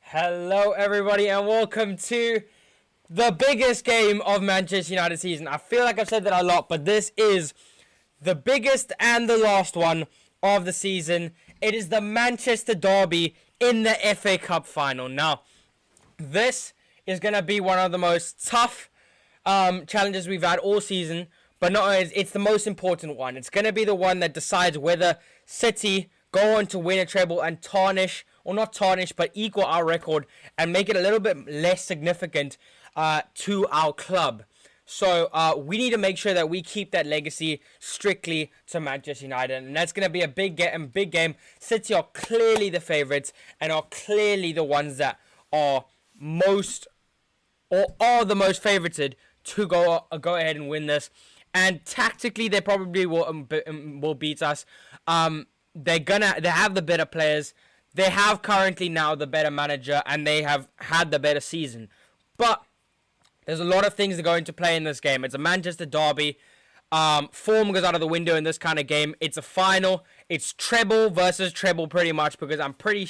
Hello, everybody, and welcome to the biggest game of Manchester United season. I feel like I've said that a lot, but this is the biggest and the last one of the season. It is the Manchester Derby in the FA Cup final. Now, this is going to be one of the most tough challenges we've had all season, but not only it's the most important one. It's going to be the one that decides whether City go on to win a treble and tarnish, or not tarnish, but equal our record and make it a little bit less significant to our club. So we need to make sure that we keep that legacy strictly to Manchester United, and that's going to be a big game. City are clearly the favourites and are clearly the ones that are the most favorited to go ahead and win this. And tactically, they probably will beat us. They have the better players. They have currently now the better manager, and they have had the better season. But there's a lot of things that go into play in this game. It's a Manchester derby. Form goes out of the window in this kind of game. It's a final. It's treble versus treble pretty much, because I'm pretty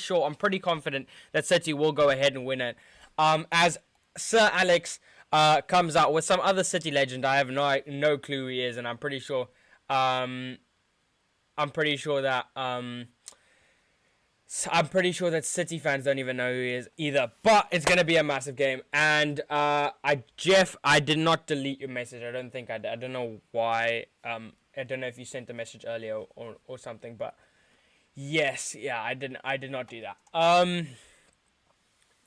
confident that City will go ahead and win it. As Sir Alex comes out with some other City legend. I have no clue who he is, and I'm pretty sure that City fans don't even know who he is either. But it's gonna be a massive game. And Jeff, I did not delete your message. I don't think I did. I don't know why. I don't know if you sent the message earlier or something. But yes, yeah, I did not do that.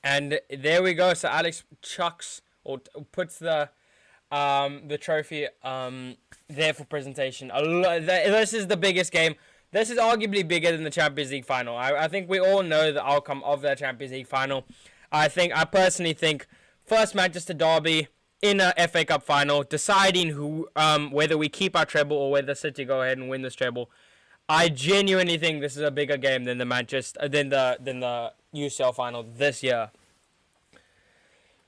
And there we go. So Alex chucks or puts the trophy there for presentation. This is the biggest game. This is arguably bigger than the Champions League final. I think we all know the outcome of the Champions League final. I personally think first Manchester derby in a FA Cup final, deciding whether we keep our treble or whether City go ahead and win this treble. I genuinely think this is a bigger game than the UCL final this year.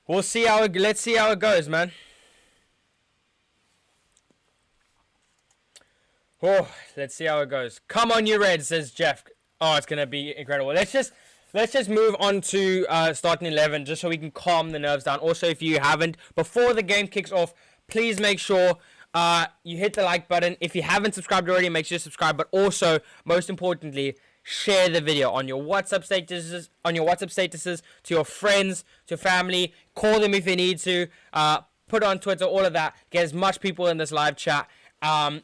Let's see how it goes, man. Oh, let's see how it goes. Come on, you Reds, says Jeff. Oh, it's gonna be incredible. Let's just move on to starting 11, just so we can calm the nerves down. Also, if you haven't, before the game kicks off, please make sure you hit the like button. If you haven't subscribed already, make sure you subscribe. But also, most importantly, share the video on your WhatsApp statuses, to your friends, to your family. Call them if you need to. Put it on Twitter, all of that. Get as much people in this live chat. And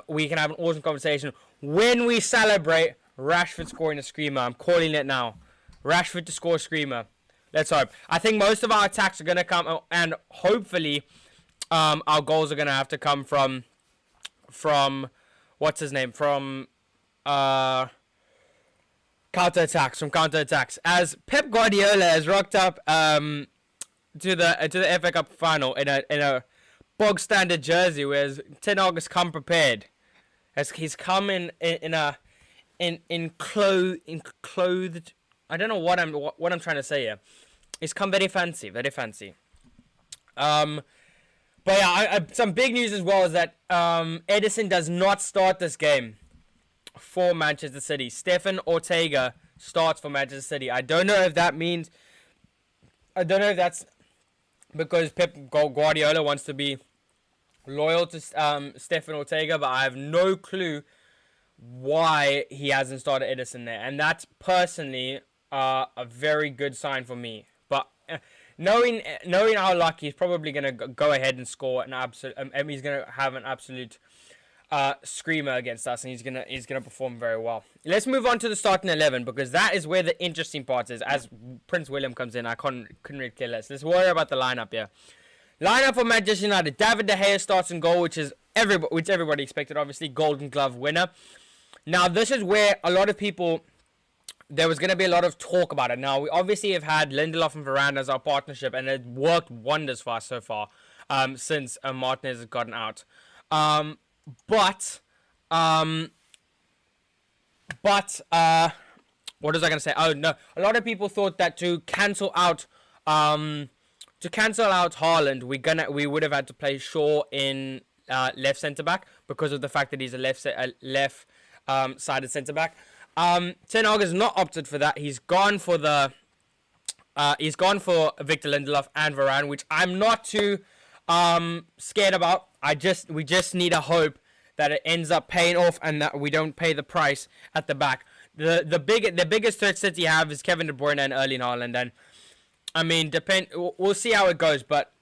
we can have an awesome conversation when we celebrate Rashford scoring a screamer. I'm calling it now. Rashford to score a screamer. Let's hope. I think most of our attacks are going to come, and hopefully our goals are going to have to come from what's his name? From counter-attacks. As Pep Guardiola has rocked up to the FA Cup final in a bog standard jersey, whereas Ten Hag has come prepared. As he's come in clothed. I don't know what I'm trying to say here. He's come very fancy. But yeah, some big news as well is that Edison does not start this game for Manchester City. Stefan Ortega starts for Manchester City. I don't know if that's because Pep Guardiola wants to be loyal to Stefan Ortega, but I have no clue why he hasn't started Edison there. And that's personally a very good sign for me. But knowing our luck, he's probably going to go ahead and score an absolute. He's going to have an absolute screamer against us, and he's gonna perform very well. Let's move on to the starting 11, because that is where the interesting part is. As Prince William comes in, I couldn't really care less. Let's worry about the lineup here. Lineup for Manchester United: David De Gea starts in goal, which everybody expected, obviously. Golden Glove winner. Now this is where there was going to be a lot of talk about it. Now we obviously have had Lindelof and Varane as our partnership, and it worked wonders for us so far since Martinez has gotten out. But what was I gonna say? Oh no, a lot of people thought that to cancel out Haaland, we would have had to play Shaw in left centre back, because of the fact that he's a left sided centre back. Ten Hag has not opted for that. He's gone for the He's gone for Victor Lindelof and Varane, which I'm not too scared about. We just need a hope that it ends up paying off and that we don't pay the price at the back. The biggest threat City have is Kevin De Bruyne and Erling Haaland, and I mean, we'll see how it goes, but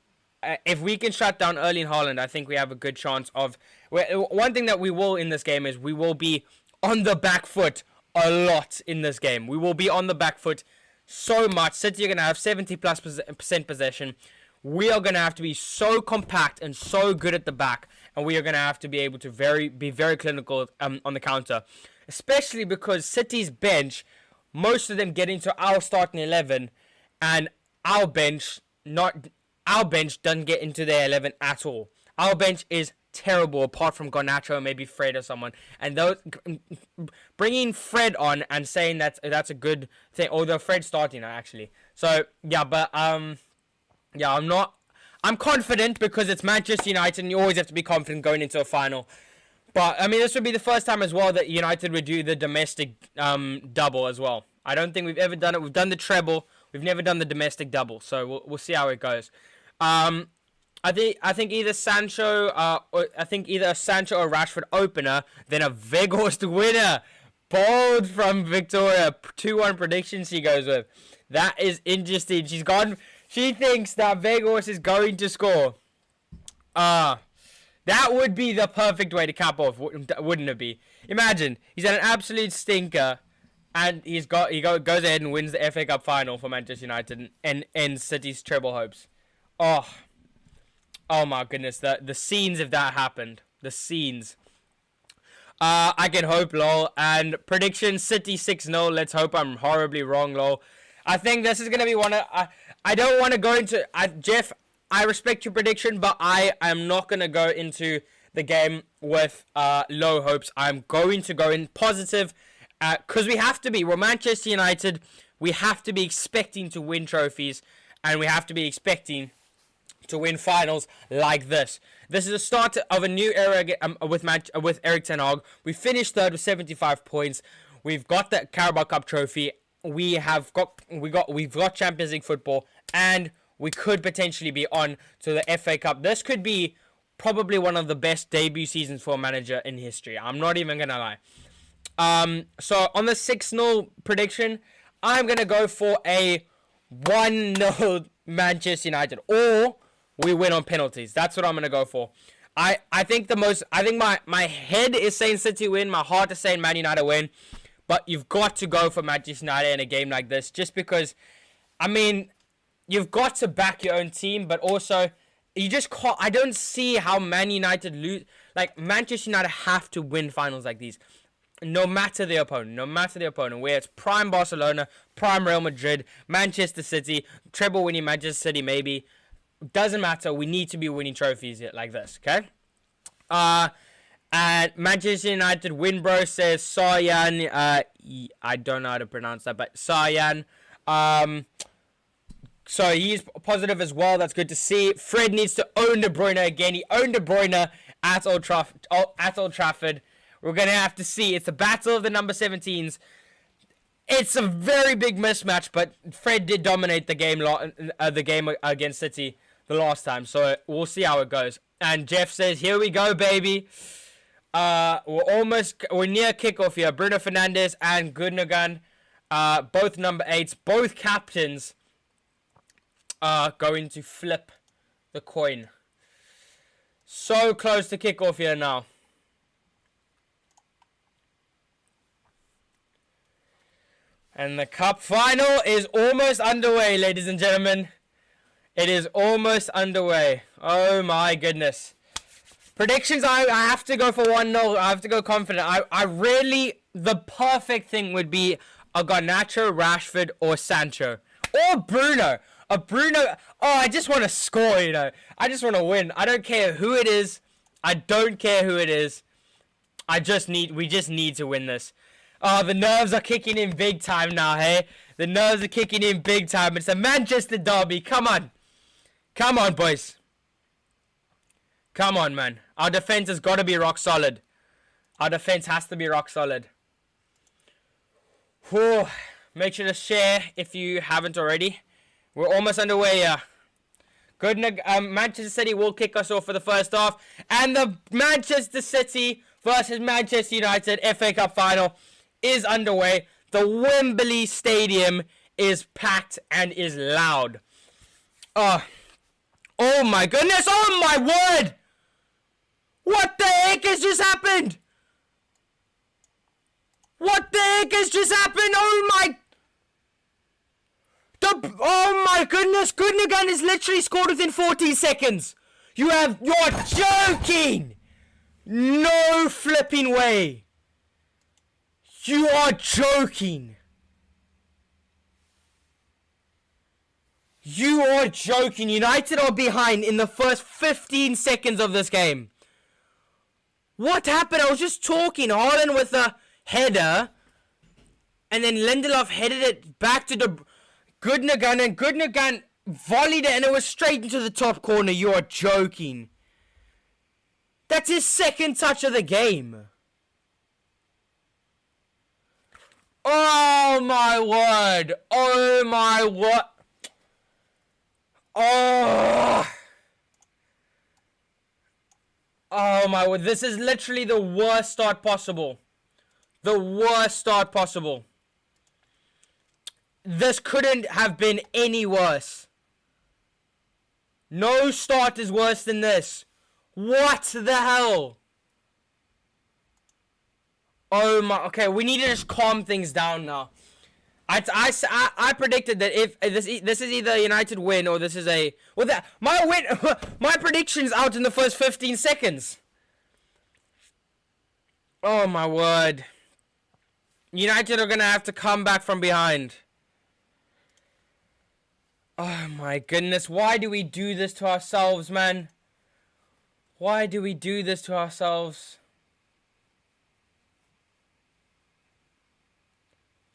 if we can shut down Erling Haaland, I think we have a good chance of. One thing that we will in this game is we will be on the back foot a lot in this game. We will be on the back foot so much. City are going to have 70+% possession. We are going to have to be so compact and so good at the back, and we are going to have to be able to be very clinical on the counter, especially because City's bench, most of them get into our starting 11, and our bench doesn't get into their 11 at all. Our bench is terrible, apart from Garnacho and maybe Fred or someone. And those bringing Fred on and saying that's a good thing, although Fred's starting actually. So yeah, but I'm confident because it's Manchester United, and you always have to be confident going into a final. But I mean, this would be the first time as well that United would do the domestic double as well. I don't think we've ever done it. We've done the treble. We've never done the domestic double. So we'll see how it goes. I think either Sancho or Rashford opener, then a Weghorst winner. Bold from Victoria. 2-1 prediction she goes with. That is interesting. She thinks that Weghorst is going to score. That would be the perfect way to cap off, wouldn't it be? Imagine he's had an absolute stinker, and he goes ahead and wins the FA Cup final for Manchester United and ends City's treble hopes. Oh my goodness, the scenes if that happened. The scenes. I can hope, lol. And prediction, City 6-0. Let's hope I'm horribly wrong, lol. I think this is going to be one of... I don't want to go into... Jeff, I respect your prediction, but I am not going to go into the game with low hopes. I'm going to go in positive, because we have to be. We're Manchester United. We have to be expecting to win trophies, and we have to be expecting to win finals like this. This is the start of a new era with Erik ten Hag. We finished third with 75 points. We've got the Carabao Cup trophy. We've got Champions League football, and we could potentially be on to the FA Cup. This could be probably one of the best debut seasons for a manager in history. I'm not even gonna lie. So on the 6-0 prediction, I'm gonna go for a 1-0 Manchester United, or we win on penalties. That's what I'm gonna go for. I think my head is saying City win, my heart is saying Man United win, but you've got to go for Manchester United in a game like this, just because, I mean, you've got to back your own team, but also you just can't. I don't see how Man United lose. Like, Manchester United have to win finals like these, no matter the opponent. Where it's prime Barcelona, prime Real Madrid, Manchester City, treble winning Manchester City maybe. Doesn't matter. We need to be winning trophies like this, okay? And Manchester United Winbro says Saryan. I don't know how to pronounce that, but Saryan. So he's positive as well. That's good to see. Fred needs to own De Bruyne again. He owned De Bruyne at Old Trafford. We're going to have to see. It's a battle of the number 17s. It's a very big mismatch, but Fred did dominate the game against City the last time. So we'll see how it goes. And Jeff says, here we go, baby. We're near kickoff here. Bruno Fernandes and Gundogan, both number 8s, both captains, are going to flip the coin. So close to kickoff here now. And the cup final is almost underway, ladies and gentlemen. It is almost underway. Oh my goodness. Predictions, I have to go for 1-0. I have to go confident. I really, the perfect thing would be a Garnacho, Rashford, or Sancho. Or Bruno. A Bruno. Oh, I just want to score, you know. I just want to win. I don't care who it is. We just need to win this. Oh, the nerves are kicking in big time now, hey? The nerves are kicking in big time. It's a Manchester derby. Come on. Come on, boys. Come on, man. Our defense has got to be rock solid. Our defense has to be rock solid. Whew. Make sure to share if you haven't already. We're almost underway here. Manchester City will kick us off for the first half. And the Manchester City versus Manchester United FA Cup final is underway. The Wembley Stadium is packed and is loud. Oh my goodness. Oh my word. What the heck has just happened? What the heck has just happened? Oh my goodness, Gundogan is literally scored within 14 seconds. You're joking. No flipping way. You are joking. You are joking. United are behind in the first 15 seconds of this game. What happened? I was just talking. Haaland with a header. And then Lindelof headed it back to the Gundogan. And Gundogan volleyed it and it was straight into the top corner. You are joking. That's his second touch of the game. Oh my word. Oh my word. Oh my word. This is literally the worst start possible. The worst start possible. This couldn't have been any worse. No start is worse than this. What the hell? Oh my. Okay, we need to just calm things down now. I predicted that if this is either a United win or this is a my prediction's out in the first 15 seconds. Oh my word. United are gonna have to come back from behind. Oh my goodness, why do we do this to ourselves, man? Why do we do this to ourselves?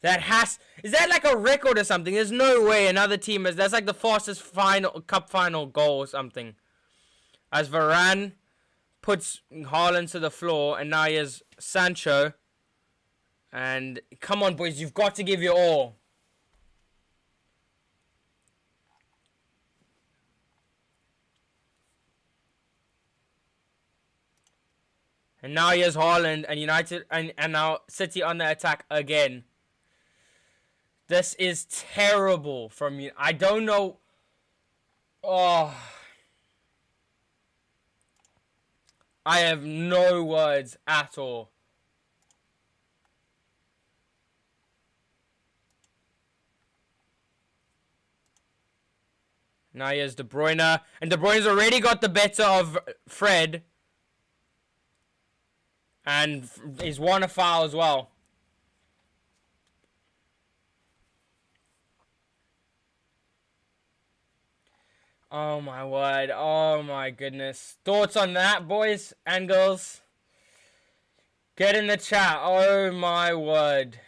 Is that like a record or something? There's no way another team that's like the fastest cup final goal or something. As Varane puts Haaland to the floor and now he has Sancho. And come on boys, you've got to give your all. And now he has Haaland and United and now City on the attack again. This is terrible from you. I don't know. Oh. I have no words at all. Now he has De Bruyne. And De Bruyne's already got the better of Fred. And he's won a foul as well. Oh my word. Oh my goodness. Thoughts on that, boys and girls? Get in the chat. Oh my word.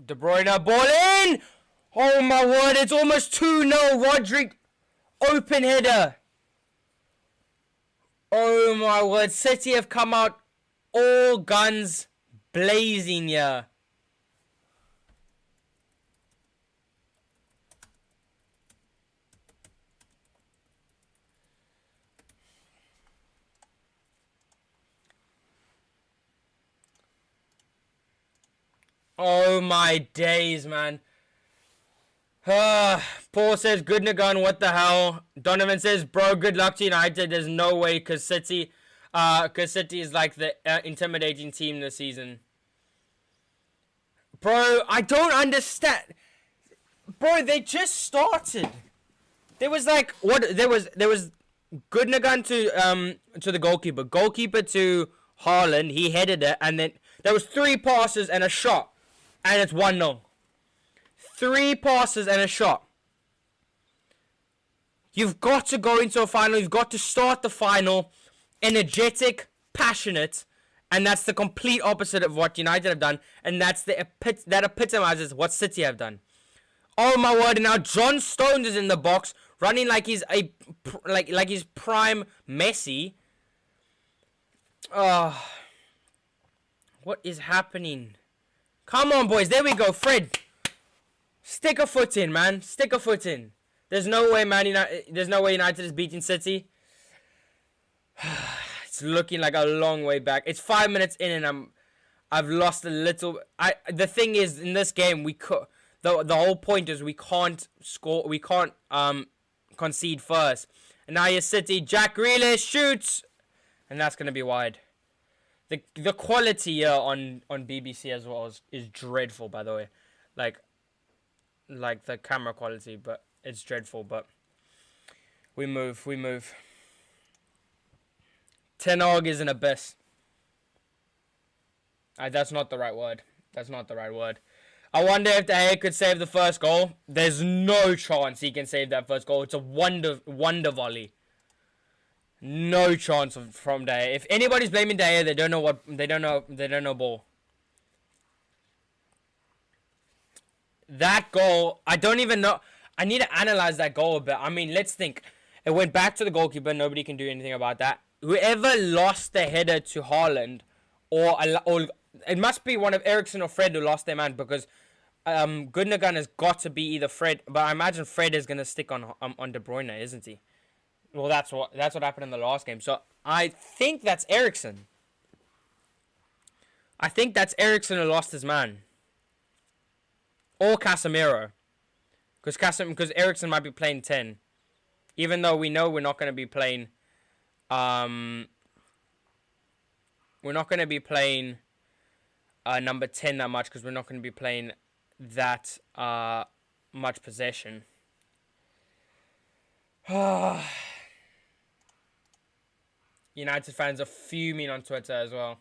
De Bruyne, ball in! Oh my word, it's almost 2-0. Rodrick, open header. Oh my word, City have come out all guns blazing here. Oh my days, man. Paul says, Gundogan, what the hell? Donovan says, bro, good luck to United. There's no way, because City is like the intimidating team this season. Bro, I don't understand. Bro, they just started. There was like, there was Gundogan to the goalkeeper. Goalkeeper to Haaland. He headed it, and then there was 3 passes and a shot. And it's 1-0. 3 passes and a shot. You've got to go into a final. You've got to start the final energetic, passionate, and that's the complete opposite of what United have done. And that's that epitomizes what City have done. Oh my word! And now John Stones is in the box, running like he's like he's prime Messi. Oh, what is happening? Come on, boys. There we go, Fred. Stick a foot in, man. Stick a foot in. There's no way, man. There's no way United is beating City. It's looking like a long way back. It's 5 minutes in, and I've lost a little. The thing is, in this game, we could. The whole point is we can't score. We can't concede first. And now your City. Jack Grealish shoots, and that's gonna be wide. The quality here on BBC as well is dreadful, by the way. Like the camera quality, but it's dreadful. But we move. Ten Hag is an abyss. That's not the right word. I wonder if De Gea could save the first goal. There's no chance he can save that first goal. It's a wonder volley. No chance from De Gea. If anybody's blaming De Gea, they don't know ball. That goal, I don't even know. I need to analyze that goal a bit. I mean, let's think. It went back to the goalkeeper. Nobody can do anything about that. Whoever lost the header to Haaland, or it must be one of Eriksen or Fred who lost their man, because Gundogan has got to be either Fred, but I imagine Fred is gonna stick on De Bruyne, isn't he? Well, that's what happened in the last game. So I think that's Eriksen. Who lost his man, or Casemiro, because Eriksen might be playing 10, even though we know we're not gonna be playing. We're not going to be playing number 10 that much, because we're not going to be playing that much possession. United fans are fuming on Twitter as well.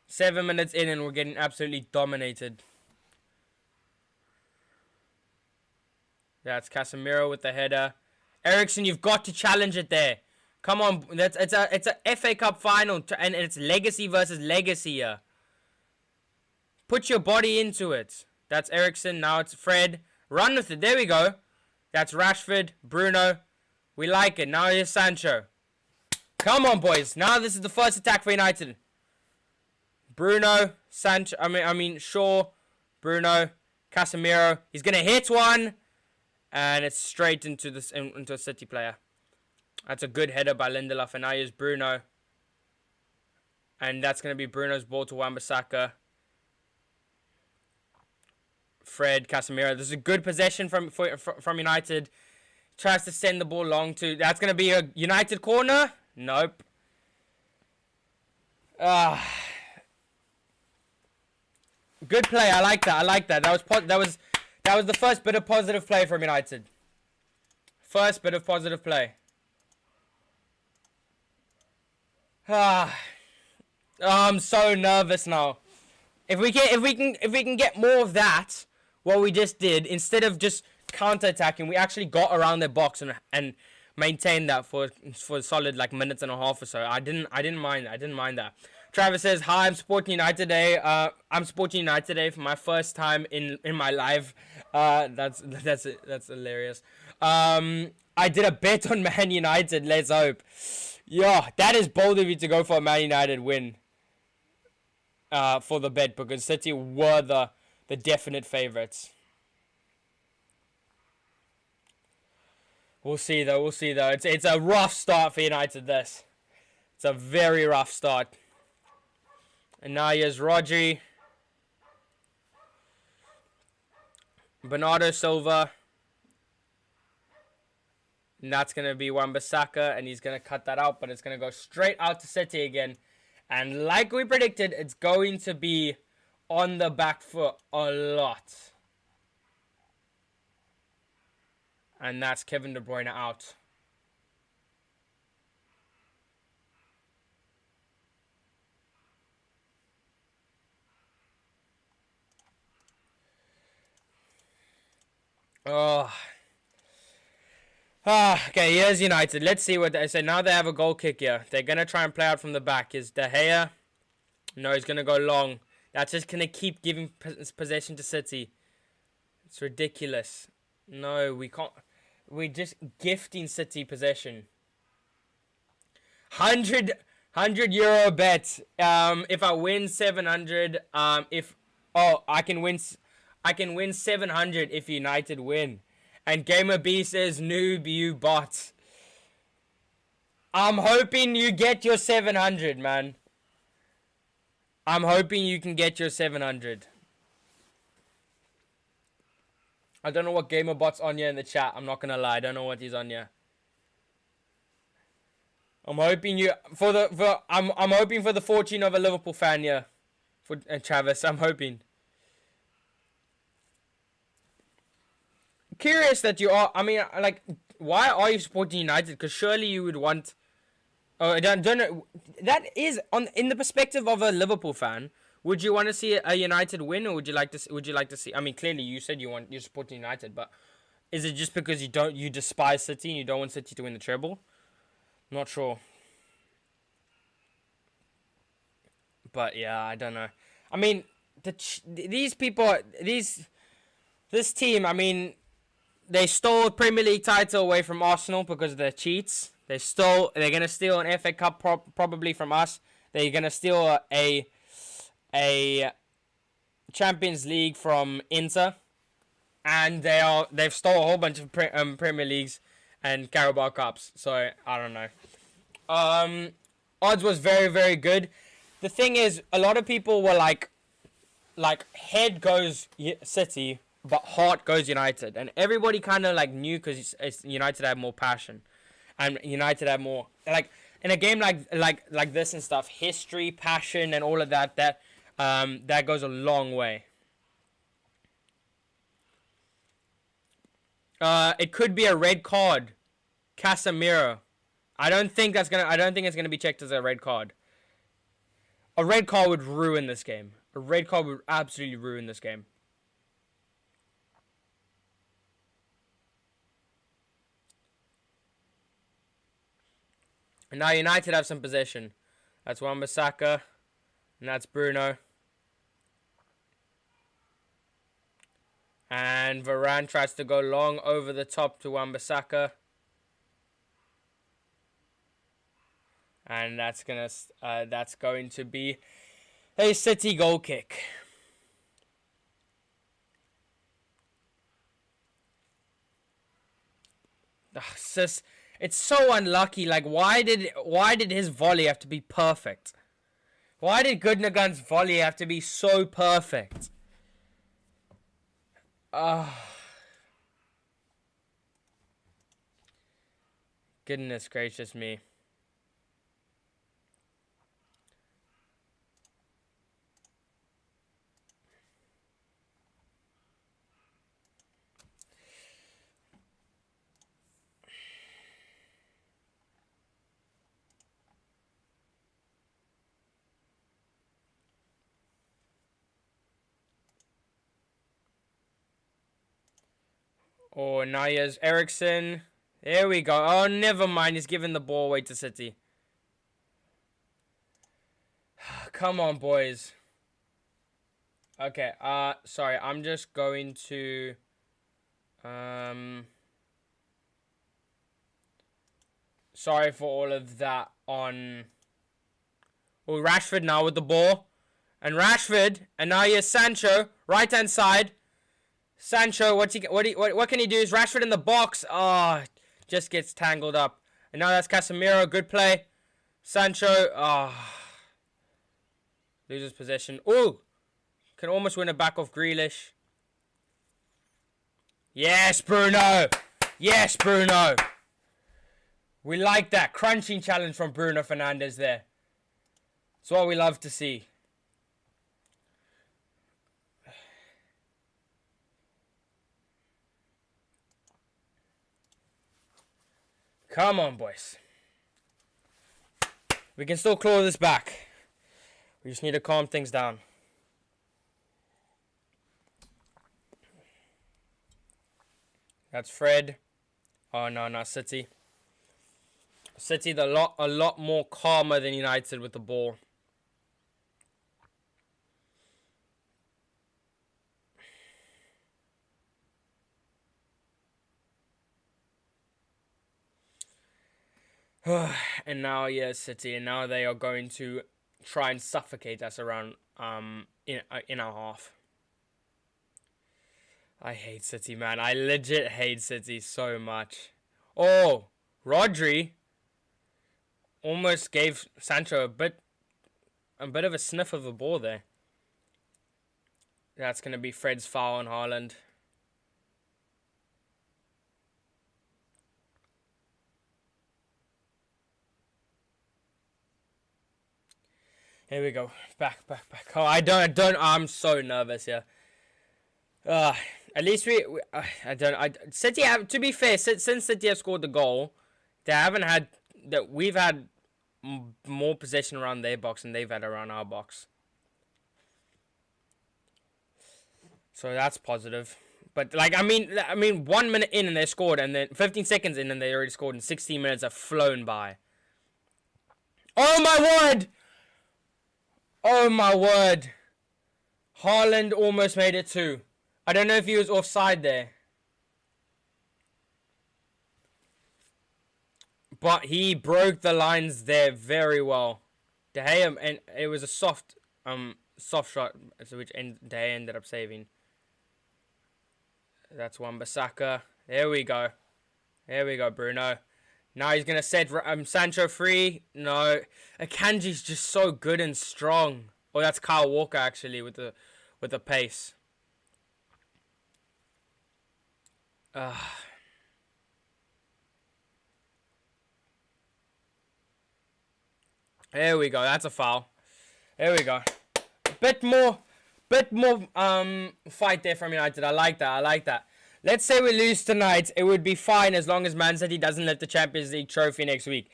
Seven minutes in and we're getting absolutely dominated. That's Casemiro with the header. Eriksen, you've got to challenge it there. Come on, it's a FA Cup final, and it's legacy versus legacy here. Put your body into it. That's Eriksen. Now it's Fred. Run with it. There we go. That's Rashford, Bruno. We like it. Now here's Sancho. Come on, boys. Now this is the first attack for United. Bruno, Sancho. I mean Shaw, Bruno, Casemiro. He's gonna hit one, and it's straight into a City player. That's a good header by Lindelof, and now here's Bruno, and that's gonna be Bruno's ball to Wan-Bissaka. Fred, Casemiro. This is a good possession from United. Tries to send the ball long to. That's gonna be a United corner. Nope. Good play. I like that. That was the first bit of positive play from United. First bit of positive play. I'm so nervous now. If we can get more of that, what we just did, instead of just counter-attacking, we actually got around their box and maintained that for a solid like minutes and a half or so. I didn't mind that. Travis says, "Hi, I'm supporting United today. I'm supporting United today for my first time in my life." That's hilarious. I did a bet on Man United. Let's hope. Yeah, that is bold of you to go for a Man United win. For the bet, because City were the definite favourites. We'll see though. It's a rough start for United. It's a very rough start. And now here's Rodri, Bernardo Silva, and that's going to be Wan-Bissaka, and he's going to cut that out, but it's going to go straight out to City again. And like we predicted, it's going to be on the back foot a lot. And that's Kevin De Bruyne out. Oh, Okay, here's United. Let's see what they say. Now they have a goal kick here. They're going to try and play out from the back. Is De Gea? No, he's going to go long. That's just going to keep giving possession to City. It's ridiculous. No, we can't. We're just gifting City possession. 100 euro bet. If I win 700, I can win 700 if United win. And Gamer B says noob you bot. I'm hoping you get your 700, man. I'm hoping you can get your 700. I don't know what Gamer bot's on here in the chat. I'm not gonna lie. I don't know what he's on here. I'm hoping you I'm hoping for the fortune of a Liverpool fan here. For Travis, I'm hoping. Curious that you are. I mean, like, why are you supporting United? Because surely you would want. Oh, I don't know. That is in the perspective of a Liverpool fan. Would you want to see a United win, or would you like to see? I mean, clearly you said you're supporting United, but is it just because you despise City and you don't want City to win the treble? Not sure. But yeah, I don't know. I mean, this team. I mean, they stole a Premier League title away from Arsenal because they're cheats. They're gonna steal an FA Cup probably from us. They're gonna steal a Champions League from Inter, and they've stole a whole bunch of Premier Leagues and Carabao Cups. So I don't know. Odds was very, very good. The thing is, a lot of people were like head goes City, but heart goes United, and everybody kind of like knew because United had more passion, and United had more like in a game like this and stuff, history, passion, and all of that. That goes a long way. It could be a red card, Casemiro. I don't think it's gonna be checked as a red card. A red card would ruin this game. A red card would absolutely ruin this game. And now United have some possession. That's Wan-Bissaka, and that's Bruno. And Varane tries to go long over the top to Wan-Bissaka. And that's going to be a City goal kick. It's so unlucky. Like, why did his volley have to be perfect? Why did Gundogan's volley have to be so perfect? Goodness gracious me. Oh, now here's Ericsson. There we go. Oh, never mind. He's giving the ball away to City. Come on, boys. Okay, sorry. I'm just going to... Sorry for all of that on... Oh, Rashford now with the ball. And Rashford. And now here's Sancho. Right-hand side. Sancho, what can he do? Is Rashford in the box? Oh, just gets tangled up. And now that's Casemiro. Good play. Sancho. Oh. Loses possession. Ooh. Can almost win it back off Grealish. Yes, Bruno. Yes, Bruno. We like that. Crunching challenge from Bruno Fernandes there. It's what we love to see. Come on, boys. We can still claw this back. We just need to calm things down. That's Fred. Oh no, no, City. City, a lot more calmer than United with the ball. And now, yeah, City, and now they are going to try and suffocate us around in our half. I hate City, man. I legit hate City so much. Oh, Rodri almost gave Sancho a bit of a sniff of the ball there. That's gonna be Fred's foul on Haaland. Here we go. Back. Oh, I'm so nervous here. At least I don't. City have, to be fair, since City have scored the goal, they haven't had that. We've had more possession around their box than they've had around our box. So that's positive. But like, I mean, 1 minute in and they scored, and then 15 seconds in and they already scored, and 16 minutes have flown by. Oh my word! Oh my word! Haaland almost made it too. I don't know if he was offside there. But he broke the lines there very well. De Gea, and it was a soft shot, which De Gea ended up saving. That's Wan-Bissaka. There we go. There we go, Bruno. Now he's gonna set Sancho free. No, Akanji's just so good and strong. Oh, that's Kyle Walker actually with the pace. There we go. That's a foul. There we go. Bit more fight there from United. I like that. Let's say we lose tonight. It would be fine as long as Man City doesn't lift the Champions League trophy next week.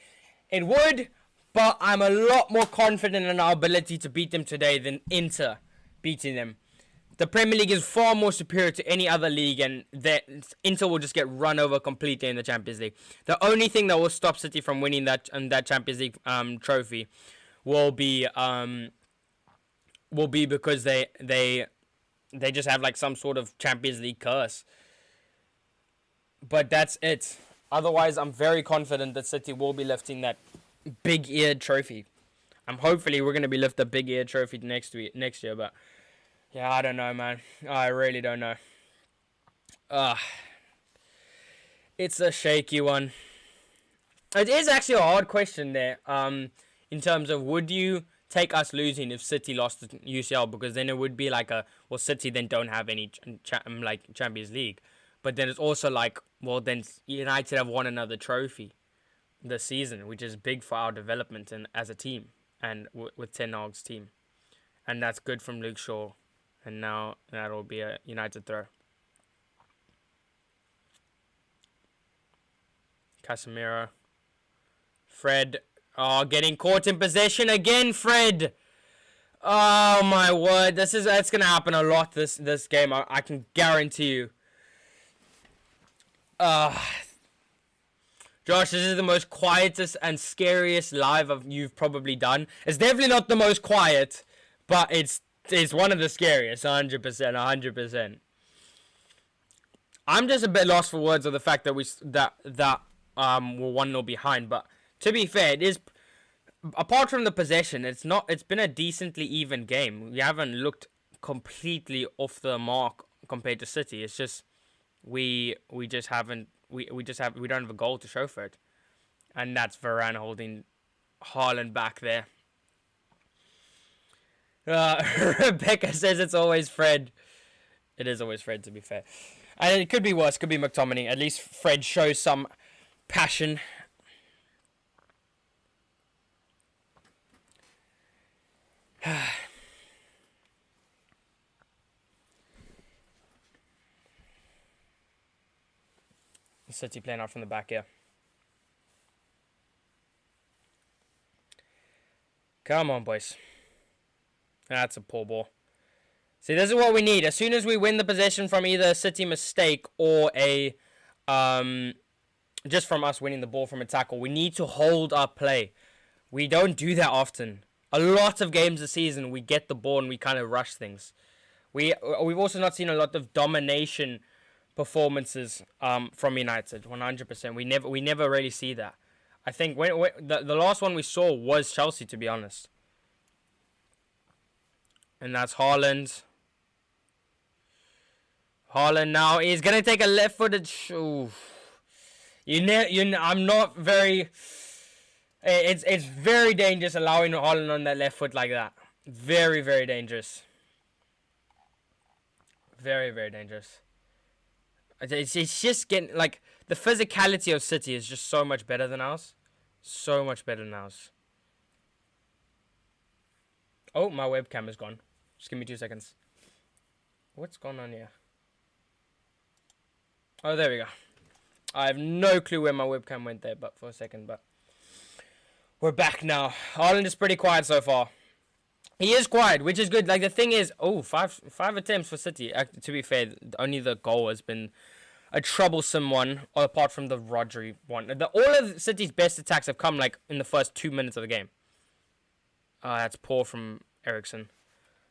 It would, but I'm a lot more confident in our ability to beat them today than Inter beating them. The Premier League is far more superior to any other league, and Inter will just get run over completely in the Champions League. The only thing that will stop City from winning that Champions League trophy will be because they just have like some sort of Champions League curse. But that's it. Otherwise, I'm very confident that City will be lifting that big-eared trophy. Hopefully we're gonna be lifting the big-eared trophy next year, but yeah, I don't know, man. I really don't know. It's a shaky one. It is actually a hard question there. In terms of, would you take us losing if City lost to UCL? Because then it would be like City then don't have any Champions League. But then it's also like, well, then United have won another trophy this season, which is big for our development and as a team and with Ten Hag's team. And that's good from Luke Shaw. And now that'll be a United throw. Casemiro. Fred. Oh, getting caught in possession again, Fred. Oh my word, that's gonna happen a lot this game. I can guarantee you. Josh, this is the most quietest and scariest live you've probably done. It's definitely not the most quiet, but it's one of the scariest, 100%. I'm just a bit lost for words of the fact that we're 1-0 behind, but to be fair, it is, apart from the possession, it's been a decently even game. We haven't looked completely off the mark compared to City. It's just we don't have a goal to show for it. And that's Varane holding Haaland back there. Rebecca says it's always Fred. It is always Fred, to be fair. And it could be worse. Could be McTominay. At least Fred shows some passion. City playing out from the back here. Come on, boys. That's a poor ball. See, this is what we need. As soon as we win the possession from either a City mistake or a just from us winning the ball from a tackle. We need to hold our play. We don't do that often. A lot of games this season, we get the ball and we kind of rush things. We've also not seen a lot of domination performances from United. 100%. We never really see that. I think when the last one we saw was Chelsea, to be honest. And that's Haaland. Haaland now is gonna take a left-footed. I'm not very. It's very dangerous allowing Haaland on that left foot like that. Very, very dangerous. Very, very dangerous. It's just getting, like, the physicality of City is just so much better than ours. So much better than ours. Oh, my webcam is gone. Just give me 2 seconds. What's going on here? Oh, there we go. I have no clue where my webcam went there, but for a second, but we're back now. Haaland is pretty quiet so far. He is quiet, which is good. Like, the thing is, five attempts for City. To be fair, only the goal has been a troublesome one, apart from the Rodri one. All of City's best attacks have come, like, in the first 2 minutes of the game. That's poor from Eriksen.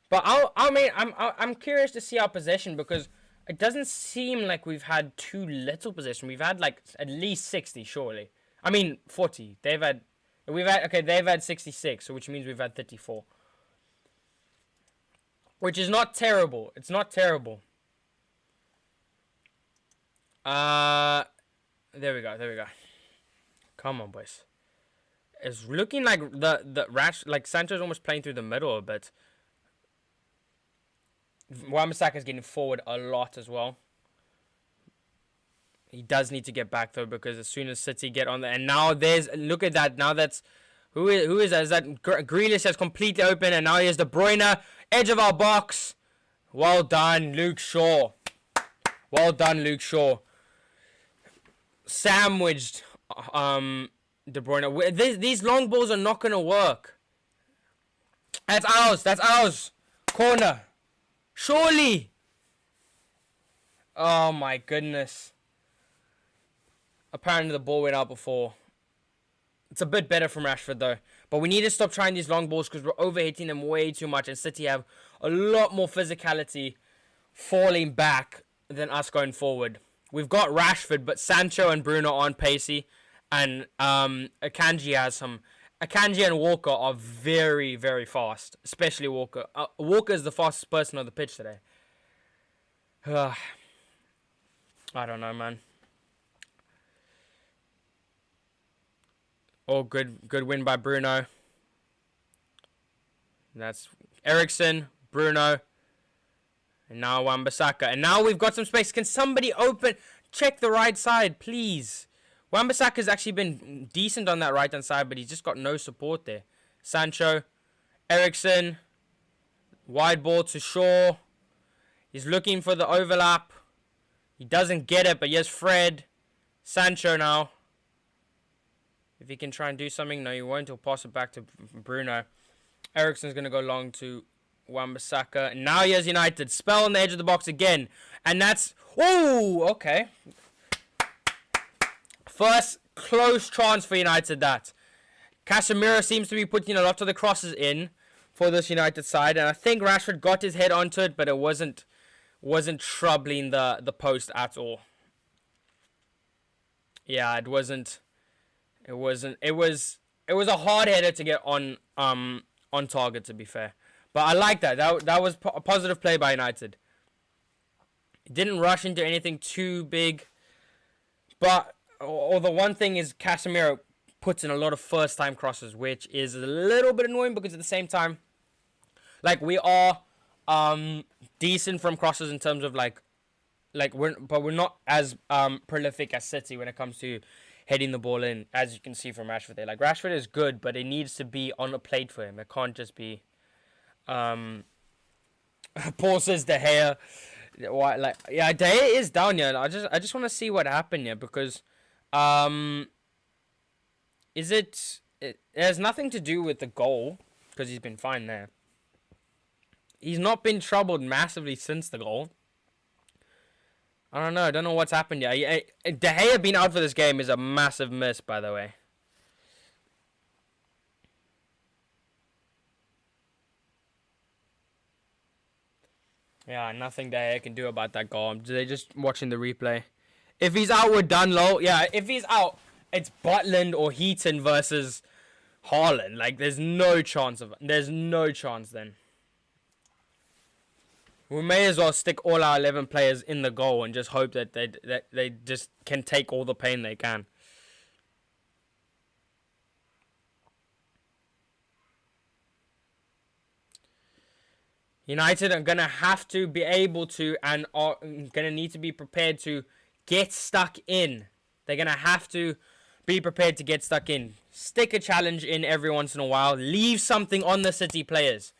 But I'm curious to see our possession, because it doesn't seem like we've had too little possession. We've had, like, at least 60, surely. I mean, 40. They've had 66, which means we've had 34. Which is not terrible. It's not terrible. There we go. Come on, boys. It's looking like like Sancho's almost playing through the middle a bit. Wan-Bissaka's getting forward a lot as well. He does need to get back though, because as soon as City get on there, and now look at that. Now that's who is that? Is that Grealish has completely open, and now here's De Bruyne, edge of our box. Well done, Luke Shaw. Well done, Luke Shaw. Sandwiched, De Bruyne. These long balls are not gonna work. That's ours. That's ours. Corner. Surely. Oh my goodness. Apparently the ball went out before. It's a bit better from Rashford though. But we need to stop trying these long balls, because we're overhitting them way too much. And City have a lot more physicality falling back than us going forward. We've got Rashford, but Sancho and Bruno aren't pacey. And Akanji has some. Akanji and Walker are very, very fast. Especially Walker. Walker is the fastest person on the pitch today. I don't know, man. Oh, good win by Bruno. That's Eriksen, Bruno, and now Wan-Bissaka. And now we've got some space. Can somebody check the right side, please? Wan-Bissaka's actually been decent on that right-hand side, but he's just got no support there. Sancho, Eriksen, wide ball to Shaw. He's looking for the overlap. He doesn't get it, but yes, Fred. Sancho now. If he can try and do something. No, he won't. He'll pass it back to Bruno. Eriksen's going to go long to Wan-Bissaka. And now he has United. Spell on the edge of the box again. And that's... Oh, okay. First close chance for United, that. Casemiro seems to be putting a lot of the crosses in for this United side. And I think Rashford got his head onto it, but it wasn't troubling the post at all. Yeah, it wasn't. It was a hard header to get on target, to be fair. But I like that. That was a positive play by United. It didn't rush into anything too big. But the one thing is Casemiro puts in a lot of first time crosses, which is a little bit annoying, because at the same time, like, we are decent from crosses in terms of like we're not as prolific as City when it comes to heading the ball in, as you can see from Rashford there. Like, Rashford is good, but it needs to be on a plate for him. It can't just be Paul says De Gea. Why, like, yeah, De Gea is down here. I just want to see what happened here, because it has nothing to do with the goal, because he's been fine there. He's not been troubled massively since the goal. I don't know. I don't know what's happened yet. De Gea being out for this game is a massive miss, by the way. Yeah, nothing De Gea can do about that goal. They're just watching the replay. If he's out, we're done, low. Yeah, if he's out, it's Butland or Heaton versus Haaland. Like, there's no chance of it. There's no chance then. We may as well stick all our 11 players in the goal and just hope that they just can take all the pain they can. United are going to have to be able to and are going to need to be prepared to get stuck in. They're going to have to be prepared to get stuck in. Stick a challenge in every once in a while. Leave something on the City players.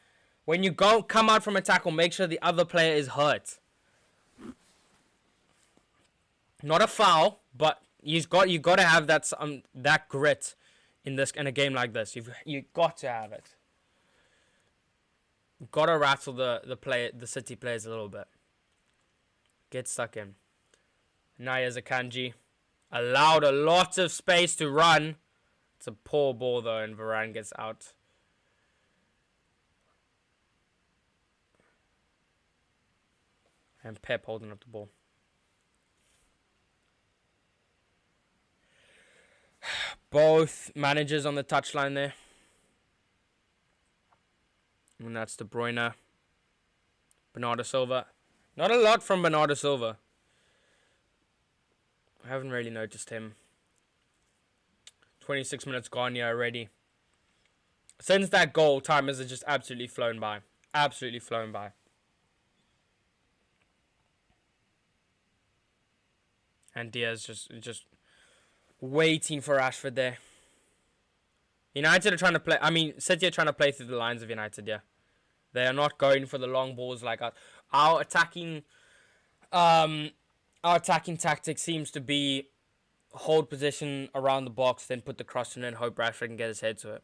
When you come out from a tackle, make sure the other player is hurt. Not a foul, but you got to have that grit in a game like this. You got to have it. Got to rattle the City players a little bit. Get stuck in. Naya's Akanji allowed a lot of space to run. It's a poor ball though, and Varane gets out. And Pep holding up the ball. Both managers on the touchline there. And that's De Bruyne. Bernardo Silva. Not a lot from Bernardo Silva. I haven't really noticed him. 26 minutes gone here already. Since that goal, time has just absolutely flown by. Absolutely flown by. And Diaz just waiting for Rashford there. United are trying to play. City are trying to play through the lines of United. Yeah, they are not going for the long balls like us. Our attacking tactic seems to be hold position around the box, then put the cross in and hope Rashford can get his head to it,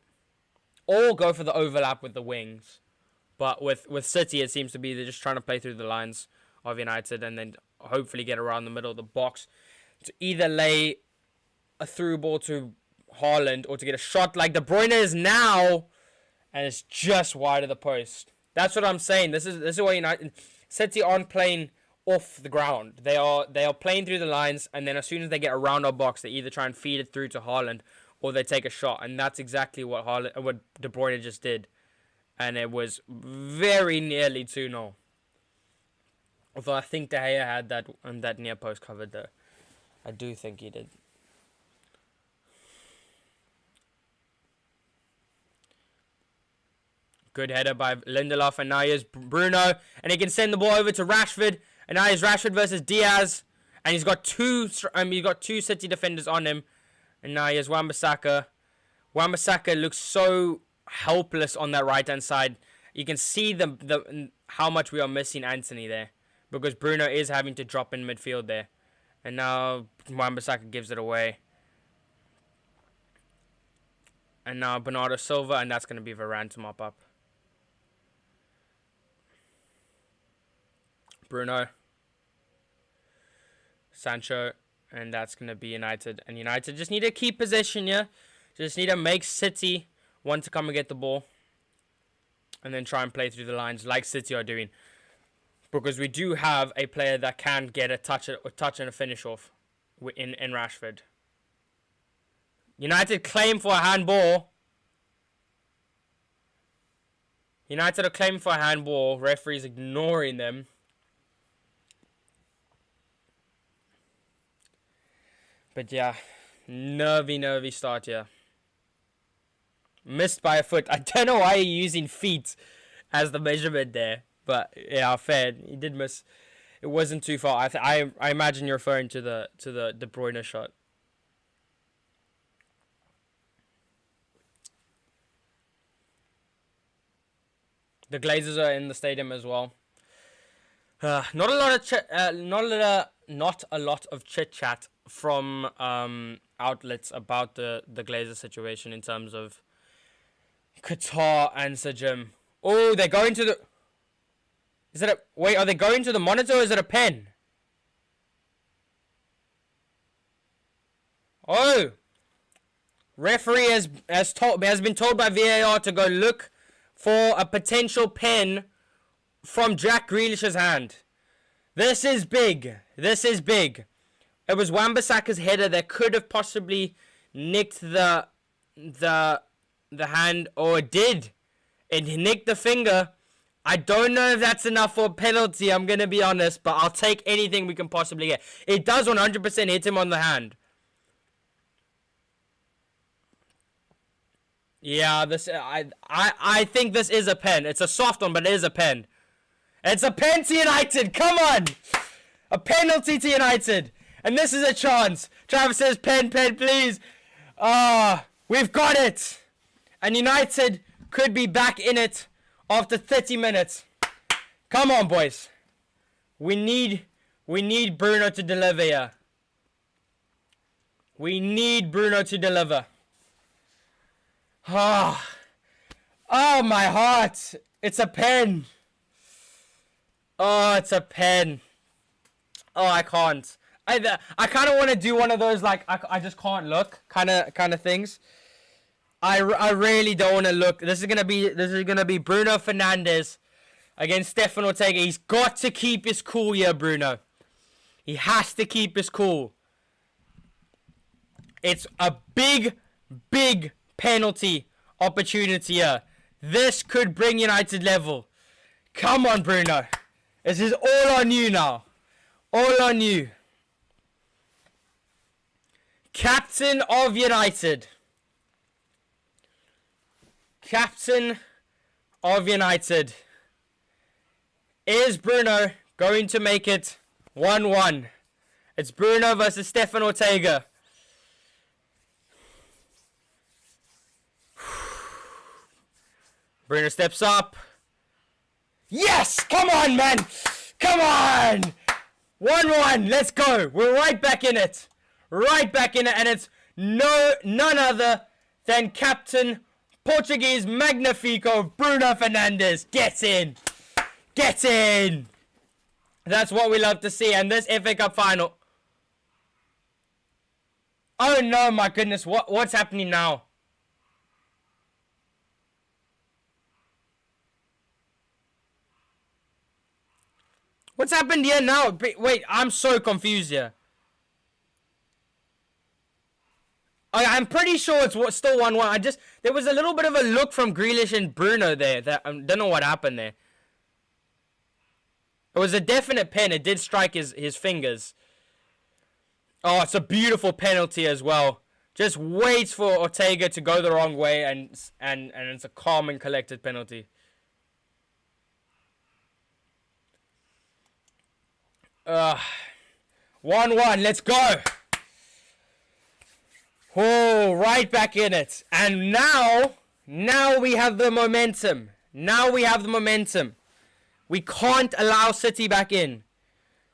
or go for the overlap with the wings. But with City, it seems to be they're just trying to play through the lines of United and then hopefully get around the middle of the box to either lay a through ball to Haaland or to get a shot like De Bruyne is now, and it's just wide of the post. That's what I'm saying. This is why City aren't playing off the ground. They are playing through the lines, and then as soon as they get around our box, they either try and feed it through to Haaland or they take a shot, and that's exactly what De Bruyne just did, and it was very nearly 2-0. Although I think De Gea had that near post covered though. I do think he did. Good header by Lindelof, and now here's Bruno, and he can send the ball over to Rashford, and now here's Rashford versus Diaz, and he's got two City defenders on him, and now here's Wan-Bissaka. Wan-Bissaka looks so helpless on that right hand side. You can see how much we are missing Anthony there, because Bruno is having to drop in midfield there, and now Wan-Bissaka gives it away. And now Bernardo Silva, and that's going to be Varane to mop up. Bruno. Sancho, and that's going to be United. And United just need to keep possession, yeah? Just need to make City want to come and get the ball. And then try and play through the lines like City are doing. Because we do have a player that can get a touch and a finish off in Rashford. United claim for a handball. United are claiming for a handball. Referee's ignoring them. But yeah, nervy start here. Missed by a foot. I don't know why you're using feet as the measurement there. But yeah, fair. He did miss. It wasn't too far. I imagine you're referring to the De Bruyne shot. The Glazers are in the stadium as well. Not a lot of chit chat from outlets about the Glazer situation in terms of Qatar and Sajim. Oh, they're going to the. Wait, are they going to the monitor or is it a pen? Oh! Referee has been told by VAR to go look for a potential pen from Jack Grealish's hand. This is big. This is big. It was Wan-Bissaka's header that could have possibly nicked the hand, or it did. It nicked the finger. I don't know if that's enough for a penalty, I'm going to be honest, but I'll take anything we can possibly get. It does 100% hit him on the hand. Yeah, I think this is a pen. It's a soft one, but it is a pen. It's a pen to United. Come on. A penalty to United. And this is a chance. Travis says, pen, please. We've got it. And United could be back in it after 30 minutes. Come on, boys. We need Bruno to deliver here. We need Bruno to deliver. Oh, my heart. It's a pen. Oh, it's a pen. Oh, I can't. I kind of want to do one of those, like, I just can't look kind of things. I really don't want to look. This is gonna be Bruno Fernandes against Stefan Ortega. He's got to keep his cool here, Bruno. He has to keep his cool. It's a big penalty opportunity here. This could bring United level. Come on, Bruno. This is all on you now. All on you. Captain of United. Captain of United. Is Bruno going to make it 1-1? It's Bruno versus Stefan Ortega. Bruno steps up. Yes! Come on, man! Come on! 1-1. Let's go. We're right back in it. Right back in it. And it's none other than Captain Portuguese Magnifico Bruno Fernandes. Get in. Get in. That's what we love to see. And this FA Cup final. Oh no, my goodness. What's happening now? What's happened here now? Wait, I'm so confused here. I'm pretty sure it's still 1-1. There was a little bit of a look from Grealish and Bruno there. That I don't know what happened there. It was a definite pen. It did strike his fingers. Oh, it's a beautiful penalty as well. Just waits for Ortega to go the wrong way, and it's a calm and collected penalty. 1-1. Let's go. Oh, right back in it. And now we have the momentum. Now we have the momentum. We can't allow City back in.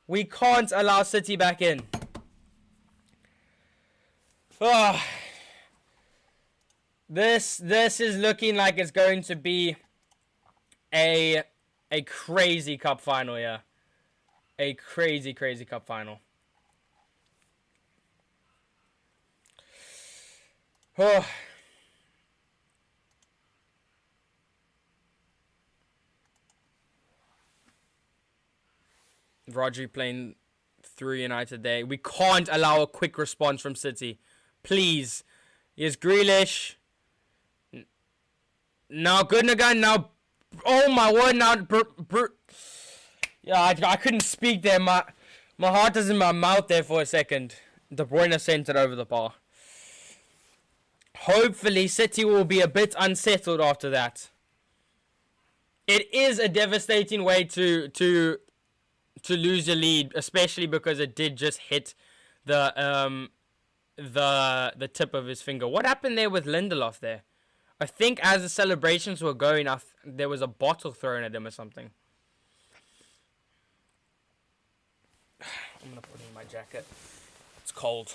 We can't allow City back in. Oh. This is looking like it's going to be a crazy cup final, yeah. A crazy cup final. Oh. Rodri playing through United there. We can't allow a quick response from City. Please. Here's Grealish. Now Gundogan. Now. Oh my word. Now. Yeah, I couldn't speak there. My heart is in my mouth there for a second. De Bruyne sent it over the bar. Hopefully, City will be a bit unsettled after that. It is a devastating way to lose your lead, especially because it did just hit the tip of his finger. What happened there with Lindelof there? I think as the celebrations were going, there was a bottle thrown at him or something. I'm gonna put in my jacket. It's cold.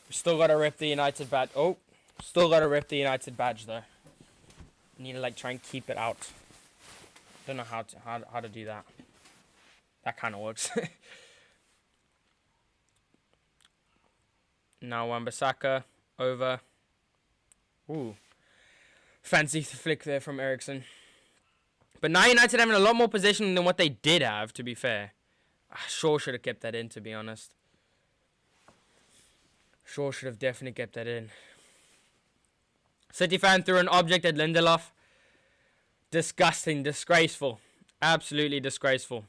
We still gotta rep the United badge. Oh, still gotta rep the United badge though. Need to try and keep it out. Don't know how to do that. That kind of works. Now Wan-Bissaka over. Ooh. Fancy flick there from Eriksen. But now United having a lot more possession than what they did have, to be fair. Shaw should have kept that in, to be honest. Shaw should have definitely kept that in. City fan threw an object at Lindelof. Disgusting, disgraceful. Absolutely disgraceful.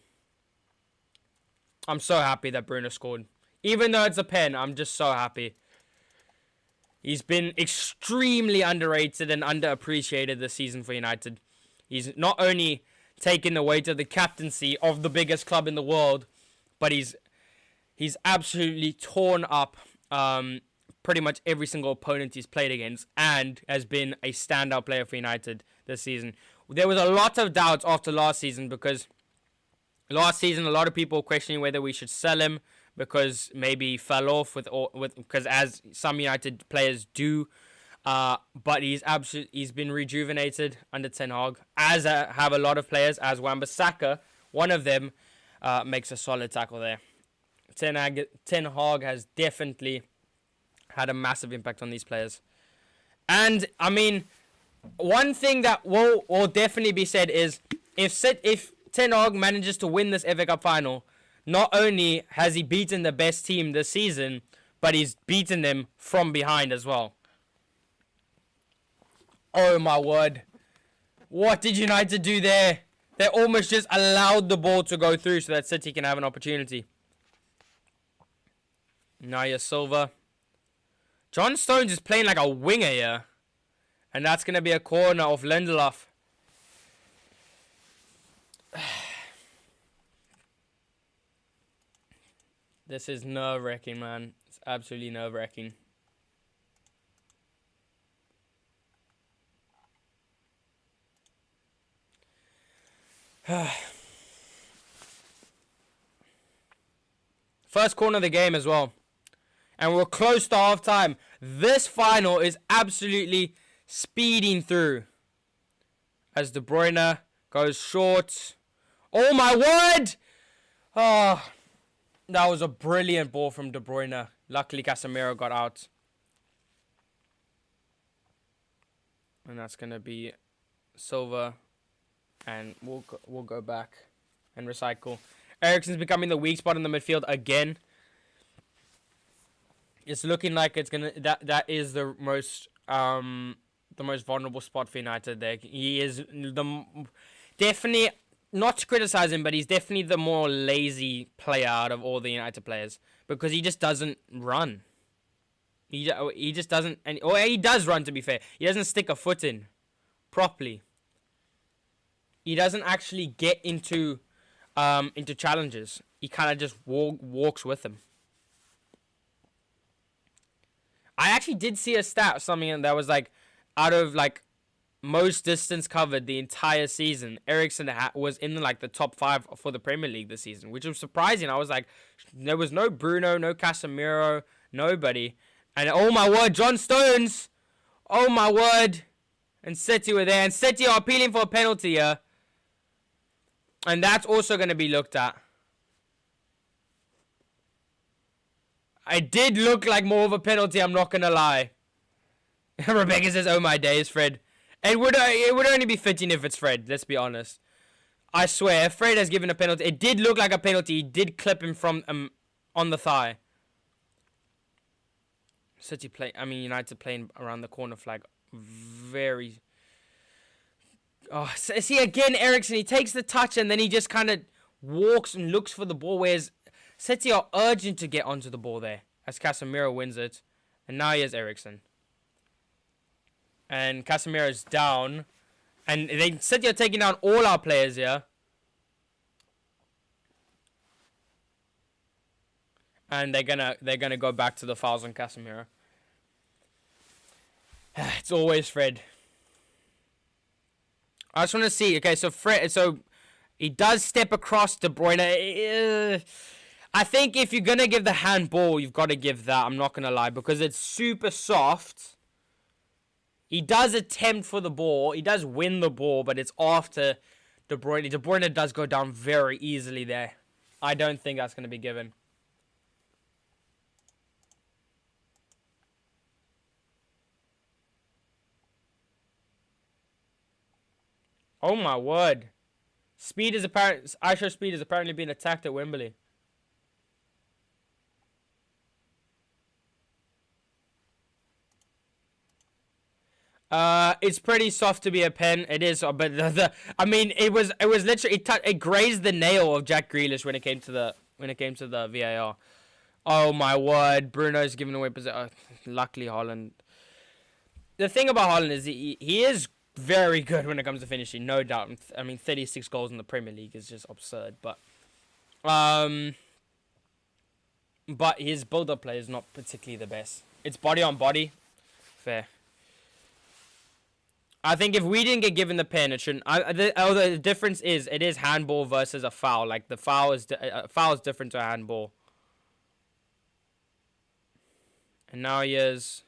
I'm so happy that Bruno scored. Even though it's a pen, I'm just so happy. He's been extremely underrated and underappreciated this season for United. He's not only taken the weight of the captaincy of the biggest club in the world, but he's absolutely torn up pretty much every single opponent he's played against and has been a standout player for United this season. There was a lot of doubts after last season because last season a lot of people were questioning whether we should sell him because maybe he fell off because as some United players do. But he's been rejuvenated under Ten Hag, as have a lot of players, as Wan-Bissaka, one of them, makes a solid tackle there. Ten Hag has definitely had a massive impact on these players. And, I mean, one thing that will definitely be said is, if Ten Hag manages to win this FA Cup final, not only has he beaten the best team this season, but he's beaten them from behind as well. Oh my word. What did United do there? They almost just allowed the ball to go through so that City can have an opportunity. Naya Silva. John Stones is playing like a winger here. And that's going to be a corner of Lindelof. This is nerve-wracking, man. It's absolutely nerve-wracking. First corner of the game as well. And we're close to half-time. This final is absolutely speeding through. As De Bruyne goes short. Oh my word! Oh, that was a brilliant ball from De Bruyne. Luckily Casemiro got out. And that's going to be Silva. And we'll go back and recycle. Eriksen's becoming the weak spot in the midfield again. It's looking like it's gonna that is the most vulnerable spot for United. There, he is definitely not to criticize him, but he's definitely the more lazy player out of all the United players because he just doesn't run. He just doesn't, or he does run. To be fair, he doesn't stick a foot in properly. He doesn't actually get into challenges. He kind of just walks with them. I actually did see a stat, something that was like, out of like most distance covered the entire season, Eriksen was in like the top 5 for the Premier League this season, which was surprising. I was like, there was no Bruno, no Casemiro, nobody. And oh my word, John Stones! Oh my word! And City were there, and City are appealing for a penalty here. And that's also going to be looked at. It did look like more of a penalty, I'm not going to lie. Rebecca says, oh my days, Fred. It would only be fitting if it's Fred, let's be honest. I swear, if Fred has given a penalty, it did look like a penalty. He did clip him from on the thigh. United playing around the corner flag. Very... Oh, see again, Eriksen, he takes the touch and then he just kind of walks and looks for the ball, whereas City are urgent to get onto the ball there as Casemiro wins it. And now he has Eriksen. And Casemiro's down. And City are taking down all our players here. And they're gonna go back to the fouls on Casemiro. It's always Fred. I just want to see. Okay, so he does step across De Bruyne. I think if you're gonna give the handball, you've got to give that. I'm not gonna lie, because it's super soft. He does attempt for the ball. He does win the ball, but it's after De Bruyne. De Bruyne does go down very easily there. I don't think that's going to be given. Oh my word. Speed is apparent. Aisha Speed is apparently being attacked at Wembley. It's pretty soft to be a pen. It is, but I mean, it was literally it grazed the nail of Jack Grealish when it came to the VAR. Oh my word, Bruno's giving away possession. Luckily, Haaland. The thing about Haaland is he is very good when it comes to finishing, no doubt. I mean, 36 goals in the Premier League is just absurd, but his build-up play is not particularly the best. It's body on body, fair. I think if we didn't get given the pen, it shouldn't. The difference is it is handball versus a foul. Like the foul is different to a handball. And now he is.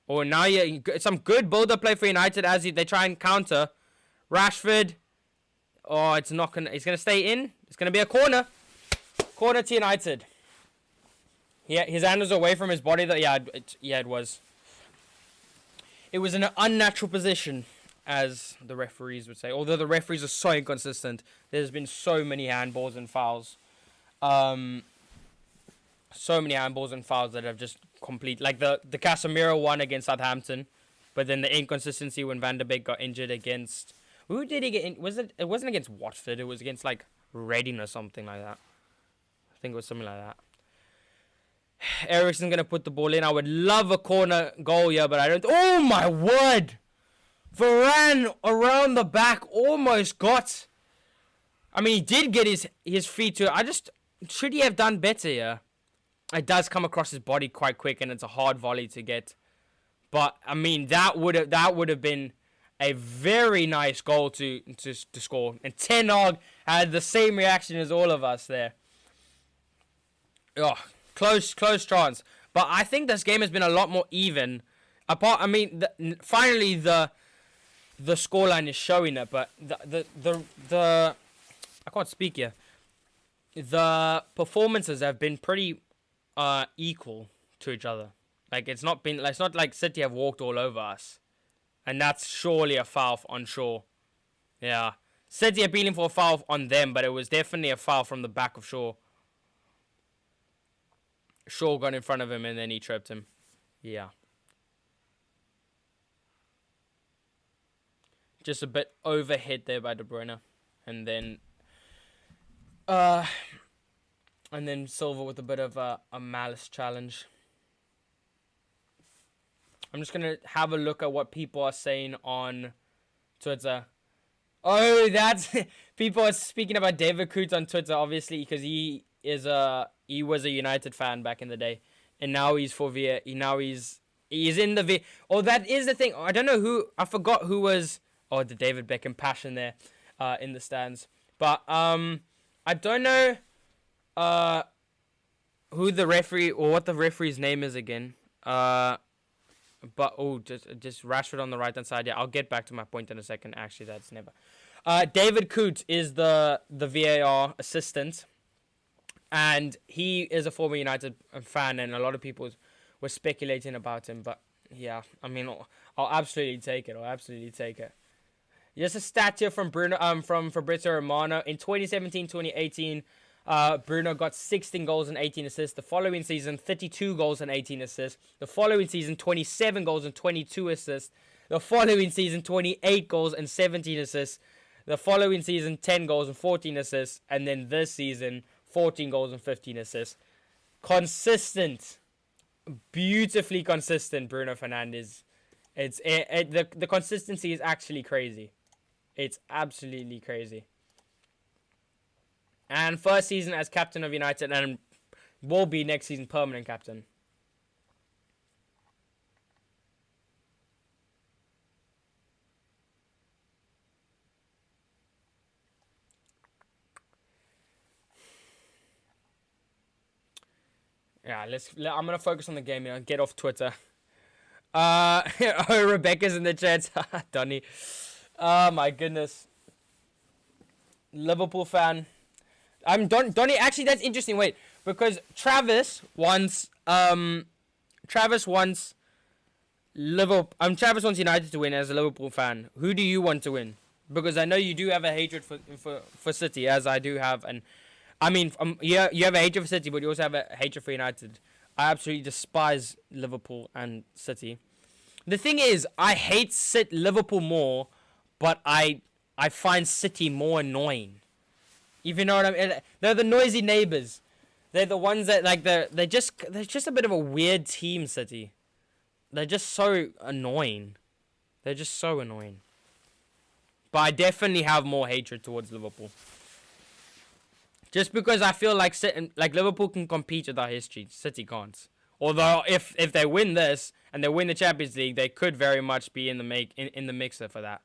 Oh, now some good build-up play for United as they try and counter. Rashford. Oh, it's not gonna. It's gonna stay in. It's gonna be a corner. Corner to United. Yeah, his hand was away from his body. It was. It was in an unnatural position, as the referees would say. Although the referees are so inconsistent, there's been so many handballs and fouls. So many handballs and fouls that have just complete, like the Casemiro one against Southampton, but then the inconsistency when Van der Beek got injured against. Who did he get in? It wasn't against Watford. It was against like Reading or something like that. I think it was something like that. Eriksen's going to put the ball in. I would love a corner goal here, but I don't. Oh, my word. Varane around the back almost got. I mean, he did get his feet to it. Should he have done better here? It does come across his body quite quick, and it's a hard volley to get. But, I mean, that would have been a very nice goal to score. And Ten Hag had the same reaction as all of us there. Oh, close chance. But I think this game has been a lot more even. Finally the scoreline is showing it, but the I can't speak here. The performances have been pretty equal to each other. Like it's not like City have walked all over us, and that's surely a foul on Shaw. Yeah, City appealing for a foul on them, but it was definitely a foul from the back of Shaw. Shaw got in front of him and then he tripped him. Yeah. Just a bit overhit there by De Bruyne. And then Silva with a bit of a malice challenge. I'm just going to have a look at what people are saying on Twitter. Oh, that's... people are speaking about David Coote on Twitter, obviously, because he was a United fan back in the day, and now he's for VA. He's in the V. Oh, that is the thing. I don't know who. I forgot who was. Oh, the David Beckham passion there, in the stands. But I don't know, who the referee or what the referee's name is again. But just Rashford on the right hand side. Yeah, I'll get back to my point in a second. Actually, that's never. David Coote is the VAR assistant. And he is a former United fan, and a lot of people were speculating about him. But yeah, I mean, I'll absolutely take it. Just a stat here from Bruno, from Fabrizio Romano in 2017-2018. Bruno got 16 goals and 18 assists. The following season, 32 goals and 18 assists. The following season, 27 goals and 22 assists. The following season, 28 goals and 17 assists. The following season, 10 goals and 14 assists. And then this season, 14 goals and 15 assists. Consistent. Beautifully consistent, Bruno Fernandes. The consistency is actually crazy. It's absolutely crazy. And first season as captain of United, and will be next season permanent captain. Yeah, I'm gonna focus on the game here. Get off Twitter. Oh, Rebecca's in the chat. Donny. Oh my goodness. Liverpool fan. I'm Donny. Actually, that's interesting. Wait, because Travis wants Liverpool. Travis wants United to win as a Liverpool fan. Who do you want to win? Because I know you do have a hatred for City, as I do have, and I mean, yeah, you have a hatred for City, but you also have a hatred for United. I absolutely despise Liverpool and City. The thing is, I hate Liverpool more, but I find City more annoying. If you know what I mean, they're the noisy neighbors. They're the ones that like they're just a bit of a weird team. City. They're just so annoying. They're just so annoying. But I definitely have more hatred towards Liverpool. Just because I feel like Liverpool can compete with our history, City can't. Although if they win this and they win the Champions League, they could very much be in the mixer for that.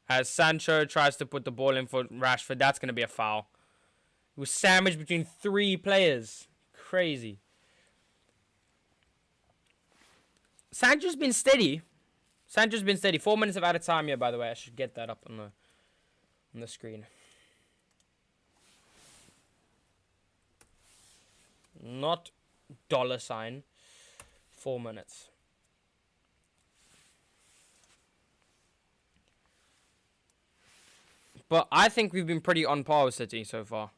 As Sancho tries to put the ball in for Rashford, that's going to be a foul. It was sandwiched between 3 players. Crazy. Sancho's been steady. 4 minutes of out of time here, by the way. I should get that up on the screen. Not $. 4 minutes. But I think we've been pretty on par with City so far.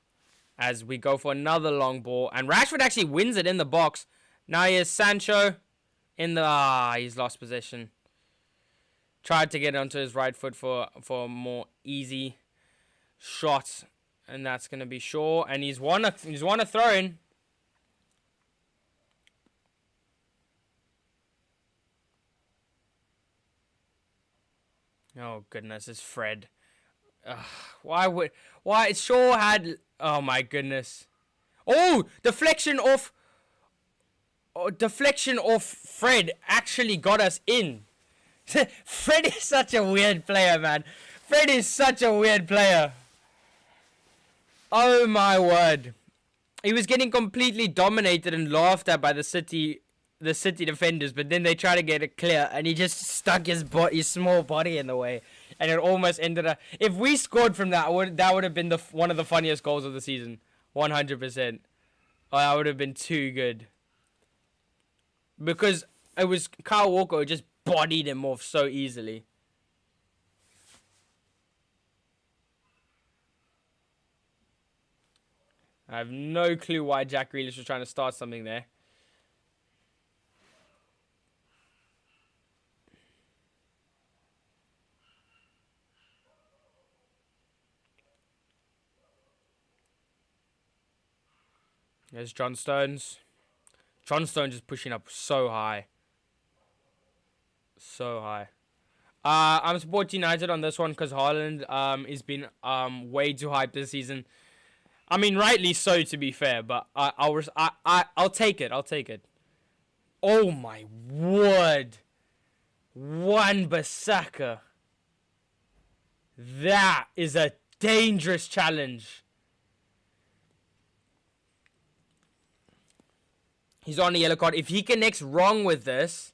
As we go for another long ball. And Rashford actually wins it in the box. Now here's Sancho. He's lost possession. Tried to get onto his right foot for a more easy shot. And that's going to be Shaw. And he's won a throw-in. Oh, goodness. It's Fred. Why Shaw had, oh my goodness. Oh, deflection off Fred actually got us in. Fred is such a weird player, man. Fred is such a weird player. Oh my word. He was getting completely dominated and laughed at by the City defenders, but then they tried to get it clear and he just stuck his small body in the way. And it almost ended up. If we scored from that, that would have been one of the funniest goals of the season, 100%. Oh, that would have been too good. Because it was Kyle Walker who just bodied him off so easily. I have no clue why Jack Grealish was trying to start something there. There's John Stones. John Stones is pushing up so high. So high. I'm supporting United on this one because Haaland has been way too hyped this season. I mean, rightly so, to be fair, but I'll take it. I'll take it. Oh my word. Wan-Bissaka. That is a dangerous challenge. He's on a yellow card. If he connects wrong with this...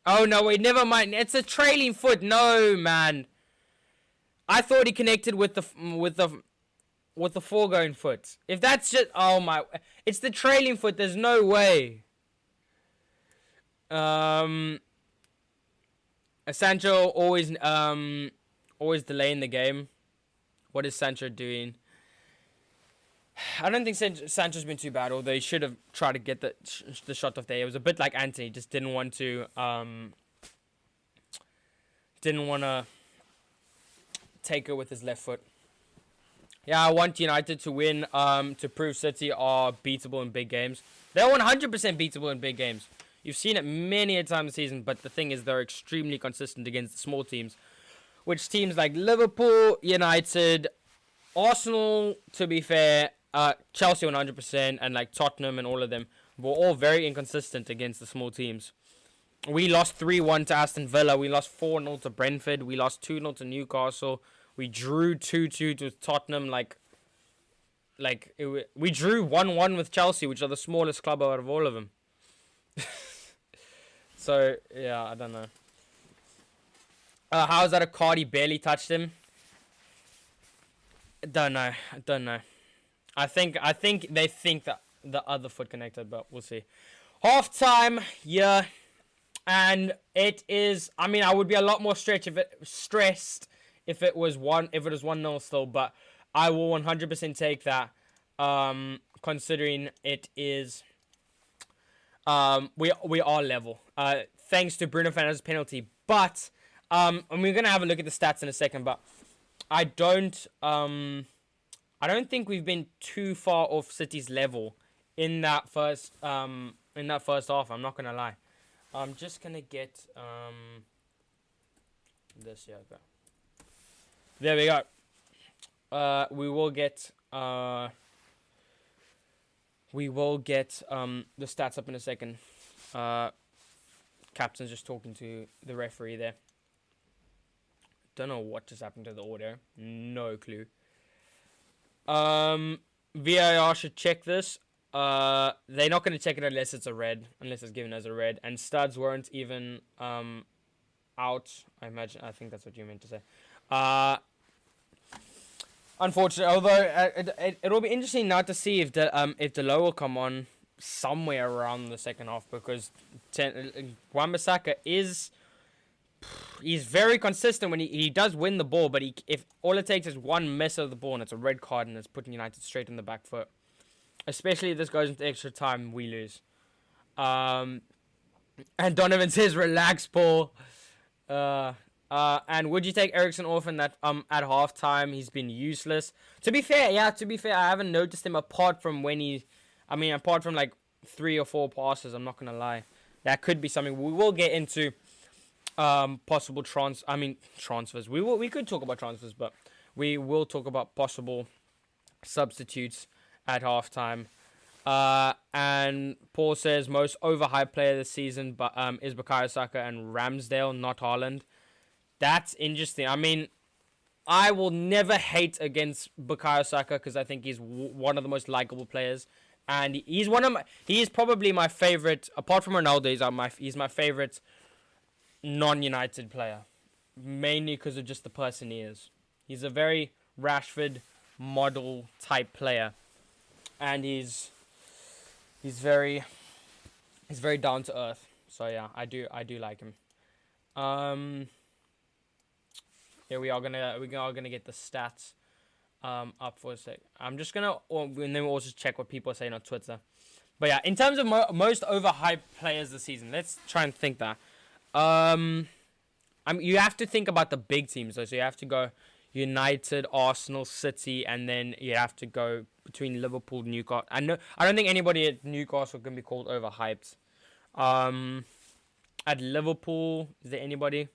Oh, no, wait, never mind. It's a trailing foot. No, man. I thought he connected with the foregoing foot. If that's just... Oh, my... It's the trailing foot. There's no way. Sancho always delaying the game. What is Sancho doing? I don't think Sancho's been too bad, although he should have tried to get the shot off there. It was a bit like Anthony, just didn't want to take it with his left foot. Yeah, I want United to win to prove City are beatable in big games. They're 100% beatable in big games. You've seen it many a time this season, but the thing is they're extremely consistent against the small teams, which teams like Liverpool, United, Arsenal, to be fair, Chelsea 100%, and like Tottenham and all of them were all very inconsistent against the small teams. We lost 3-1 to Aston Villa. We lost 4-0 to Brentford. We lost 2-0 to Newcastle. We drew 2-2 to Tottenham. We drew 1-1 with Chelsea, which are the smallest club out of all of them. So, yeah, I don't know. How is that a card? He barely touched him. don't know. I don't know. I think they think that the other foot connected, but we'll see. Half time, yeah, and it is. I mean, I would be a lot more stressed if it was 1-0 still, but I will 100% take that. Considering it is, we are level. Thanks to Bruno Fernandes' penalty, but and we're gonna have a look at the stats in a second, but I don't think we've been too far off City's level in that first half. I'm not gonna lie. I'm just gonna get this here. Okay. There we go. We will get the stats up in a second. Captain's just talking to the referee there. Don't know what just happened to the audio. No clue. VAR should check this. They're not going to check it unless it's a red, unless it's given as a red. And studs weren't even out. I think that's what you meant to say. Unfortunately, although it'll be interesting now to see if the low will come on somewhere around the second half, because Wan-Bissaka he's very consistent when he does win the ball, but if all it takes is one miss of the ball and it's a red card and it's putting United straight on the back foot. Especially if this goes into extra time, we lose. And Donovan says, "Relax, Paul." And would you take Eriksen off in that at halftime? He's been useless. To be fair, I haven't noticed him apart from like 3 or 4 passes. I'm not gonna lie. That could be something we will get into. Possible transfers. We could talk about transfers, but we will talk about possible substitutes at halftime. And Paul says most overhyped player this season, but is Bukayo Saka and Ramsdale, not Haaland. That's interesting. I mean, I will never hate against Bukayo Saka because I think he's one of the most likable players, and he is probably my favorite. Apart from Ronaldo, he's my favorite non-United player, mainly because of just the person he is. He's a very Rashford model type player, and he's very down to earth. So yeah, I do like him. Yeah, we are gonna get the stats up for a sec. I'm just gonna, and then we'll also check what people are saying on Twitter. But yeah, in terms of most overhyped players this season, let's try and think that. You have to think about the big teams though. So you have to go United, Arsenal, City, and then you have to go between Liverpool, Newcastle. I don't think anybody at Newcastle can be called overhyped. At Liverpool, is there anybody?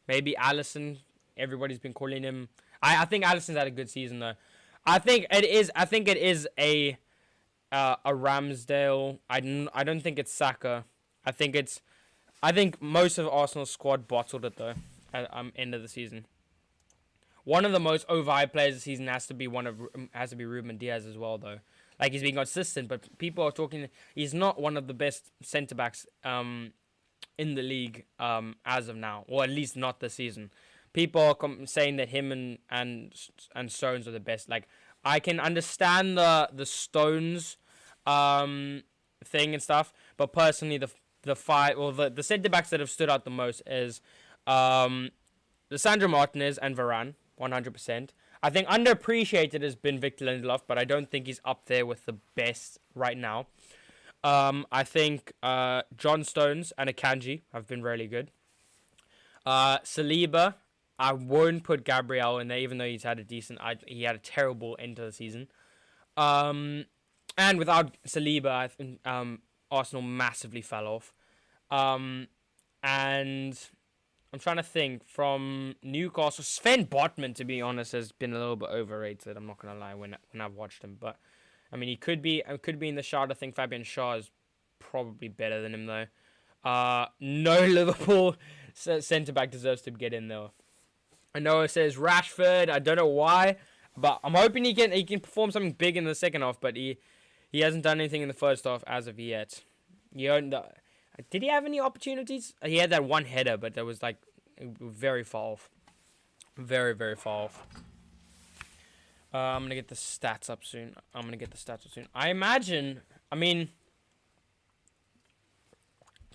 Maybe Alisson. Everybody's been calling him. I think Alisson's had a good season though. I think it is a Ramsdale. I don't think it's Saka. I think most of Arsenal's squad bottled it though at end of the season. One of the most overhyped players this season has to be Ruben Diaz as well though. Like, he's been consistent, but people are talking he's not one of the best centre backs in the league as of now, or at least not this season. People are saying that him and Stones are the best. Like, I can understand the Stones thing and stuff, but personally the centre backs that have stood out the most is Lisandro Martinez and Varane, 100%. I think underappreciated has been Victor Lindelof, but I don't think he's up there with the best right now. I think John Stones and Akanji have been really good. Saliba, I won't put Gabriel in there, even though he had a terrible end to the season. And without Saliba, I think Arsenal massively fell off. And I'm trying to think from Newcastle. Sven Botman, to be honest, has been a little bit overrated. I'm not gonna lie when I've watched him, but I mean he could be in the shout. I think Fabian Schär is probably better than him though. No Liverpool centre back deserves to get in though. I know it says Rashford. I don't know why, but I'm hoping he can perform something big in the second half. But he hasn't done anything in the first half as of yet. Did he have any opportunities? He had that one header, but that was like very far off. Very, very far off. I'm gonna get the stats up soon. I imagine. I mean,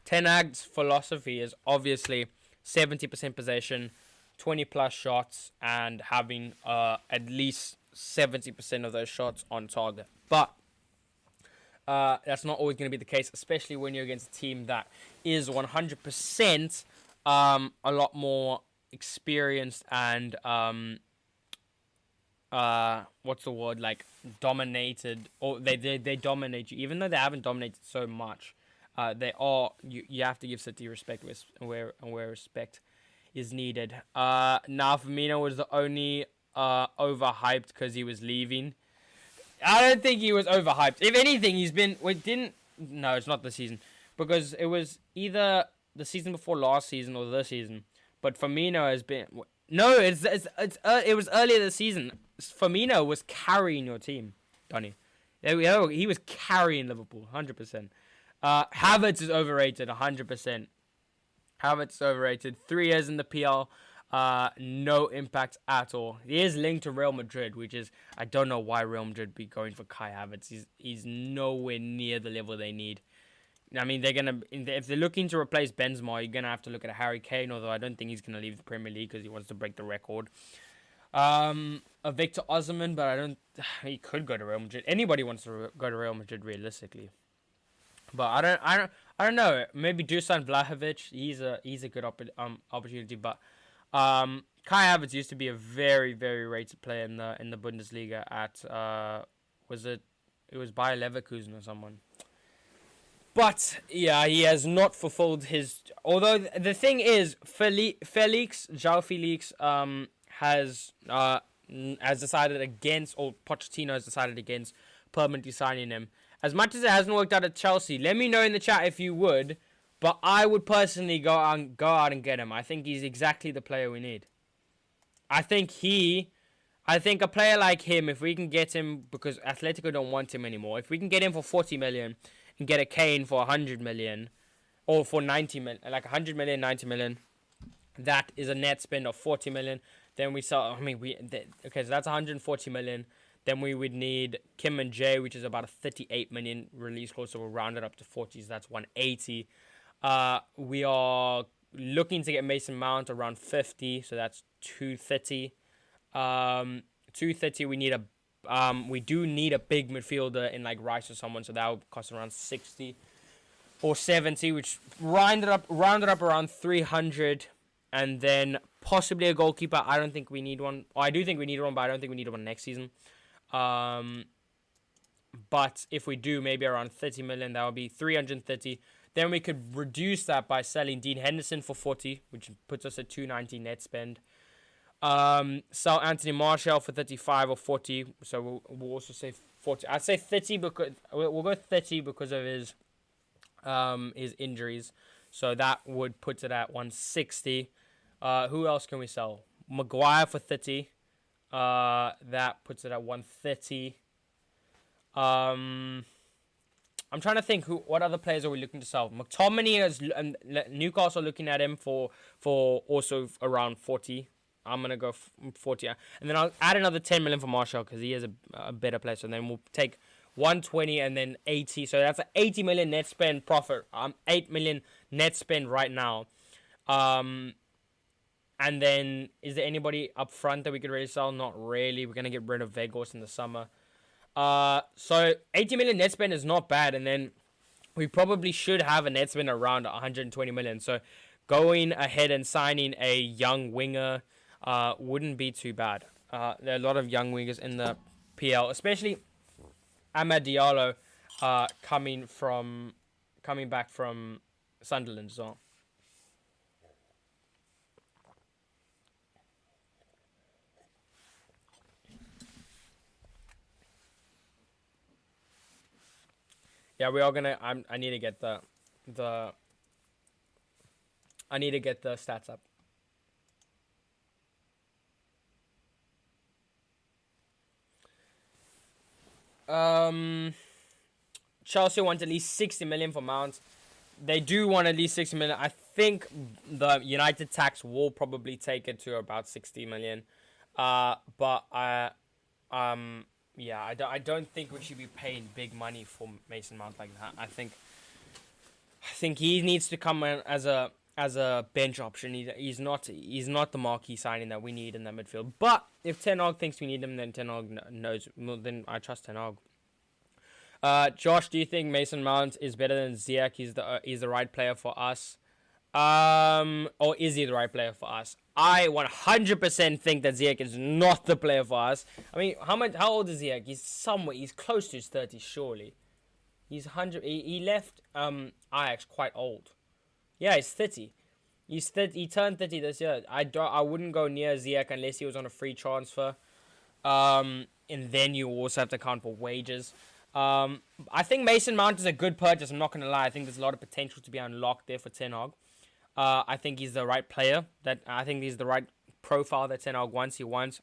Ten Hag's philosophy is obviously 70% possession, 20 plus shots, and having at least 70% of those shots on target. But that's not always going to be the case, especially when you're against a team that is 100% a lot more experienced and what's the word, like dominated, or they dominate you, even though they haven't dominated so much. They are, you have to give City respect where respect is needed. Now Firmino was the only overhyped because he was leaving. I don't think he was overhyped. If anything, he's been. No, it's not the season, because it was either the season before last season or this season. But Firmino has been. No, it was earlier this season. Firmino was carrying your team, Donny. There we go. He was carrying Liverpool, 100%. Havertz is overrated, 100%. Havertz is overrated. 3 years in the PL, no impact at all. He is linked to Real Madrid, which is, I don't know why Real Madrid be going for Kai Havertz. He's nowhere near the level they need. I mean, if they're looking to replace Benzema, you're gonna have to look at a Harry Kane. Although I don't think he's gonna leave the Premier League because he wants to break the record. A Victor Osimhen, but he could go to Real Madrid. Anybody wants to go to Real Madrid realistically. But I don't know. Maybe Dusan Vlahovic. He's a good opportunity. But Kai Havertz used to be a very, very rated player in the Bundesliga at it was Bayer Leverkusen or someone. But yeah, he has not fulfilled his. Although the thing is, João Felix has decided against, or Pochettino has decided against permanently signing him. As much as it hasn't worked out at Chelsea, let me know in the chat if you would. But I would personally go out and get him. I think he's exactly the player we need. I think a player like him, if we can get him, because Atletico don't want him anymore, if we can get him for 40 million and get a Kane for 100 million, or for 90 million, like 100 million, 90 million, that is a net spend of 40 million. Then we sell, okay, so that's 140 million. Then we would need Kim and Jay, which is about a 38 million release clause, so we'll round it up to 40, so that's 180. We are looking to get Mason Mount around 50, so that's 230. 230, we do need a big midfielder in like Rice or someone, so that would cost around 60 or 70, which rounded up around 300. And then possibly a goalkeeper. I don't think we need one. Or I do think we need one, but I don't think we need one next season. But if we do, maybe around 30 million, that would be 330. Then we could reduce that by selling Dean Henderson for 40, which puts us at 290 net spend. Sell Anthony Martial for 35 or 40. So we'll also say 40. I'd say 30 because we'll go 30 because of his injuries. So that would put it at 160. Who else can we sell? Maguire for 30. That puts it at 130. I'm trying to think what other players are we looking to sell. McTominay is Newcastle looking at him for also around 40. I'm gonna go 40, and then I'll add another 10 million for Martial because he is a better player. So then we'll take 120 and then 80. So that's an 80 million net spend profit. 8 million net spend right now. And then, is there anybody up front that we could really sell? Not really. We're going to get rid of Vegas in the summer. So 80 million net spend is not bad. And then we probably should have a net spend around 120 million. So going ahead and signing a young winger wouldn't be too bad. There are a lot of young wingers in the PL, especially Amad Diallo coming back from Sunderland as well. Yeah, we are gonna. I need to get the stats up. Chelsea want at least 60 million for Mount. They do want at least 60 million. I think the United tax will probably take it to about 60 million. But Yeah, I don't think we should be paying big money for Mason Mount like that. I think he needs to come in as a bench option. He's not the marquee signing that we need in the midfield. But if Ten Hag thinks we need him, then Ten Hag knows. Well, then I trust Ten Hag. Josh, do you think Mason Mount is better than Ziyech? He's the right player for us. Or is he the right player for us? I 100% think that Ziyech is not the player for us. I mean, how old is Ziyech? He's close to his 30s, surely. He's 100. He left Ajax quite old. Yeah, he's 30. He turned 30 this year. I wouldn't go near Ziyech unless he was on a free transfer. And then you also have to account for wages. I think Mason Mount is a good purchase. I'm not gonna lie. I think there's a lot of potential to be unlocked there for Ten Hag. I think he's the right player. I think he's the right profile that Ten Hag wants. He wants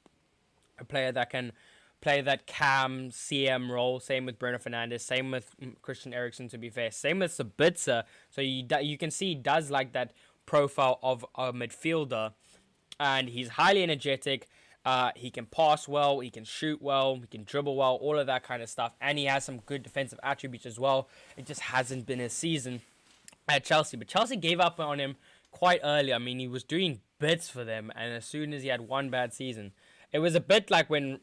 a player that can play that cam CM role. Same with Bruno Fernandes. Same with Christian Eriksen. To be fair, same with Sabitzer. So you can see he does like that profile of a midfielder, and he's highly energetic. He can pass well, he can shoot well, he can dribble well, all of that kind of stuff. And he has some good defensive attributes as well. It just hasn't been his season at Chelsea. But Chelsea gave up on him quite early. I mean, he was doing bits for them. And as soon as he had one bad season, it was a bit like when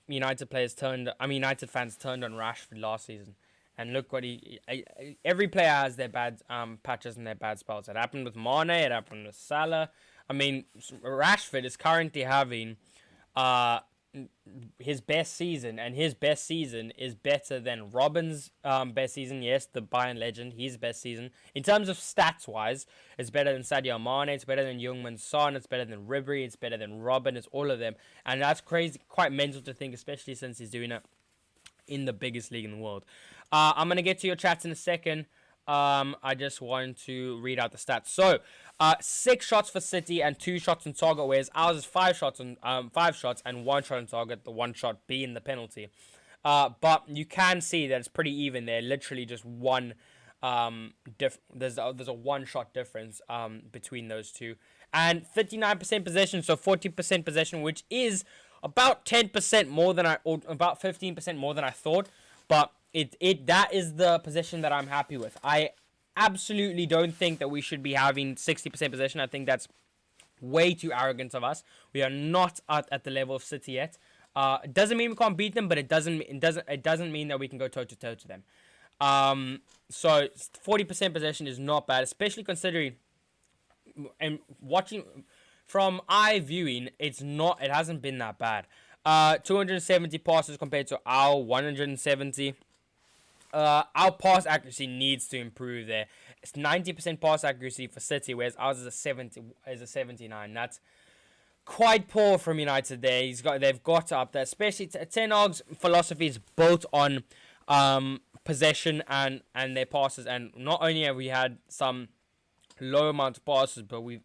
United fans turned on Rashford last season. And look what every player has their bad patches and their bad spells. It happened with Mane, it happened with Salah. I mean, Rashford is currently having his best season, and his best season is better than Robben's best season. Yes, the Bayern legend, his best season. In terms of stats-wise, it's better than Sadio Mane, it's better than Youngman Son, it's better than Ribery, it's better than Robben, it's all of them. And that's crazy, quite mental to think, especially since he's doing it in the biggest league in the world. I'm going to get to your chats in a second. I just want to read out the stats. So, 6 shots for City and 2 shots on target, whereas ours is 5 shots and 1 shot on target, the 1 shot being the penalty. But you can see that it's pretty even there. Literally just one. There's a 1 shot difference between those two, and 39% possession, so 40% possession, which is about 10% more than or about 15% more than I thought. But that is the position that I'm happy with. I absolutely don't think that we should be having 60% possession. I think that's way too arrogant of us. We are not at the level of City yet. It doesn't mean we can't beat them, but it doesn't mean that we can go toe to toe to them. So 40% possession is not bad, especially considering and watching from eye viewing. It hasn't been that bad. 270 passes compared to our 170. Our pass accuracy needs to improve there. It's 90% pass accuracy for City, whereas ours is a 79. That's quite poor from United there. They've got to up there, especially Ten Hag's philosophy is built on possession and their passes. And not only have we had some low amount of passes, but we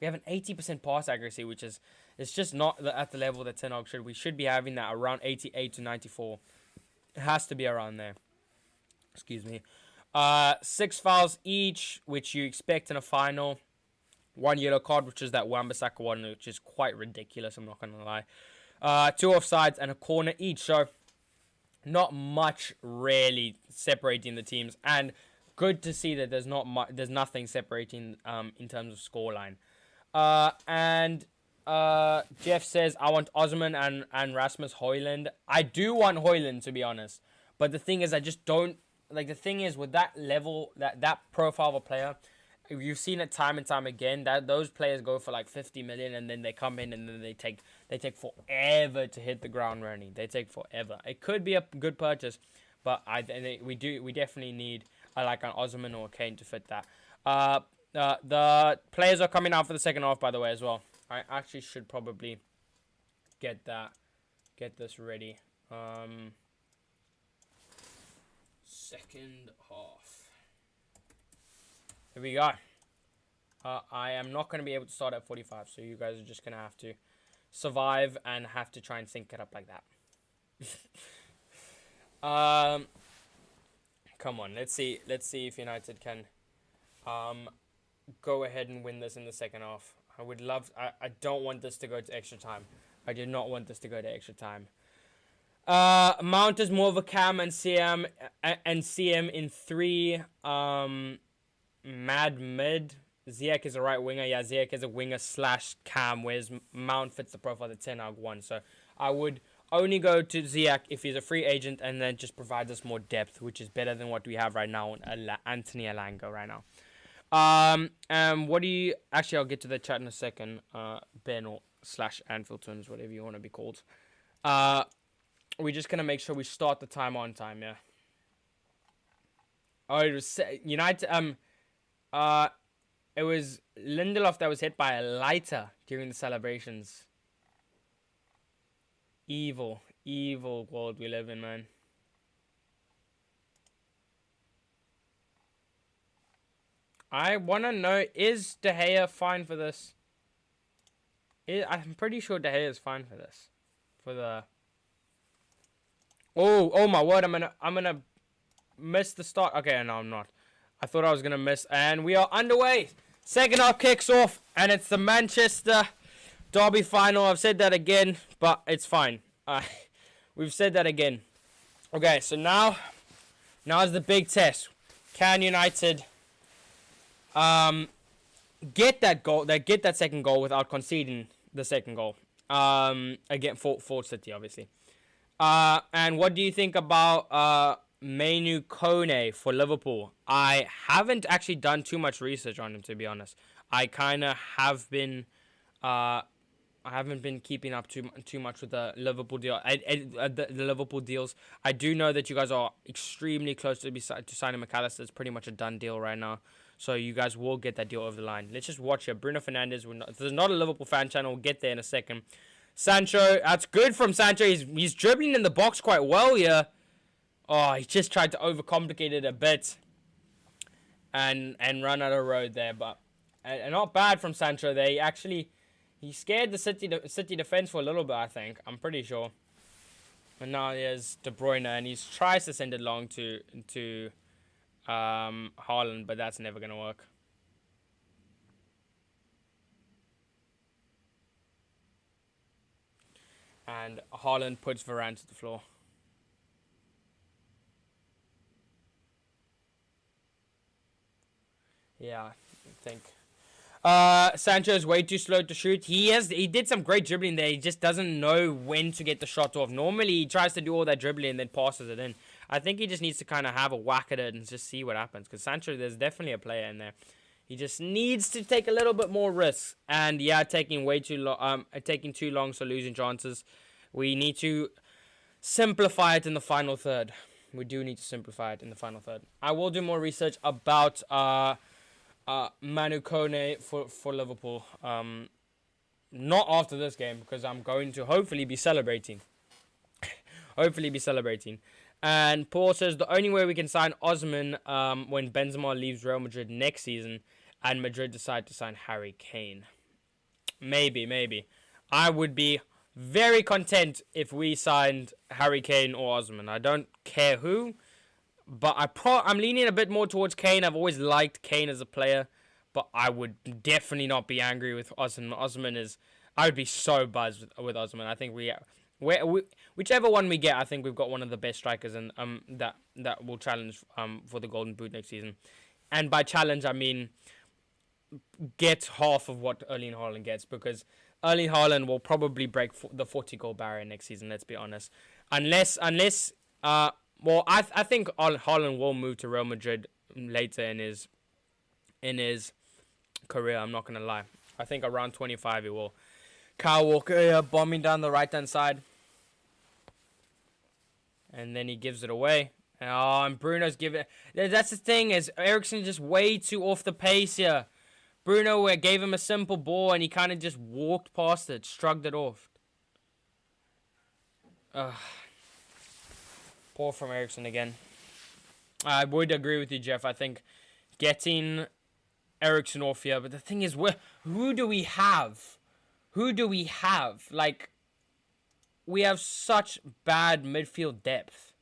have an 80% pass accuracy, which is it's just not at the level that Ten Hag should. We should be having that around 88 to 94. It has to be around there. Excuse me. 6 fouls each, which you expect in a final. 1 yellow card, which is that Wan-Bissaka one, which is quite ridiculous, I'm not going to lie. 2 offsides and a corner each. So, not much really separating the teams. And good to see that there's nothing separating in terms of scoreline. And Jeff says, I want Osman and Rasmus Højlund. I do want Højlund, to be honest. But the thing is, I just don't... Like, the thing is, with that level, that profile of a player, you've seen it time and time again, that those players go for like 50 million and then they come in and then they take forever to hit the ground running. They take forever. It could be a good purchase, but we definitely need like an Osman or a Kane to fit that. The players are coming out for the second half, by the way, as well. I actually should probably get this ready. Second half. Here we go. I am not going to be able to start at 45, so you guys are just going to have to survive and have to try and sync it up like that. Come on, let's see if United can go ahead and win this in the second half. I don't want this to go to extra time. I did not want this to go to extra time. Mount is more of a cam and CM in 3. Mad mid. Ziyech is a right winger. Yeah, Ziyech is a winger slash cam, whereas Mount fits the profile of the 10 out 1. So I would only go to Ziyech if he's a free agent and then just provides us more depth, which is better than what we have right now on Anthony Alanga right now. What do you... Actually, I'll get to the chat in a second. Ben or slash Anfield Twins, whatever you want to be called. We're just going to make sure we start the time on time, yeah. Oh, it was... United... It was Lindelof that was hit by a lighter during the celebrations. Evil world we live in, man. I want to know, is De Gea fine for this? I'm pretty sure De Gea is fine for this. For the... Oh my word, I'm gonna miss the start. Okay, no, I'm not. I thought I was gonna miss, and we are underway. Second half kicks off, and it's the Manchester Derby final. I've said that again, but it's fine. We've said that again. Okay, so now is the big test. Can United get that goal? They get that second goal without conceding the second goal. Again, for City, obviously. And what do you think about Manu Kone for Liverpool? I haven't actually done too much research on him, to be honest. I kind of have been... I haven't been keeping up too much with the Liverpool deal. The Liverpool deals. I do know that you guys are extremely close to signing McAllister. It's pretty much a done deal right now. So you guys will get that deal over the line. Let's just watch here. Bruno Fernandes. There's not a Liverpool fan channel. We'll get there in a second. Sancho. That's good from Sancho. He's dribbling in the box quite well here. Oh, he just tried to overcomplicate it a bit. And run out of road there. But not bad from Sancho there. He scared the City defense for a little bit, I think. I'm pretty sure. And now there's De Bruyne, and he tries to send it long to Haaland, but that's never going to work. And Haaland puts Varane to the floor. Yeah, I think... Sancho's way too slow to shoot. He did some great dribbling there. He just doesn't know when to get the shot off. Normally, he tries to do all that dribbling and then passes it in. I think he just needs to kind of have a whack at it and just see what happens. Because Sancho, there's definitely a player in there. He just needs to take a little bit more risks. And yeah, taking too long, so losing chances. We need to simplify it in the final third. We do need to simplify it in the final third. I will do more research about Manu Kone for Liverpool. Not after this game, because I'm going to hopefully be celebrating. And Paul says the only way we can sign Osman when Benzema leaves Real Madrid next season and Madrid decide to sign Harry Kane. Maybe. I would be very content if we signed Harry Kane or Osman. I don't care who. But I'm leaning a bit more towards Kane. I've always liked Kane as a player. But I would definitely not be angry with Osman. I would be so buzzed with Osman. I think whichever one we get, I think we've got one of the best strikers and that will challenge for the Golden Boot next season. And by challenge, I mean get half of what Erling Haaland gets. Because Erling Haaland will probably break the 40-goal barrier next season, let's be honest. Unless well, I think Haaland will move to Real Madrid later in his career. I'm not gonna lie. I think around 25 he will. Kyle Walker bombing down the right-hand side, and then he gives it away. And Bruno's giving. That's the thing, is Eriksen just way too off the pace here. Bruno gave him a simple ball and he kind of just walked past it, shrugged it off. Poor from Eriksen again. I would agree with you, Jeff. I think getting Eriksen off here. But the thing is, who do we have? Like, we have such bad midfield depth.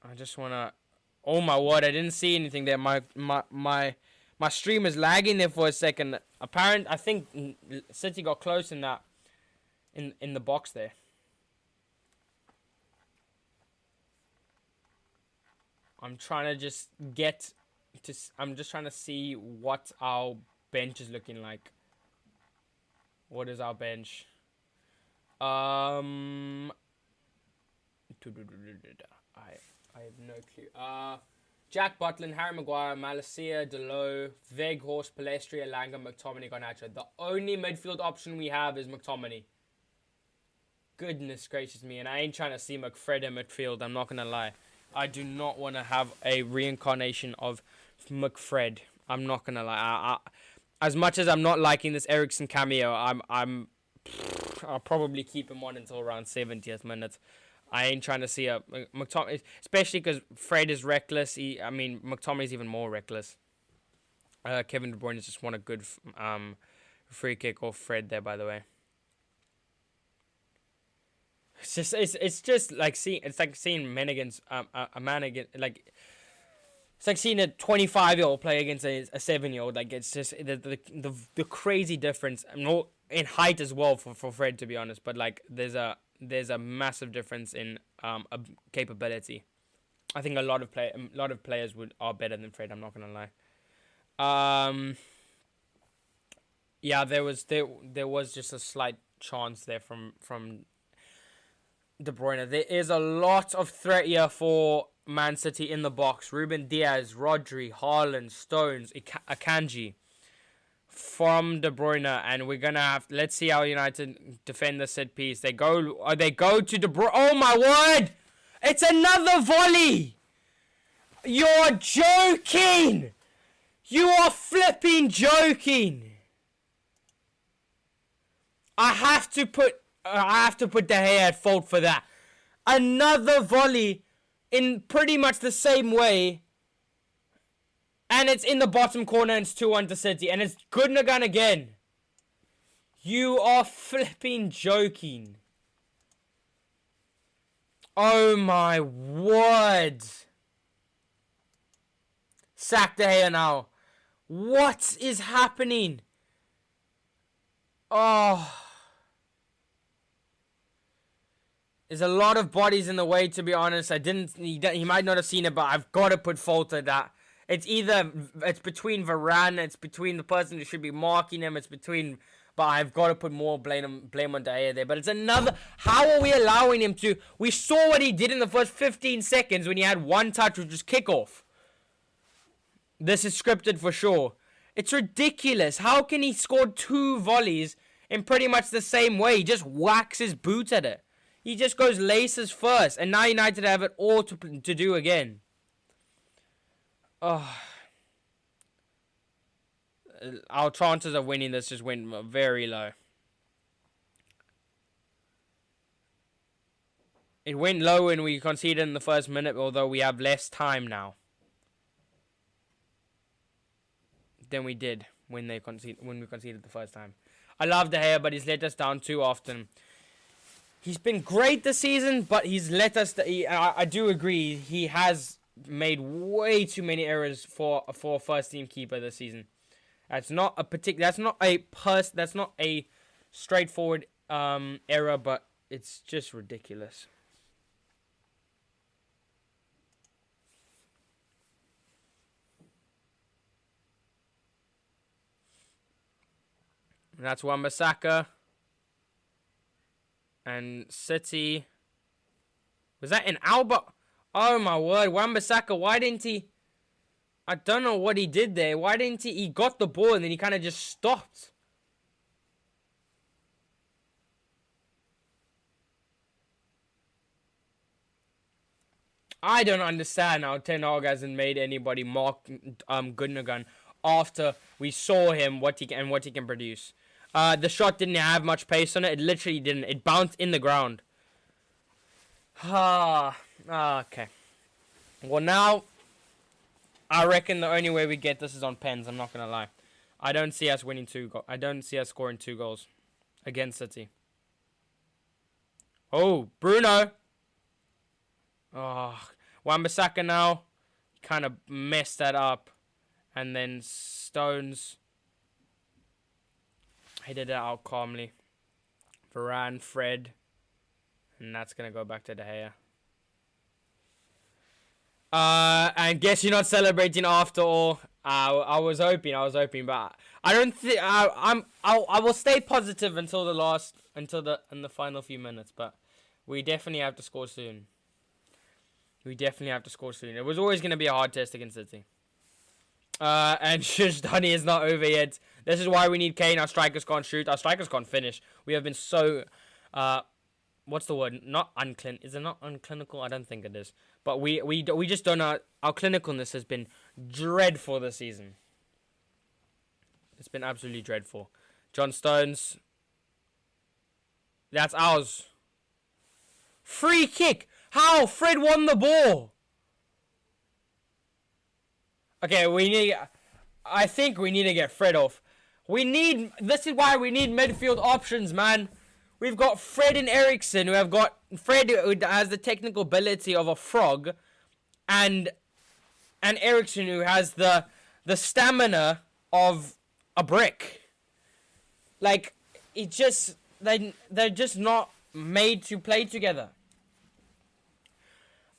I just want to... Oh, my word. I didn't see anything there. My My stream is lagging there for a second. I think City got close in that, in the box there. I'm trying to just get to. I'm just trying to see what our bench is looking like. What is our bench? I have no clue. Jack Butland, Harry Maguire, Malacia, Delo, Weghorst, Palestri, Elanga, McTominay, Garnacho. The only midfield option we have is McTominay. Goodness gracious me. And I ain't trying to see McFred in midfield. I'm not going to lie. I do not want to have a reincarnation of McFred. I'm not going to lie. As much as I'm not liking this Eriksen cameo, I'll probably keep him on until around 70th minute. I ain't trying to see a McTominay, especially because Fred is reckless. McTominay's even more reckless. Kevin De Bruyne just won a good free kick off Fred there, by the way. It's just like seeing men against a man against it's like seeing a 25-year-old play against a 7-year-old. Like, it's just the crazy difference. In height as well for Fred, to be honest. But like there's a massive difference in capability. I think a lot of players are better than Fred. I'm not gonna lie. Yeah, there was just a slight chance there from De Bruyne. There is a lot of threat here for Man City in the box. Ruben Diaz, Rodri, Haaland, Stones, Akanji from De Bruyne, and we're gonna have. Let's see how United defend the set piece. They go to De Bruyne. Oh my word! It's another volley. You're joking. You are flipping joking. I have to put De Gea at fault for that. Another volley in pretty much the same way. And it's in the bottom corner and it's 2-1 to City. And it's Gundogan again. You are flipping joking. Oh my word. Sack De Gea now. What is happening? Oh. There's a lot of bodies in the way, to be honest. He might not have seen it, but I've got to put fault at that. It's between Varane, it's between the person who should be marking him, but I've got to put more blame on De Gea there. But it's another, how are we allowing him to? We saw what he did in the first 15 seconds when he had one touch, which was kickoff. This is scripted for sure. It's ridiculous. How can he score 2 volleys in pretty much the same way? He just whacks his boots at it. He just goes laces first. And now United have it all to do again. Oh. Our chances of winning this just went very low. It went low when we conceded in the first minute, although we have less time now than we did when we conceded the first time. I love De Gea, but he's let us down too often. He's been great this season, but he's let us. I do agree. He has made way too many errors for a first team keeper this season. That's not a straightforward error, but it's just ridiculous. And that's Wan-Bissaka. And City. Was that an Alba? Oh my word. Wan-Bissaka, why didn't he? I don't know what he did there. Why didn't he? He got the ball and then he kind of just stopped. I don't understand how Ten Hag hasn't made anybody mark Gundogan after we saw him what he can produce. The shot didn't have much pace on it. It literally didn't. It bounced in the ground. Okay. Well, now, I reckon the only way we get this is on pens. I'm not going to lie. I don't see us winning I don't see us scoring 2 goals against City. Oh, Bruno. Oh, Wan-Bissaka now kind of messed that up. And then Stones headed it out calmly. Varane, Fred. And that's going to go back to De Gea. And guess you're not celebrating after all. I was hoping, but I don't think I will stay positive until the final few minutes. But we definitely have to score soon. It was always going to be a hard test against City. And Shujdani is not over yet. This is why we need Kane. Our strikers can't shoot. Our strikers can't finish. We have been so what's the word? Not Is it not unclinical? I don't think it is. But we just don't know. Our clinicalness has been dreadful this season. It's been absolutely dreadful. John Stones. That's ours. Free kick. How? Fred won the ball. Okay, I think we need to get Fred off. This is why we need midfield options, man. We've got Fred and Eriksen, who has the technical ability of a frog, and Eriksen, who has the stamina of a brick. Like, they're just not made to play together.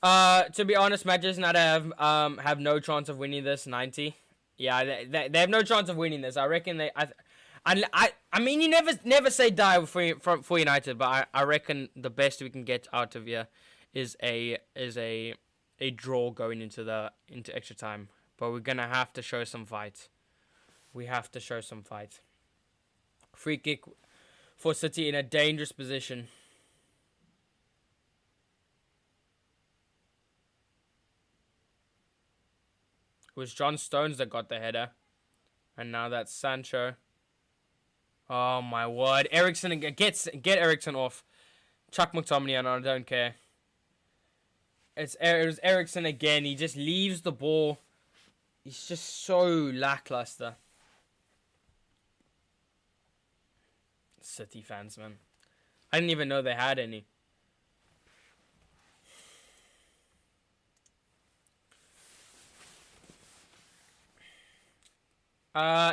To be honest, Manchester United have no chance of winning this 90. Yeah, they have no chance of winning this. I reckon I mean, you never say die for United, but I reckon the best we can get out of here is a draw going into extra time. But we're gonna have to show some fight. We have to show some fight. Free kick for City in a dangerous position. It was John Stones that got the header. And now that's Sancho. Oh my word. Eriksen, get Eriksen off. Chuck McTominay on, I don't care. It was Eriksen again. He just leaves the ball. He's just so lackluster. City fans, man. I didn't even know they had any.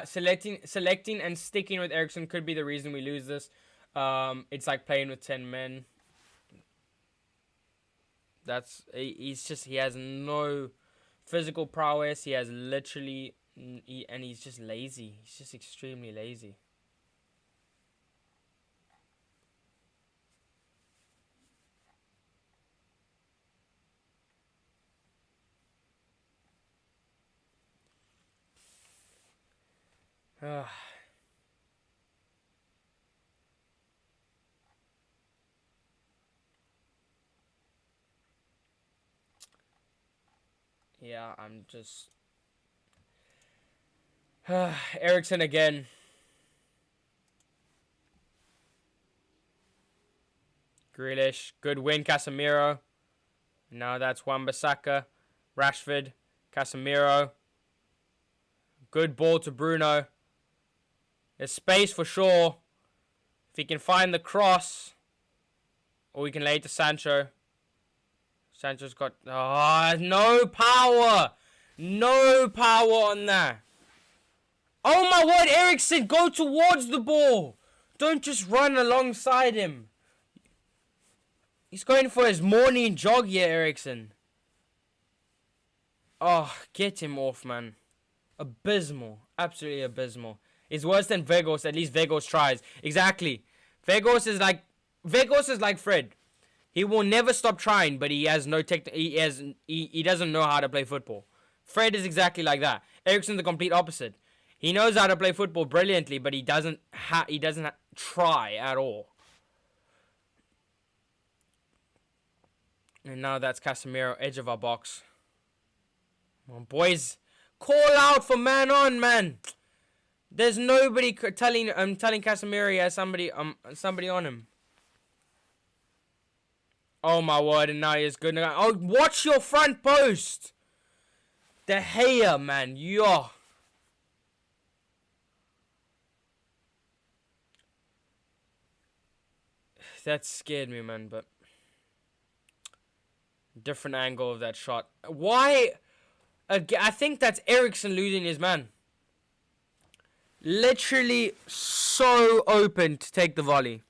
Selecting and sticking with Eriksen could be the reason we lose this. It's like playing with 10 men. He has no physical prowess. He has literally, and he's just lazy. He's just extremely lazy. Yeah, I'm just... Eriksen again. Grealish. Good win, Casemiro. Now that's Wan-Bissaka. Rashford. Casemiro. Good ball to Bruno. There's space for sure. If he can find the cross. Or we can lay it to Sancho. Sancho's got... no power. No power on that. Oh my word, Eriksen, go towards the ball. Don't just run alongside him. He's going for his morning jog here, Eriksen. Oh, get him off, man. Abysmal. Absolutely abysmal. It's worse than Vegos. At least Vegos tries. Exactly. Vegos is like Fred. He will never stop trying, but he has no he doesn't know how to play football. Fred is exactly like that. Eriksen's the complete opposite. He knows how to play football brilliantly, but he doesn't try at all. And now that's Casemiro, edge of our box. Come on, boys, call out for man on, man. There's nobody telling Casemiro he has somebody on him. Oh my word, and now he's good. Oh, watch your front post. De Gea, man, yo. That scared me, man, but different angle of that shot. Why? I think that's Eriksen losing his man. Literally so open to take the volley.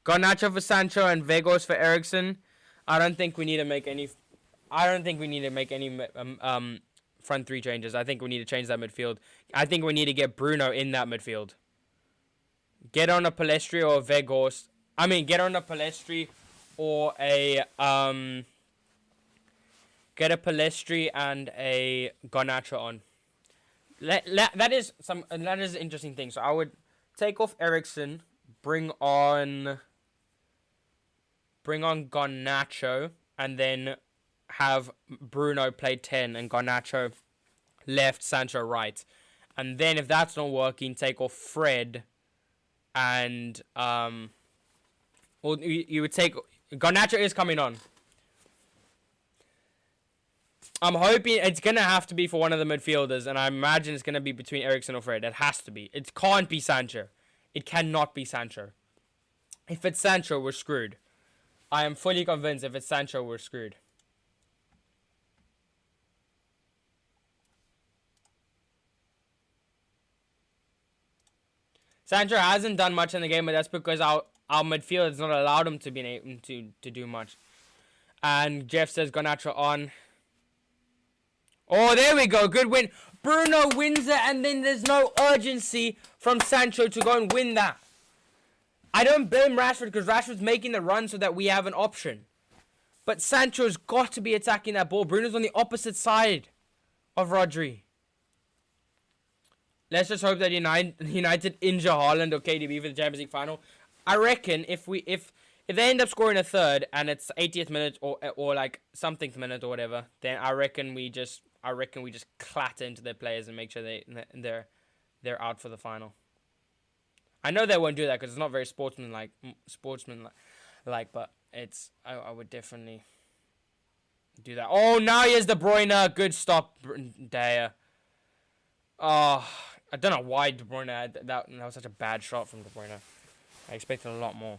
Garnacho for Sancho and Vegos for Eriksen. I don't think we need to make any front three changes. I think we need to change that midfield. I think we need to get Bruno in that midfield. Get on a Palestri or a Vegos. I mean, get on a Palestri or a get a Palestri and a Garnacho on. That is an interesting thing. So I would take off Eriksen, bring on Garnacho, and then have Bruno play 10 and Garnacho left, Sancho right. And then if that's not working, take off Fred and well, you would take Garnacho is coming on. I'm hoping it's going to have to be for one of the midfielders, and I imagine it's going to be between Eriksen or Fred. It has to be. It can't be Sancho. It cannot be Sancho. If it's Sancho, we're screwed. I am fully convinced if it's Sancho, we're screwed. Sancho hasn't done much in the game, but that's because our midfield has not allowed him to be able to do much. And Jeff says Garnacho on. Oh, there we go. Good win. Bruno wins it, and then there's no urgency from Sancho to go and win that. I don't blame Rashford because Rashford's making the run so that we have an option. But Sancho's got to be attacking that ball. Bruno's on the opposite side of Rodri. Let's just hope that United injure Haaland or KDB for the Champions League final. I reckon if they end up scoring a third and it's 80th minute or like something minute or whatever, then I reckon we just clatter into their players and make sure they're out for the final. I know they won't do that because it's not very sportsmanlike, but it's I would definitely do that. Oh, now here's De Bruyne. Good stop, Dyer. Oh, I don't know why De Bruyne had that was such a bad shot from De Bruyne. I expected a lot more.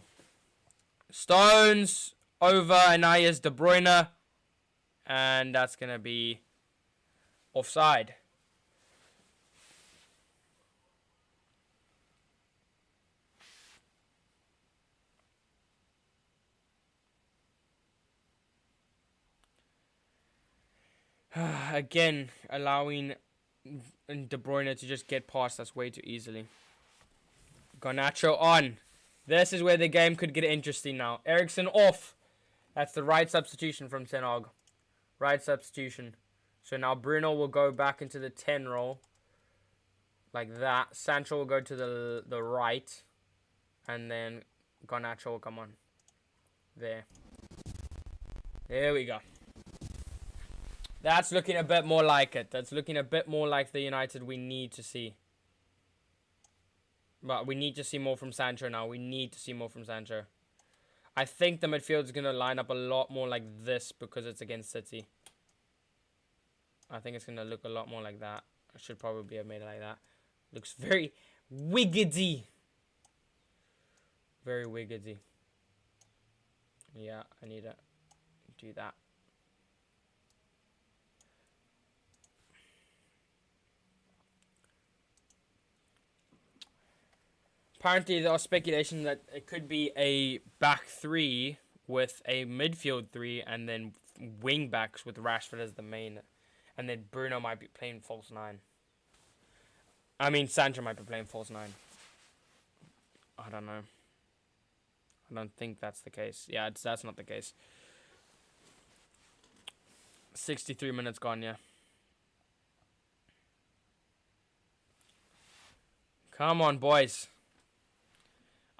Stones over, and now here's De Bruyne, and that's gonna be offside. Again, allowing De Bruyne to just get past us way too easily. Garnacho on. This is where the game could get interesting now. Eriksen off. That's the right substitution from Ten Hag. Right substitution. So now Bruno will go back into the 10 role. Like that. Sancho will go to the right. And then Garnacho will come on. There. There we go. That's looking a bit more like it. That's looking a bit more like the United we need to see. But we need to see more from Sancho now. We need to see more from Sancho. I think the midfield is going to line up a lot more like this because it's against City. I think it's going to look a lot more like that. I should probably have made it like that. Looks very wiggity. Very wiggity. Yeah, I need to do that. Apparently, there are speculation that it could be a back three with a midfield three and then wing backs with Rashford as the main. And then Bruno might be playing false 9. I mean, Sancho might be playing false 9. I don't know. I don't think that's the case. Yeah, that's not the case. 63 minutes gone, yeah. Come on, boys.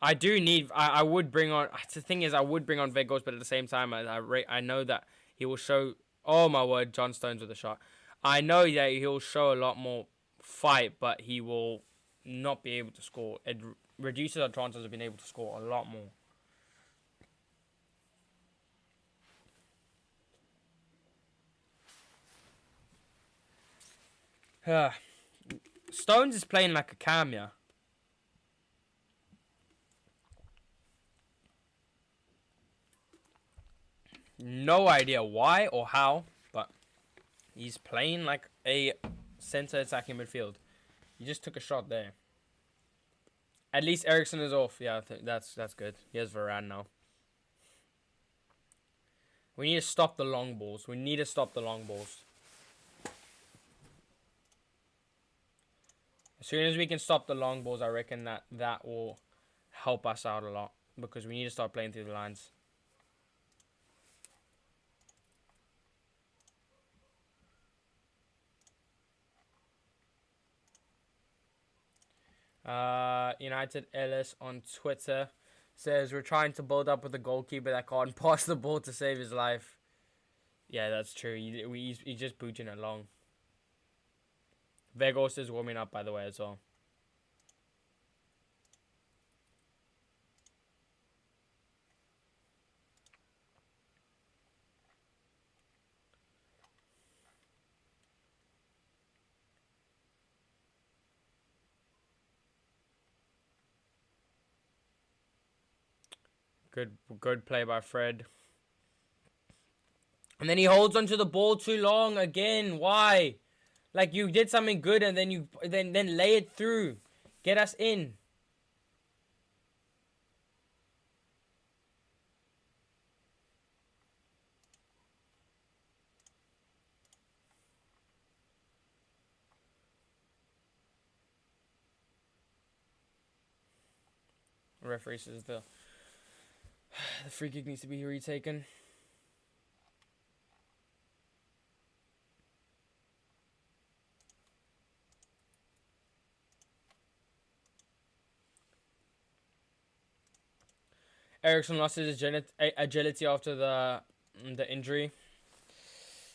I would bring on. The thing is, I would bring on Vegos, but at the same time, I know that he will show. Oh my word, John Stones with a shot. I know that he'll show a lot more fight, but he will not be able to score. It reduces our chances of being able to score a lot more. Stones is playing like a cam, yeah. No idea why or how, but He's playing like a center attacking midfield. He just took a shot there. At least Eriksen is off. Yeah, that's good. He has Varane now. We need to stop the long balls. We need to stop the long balls. As soon as we can stop the long balls, I reckon that will help us out a lot. Because we need to start playing through the lines. United Ellis on Twitter says we're trying to build up with a goalkeeper that can't pass the ball to save his life. Yeah, that's true. He's just booting it long. Vegos is warming up, by the way, as well. Good play by Fred. And then he holds onto the ball too long again. Why? Like, you did something good and then you then lay it through. Get us in. The referee says the free kick needs to be retaken. Eriksen lost his agility after the injury.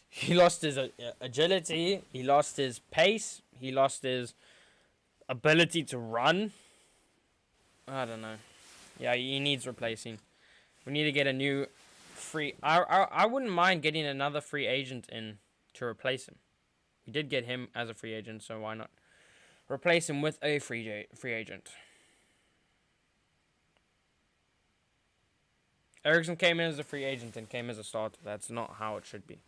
He lost his agility. He lost his pace. He lost his ability to run. I don't know. Yeah, he needs replacing. We need to get a new free... I wouldn't mind getting another free agent in to replace him. We did get him as a free agent, so why not replace him with a free agent? Eriksen came in as a free agent and came as a starter. That's not how it should be.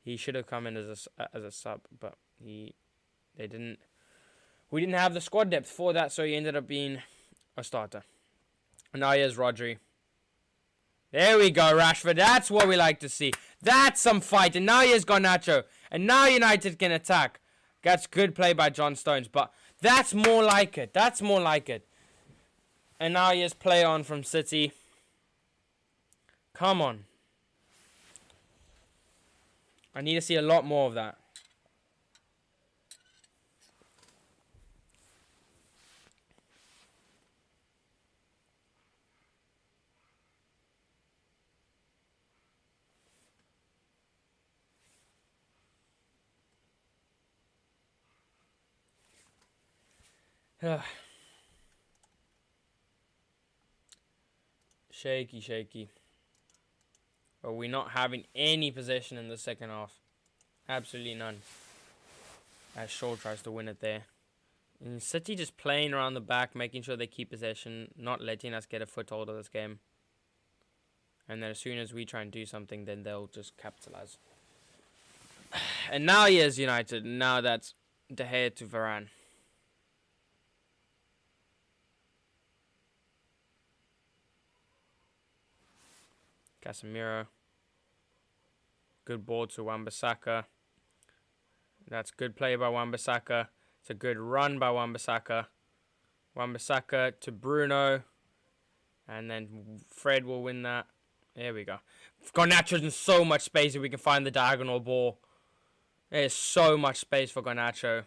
He should have come in as a sub, but they didn't. We didn't have the squad depth for that, so he ended up being a starter. And now here's Rodri. There we go, Rashford. That's what we like to see. That's some fight. And now here's Garnacho. And now United can attack. That's good play by John Stones, but that's more like it. That's more like it. And now here's play on from City. Come on. I need to see a lot more of that. Shaky. Are we not having any possession in the second half? Absolutely none. As Shaw tries to win it there. And City just playing around the back, making sure they keep possession, not letting us get a foothold of this game. And then as soon as we try and do something, then they'll just capitalize. And now he is United. Now that's De Gea to Varane. Casemiro. Good ball to Wan-Bissaka. That's good play by Wan-Bissaka. It's a good run by Wan-Bissaka. Wan-Bissaka to Bruno. And then Fred will win that. There we go. Garnacho's in so much space if we can find the diagonal ball. There's so much space for Garnacho.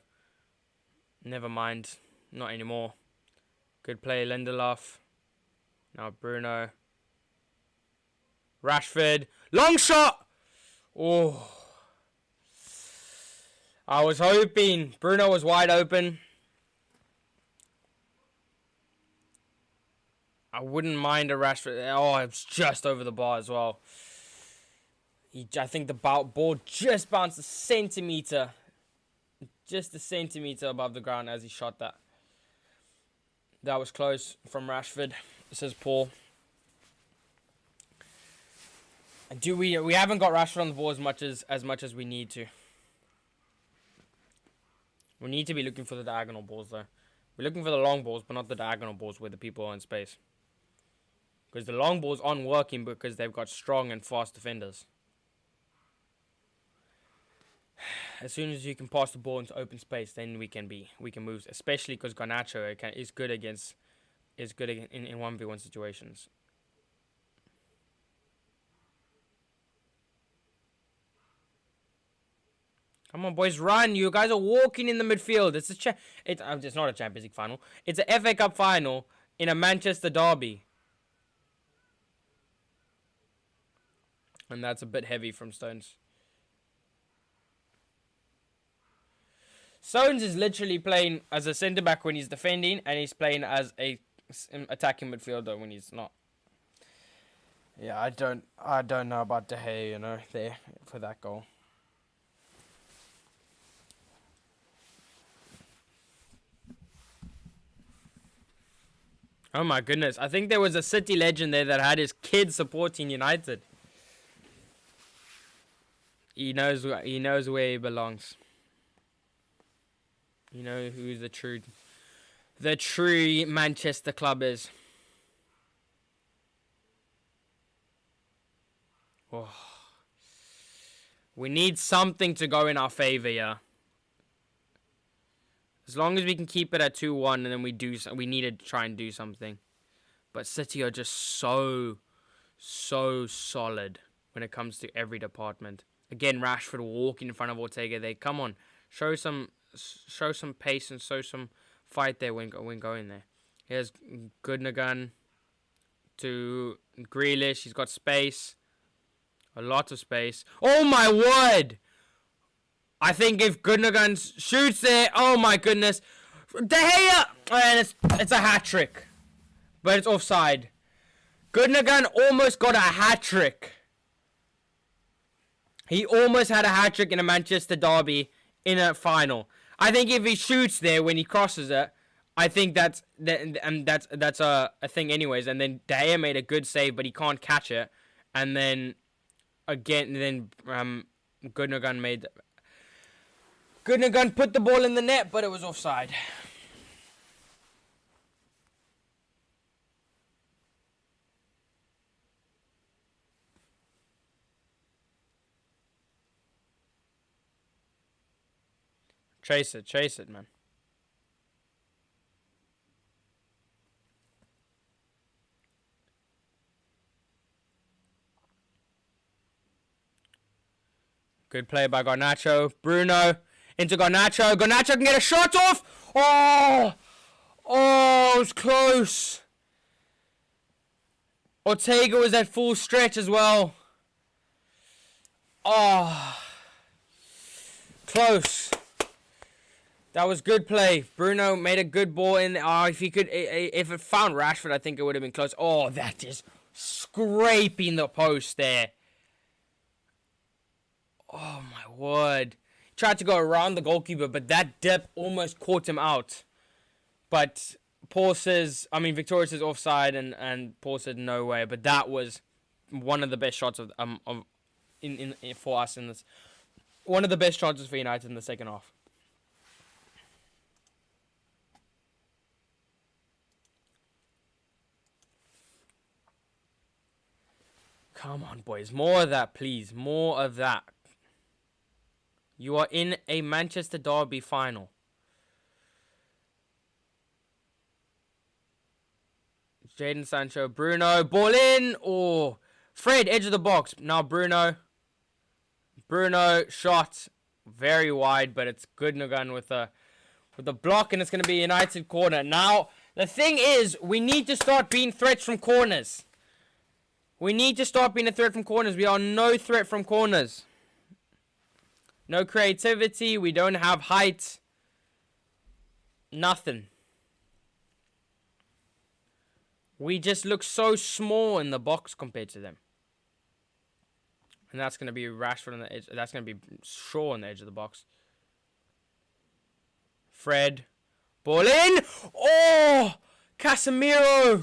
Never mind. Not anymore. Good play, Lindelof. Now Bruno. Rashford. Long shot! Oh. I was hoping. Bruno was wide open. I wouldn't mind a Rashford. Oh, it's just over the bar as well. I think the ball just bounced a centimetre. Just a centimetre above the ground as he shot that. That was close from Rashford, says Paul. We haven't got Rashford on the ball as much as we need to. We need to be looking for the diagonal balls, though. We're looking for the long balls, but not the diagonal balls where the people are in space. Because the long balls aren't working because they've got strong and fast defenders. As soon as you can pass the ball into open space, then we can move. Especially because Garnacho is good in 1v1 situations. Come on, boys, run! You guys are walking in the midfield. It's not a Champions League final. It's a FA Cup final in a Manchester derby, and that's a bit heavy from Stones. Stones is literally playing as a centre back when he's defending, and he's playing as a attacking midfielder when he's not. Yeah, I don't know about De Gea, there for that goal. Oh my goodness. I think there was a City legend there that had his kid supporting United. He knows where he belongs. You know who the true Manchester club is. Oh. We need something to go in our favour, yeah. As long as we can keep it at 2-1 and then we need to try and do something. But City are just so solid when it comes to every department. Again, Rashford walking in front of Ortega there. Come on, show some pace and show some fight there when going there. Here's Gundogan to Grealish. He's got space. A lot of space. Oh my word! I think if Gundogan shoots there, oh my goodness, De Gea, and it's a hat trick, but it's offside. Gundogan almost got a hat trick. He almost had a hat trick in a Manchester derby in a final. I think if he shoots there when he crosses it, I think that's a thing anyways. And then De Gea made a good save, but he can't catch it. And then Gundogan put the ball in the net, but it was offside. Chase it, man. Good play by Garnacho. Bruno into Garnacho. Garnacho can get a shot off. Oh, it was close. Ortega was at full stretch as well. Oh, close. That was good play. Bruno made a good ball in. If it found Rashford, I think it would have been close. Oh, that is scraping the post there. Oh my word. Tried to go around the goalkeeper, but that dip almost caught him out. But Victoria says offside, and Paul said no way. But that was one of the best shots for us in this. One of the best chances for United in the second half. Come on, boys. More of that, please. More of that. You are in a Manchester derby final. Jadon Sancho. Bruno. Ball in. Oh. Fred, edge of the box. Now Bruno. Bruno. Shot. Very wide, but it's Gundogan with a block, and it's going to be United corner. Now, the thing is, we need to start being threats from corners. We need to start being a threat from corners. We are no threat from corners. No creativity. We don't have height. Nothing. We just look so small in the box compared to them. And that's going to be Rashford on the edge. That's going to be Shaw on the edge of the box. Fred. Ball in. Oh! Casemiro.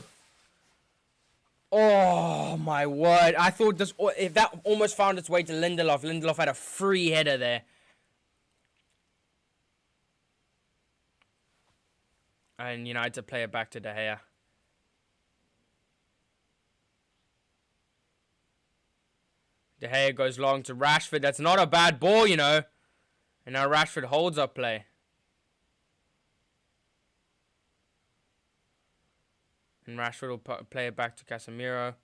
Oh, my word. I thought if that almost found its way to Lindelof. Lindelof had a free header there. And United play it back to De Gea. De Gea goes long to Rashford. That's not a bad ball, And now Rashford holds up play. And Rashford will play it back to Casemiro.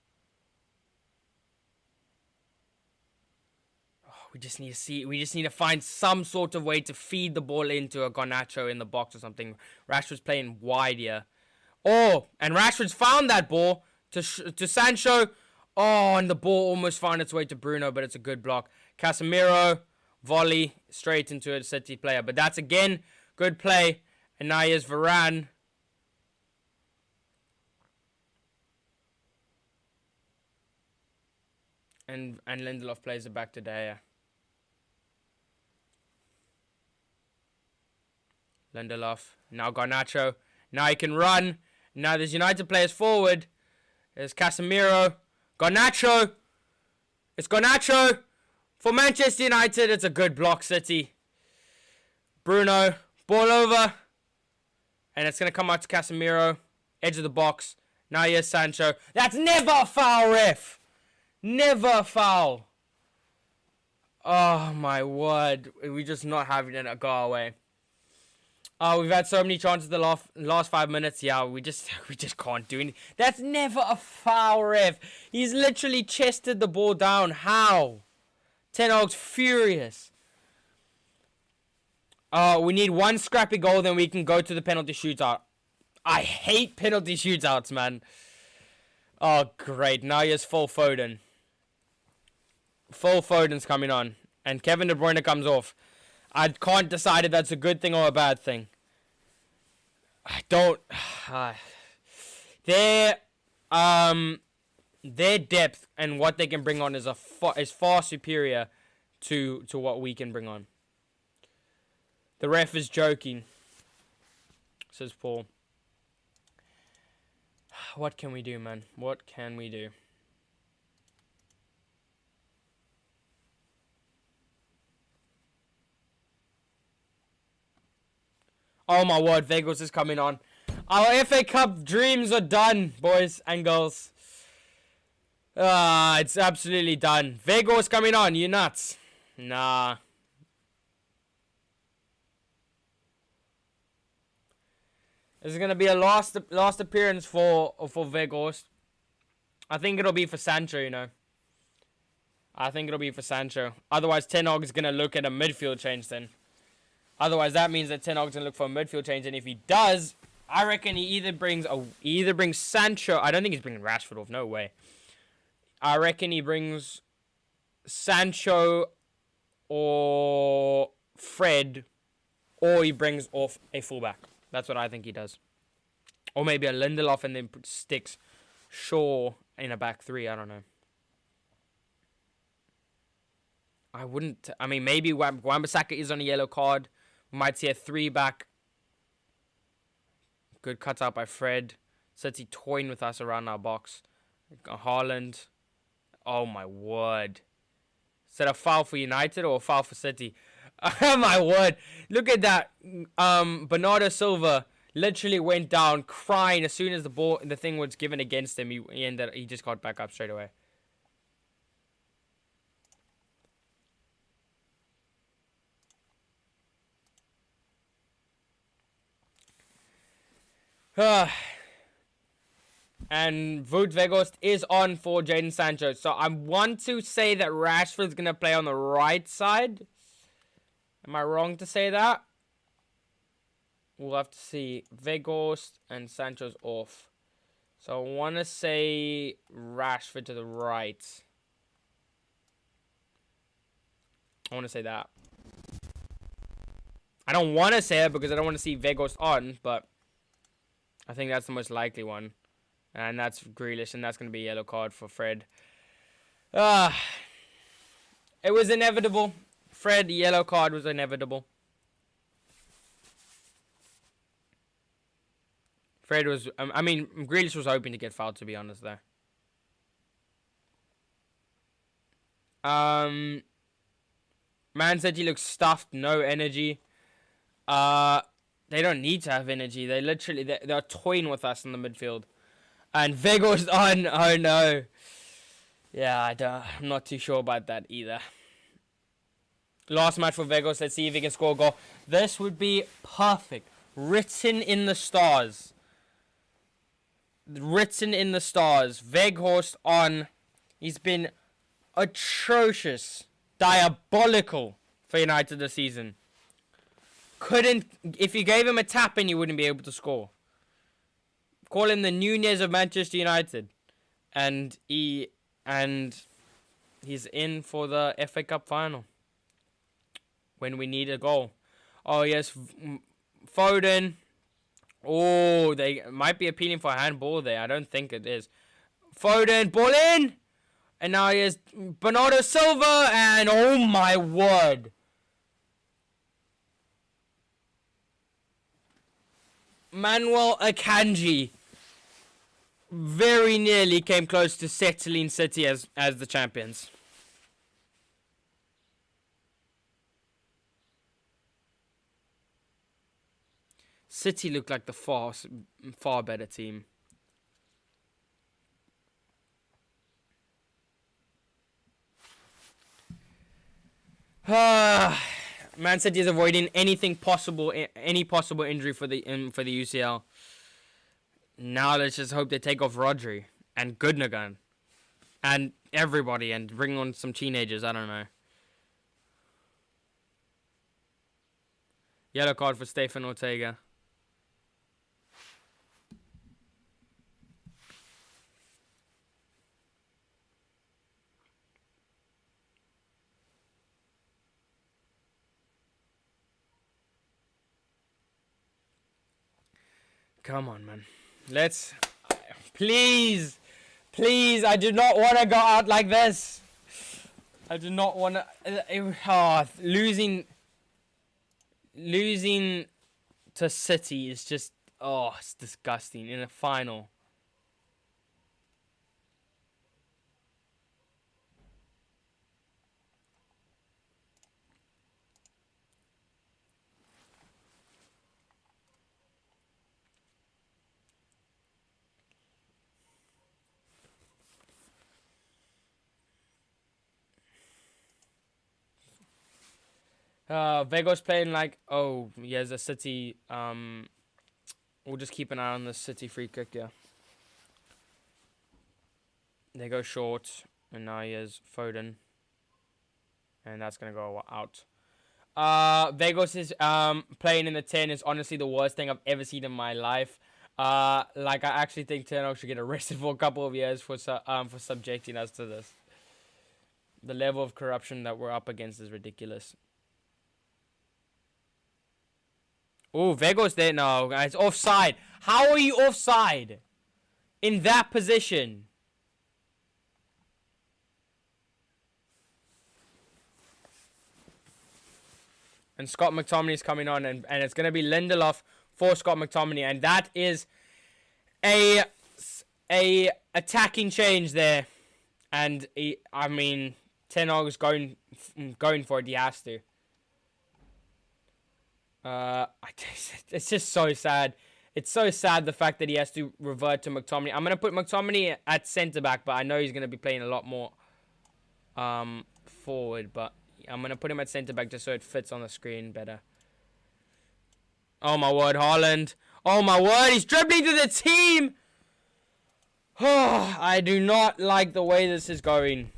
We just need to find some sort of way to feed the ball into a Garnacho in the box or something. Rashford's playing wide here. Oh, and Rashford's found that ball to Sancho. Oh, and the ball almost found its way to Bruno, but it's a good block. Casemiro, volley, straight into a City player. But that's, again, good play. And now here's Varane. And Lindelof plays it back to De Gea. Lindelof. Now Garnacho. Now he can run. Now there's United players forward. There's Casemiro. Garnacho. It's Garnacho. For Manchester United, it's a good block, City. Bruno. Ball over. And it's going to come out to Casemiro. Edge of the box. Now here's Sancho. That's never a foul, ref. Never a foul. Oh, my word. We're just not having it go away. We've had so many chances the last 5 minutes. Yeah, we just can't do anything. That's never a foul, ref. He's literally chested the ball down. How? Ten Hag's furious. We need one scrappy goal, then we can go to the penalty shootout. I hate penalty shootouts, man. Oh, great. Now here's Phil Foden. Phil Foden's coming on. And Kevin De Bruyne comes off. I can't decide if that's a good thing or a bad thing. I don't... Their depth and what they can bring on is far superior to what we can bring on. The ref is joking, says Paul. What can we do, man? What can we do? Oh my word, Vegas is coming on. Our FA Cup dreams are done, boys and girls. It's absolutely done. Vegas coming on, you nuts? Nah. This is gonna be a last appearance for Vegas. I think it'll be for Sancho, I think it'll be for Sancho. Otherwise, Ten Hag is gonna look at a midfield change then. Otherwise, that means that Ten Hag's gonna look for a midfield change, and if he does, I reckon he either brings Sancho. I don't think he's bringing Rashford off. No way. I reckon he brings Sancho or Fred, or he brings off a fullback. That's what I think he does. Or maybe a Lindelof and then sticks Shaw in a back three. I don't know. I wouldn't. I mean, maybe Wan-Bissaka is on a yellow card. We might see a 3-back. Good cut out by Fred. City toying with us around our box. Haaland. Oh, my word. Is that a foul for United or a foul for City? Oh, my word. Look at that. Bernardo Silva literally went down crying as soon as the thing was given against him. He just got back up straight away. And Wout Weghorst is on for Jadon Sancho. So I want to say that Rashford's going to play on the right side. Am I wrong to say that? We'll have to see. Weghorst and Sancho's off. So I want to say Rashford to the right. I want to say that. I don't want to say it because I don't want to see Weghorst on, but I think that's the most likely one. And that's Grealish, and that's going to be a yellow card for Fred. It was inevitable. Fred, yellow card was inevitable. Fred was... I mean, Grealish was hoping to get fouled, to be honest, there. Man City looks stuffed, no energy. They don't need to have energy. They're toying with us in the midfield. And Vego's on. Oh no. Yeah, I'm not too sure about that either. Last match for Vegos. Let's see if he can score a goal. This would be perfect. Written in the stars. Written in the stars. Weghorst on. He's been atrocious. Diabolical for United this season. If you gave him a tap in, you wouldn't be able to score. Call him the Nunez of Manchester United. And he's in for the FA Cup final. When we need a goal. Oh, yes. Foden. Oh, they might be appealing for a handball there. I don't think it is. Foden, ball in. And now here's Bernardo Silva. And oh my word. Manuel Akanji very nearly came close to settling City as the champions. City looked like the far better team. Man City is avoiding any possible injury for the UCL. Now let's just hope they take off Rodri and Gundogan and everybody and bring on some teenagers. I don't know. Yellow card for Stefan Ortega. Come on, man. Let's... Please! Please, I do not want to go out like this. I do not want to... losing to City is just... Oh, it's disgusting. In a final. Vego's playing like, oh, he has a City, we'll just keep an eye on the City free kick, yeah. They go short, and now he has Foden. And that's going to go out. Vegos is playing in the 10 is honestly the worst thing I've ever seen in my life. Like, I actually think Ten Hag should get arrested for a couple of years for subjecting us to this. The level of corruption that we're up against is ridiculous. Oh, Vego's there now, guys. Offside. How are you offside? In that position. And Scott McTominay's coming on. And it's going to be Lindelof for Scott McTominay. And that is a attacking change there. And, Ten Hag is going for it. He has to. It's just so sad. It's so sad the fact that he has to revert to McTominay. I'm going to put McTominay at centre-back, but I know he's going to be playing a lot more forward. But I'm going to put him at centre-back just so it fits on the screen better. Oh, my word, Haaland. Oh, my word, he's dribbling to the team. Oh, I do not like the way this is going.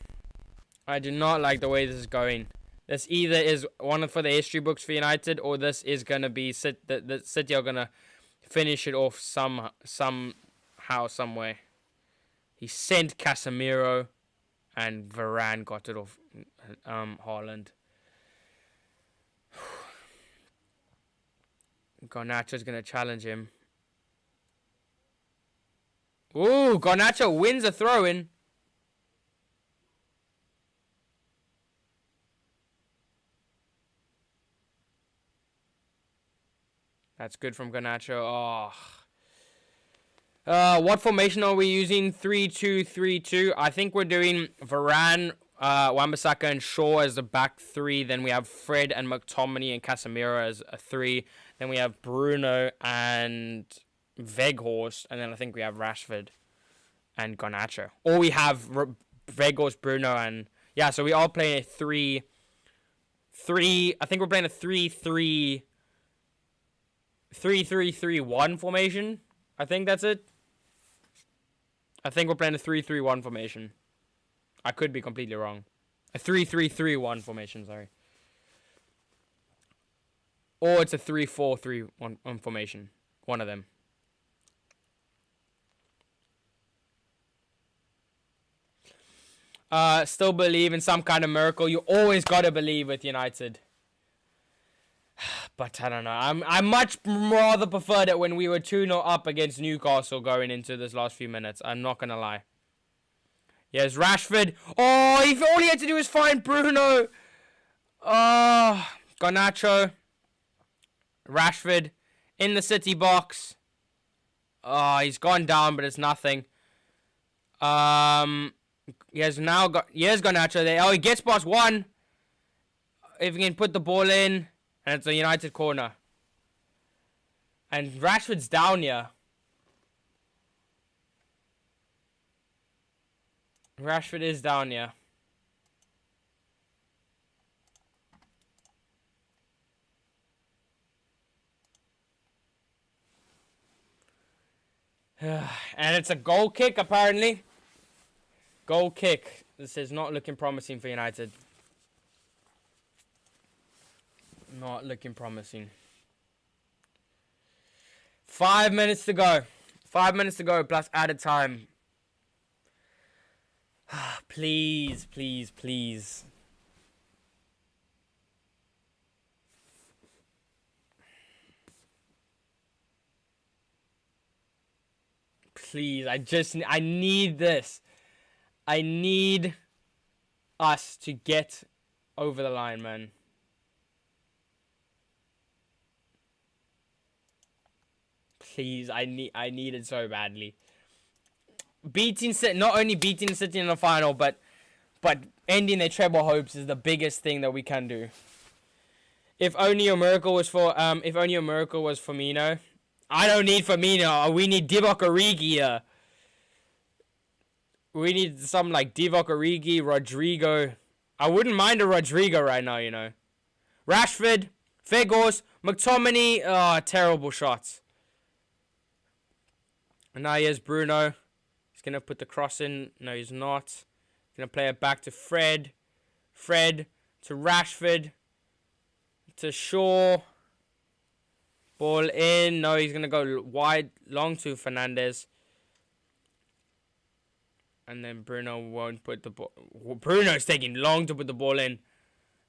This either is one for the history books for United, or this is going to be the City are going to finish it off somehow, some way. He sent Casemiro, and Varane got it off Haaland. Garnacho's going to challenge him. Ooh, Garnacho wins a throw-in. That's good from Garnacho. Oh. What formation are we using? 3-2-3-2. I think we're doing Varane Wan-Bissaka and Shaw as the back three. Then we have Fred and McTominay and Casemiro as a three. Then we have Bruno and Weghorst. And then I think we have Rashford and Garnacho. Or we have Weghorst, Bruno, and... Yeah, so we are playing a 3... I think we're playing a 3-3-3-1 formation. I think that's it. I think we're playing a 3-3-1 formation. I could be completely wrong. A 3-3-3-1 formation, sorry. Or it's a 3-4-3-1 formation. One of them. Still believe in some kind of miracle. You always gotta believe with United. But I don't know. I much rather prefer that when we were 2-0 up against Newcastle going into this last few minutes. I'm not gonna lie. Yes, Rashford. Oh, if all he had to do was find Bruno. Oh, Garnacho. Rashford in the City box. Oh, he's gone down, but it's nothing. He has now got... Here's Garnacho there. Oh, he gets past one. If he can put the ball in. And it's a United corner. And Rashford's down here. Rashford is down here. And it's a goal kick, apparently. Goal kick. This is not looking promising for United. Not looking promising. 5 minutes to go. 5 minutes to go plus added time. Please, please, please. Please, I need this. I need us to get over the line, man. Please, I need it so badly. Beating City, not only beating City in the final, but ending their treble hopes is the biggest thing that we can do. If only a miracle was for Firmino. I don't need Firmino. We need Divock Origi here. We need something like Divock Origi, Rodrigo. I wouldn't mind a Rodrigo right now, you know. Rashford, Weghorst, McTominay. Oh, terrible shots. And now here's Bruno. He's going to put the cross in. No, he's not. He's going to play it back to Fred. Fred to Rashford. To Shaw. Ball in. No, he's going to go wide, long to Fernandes. And then Bruno won't put the ball... Bruno's taking long to put the ball in.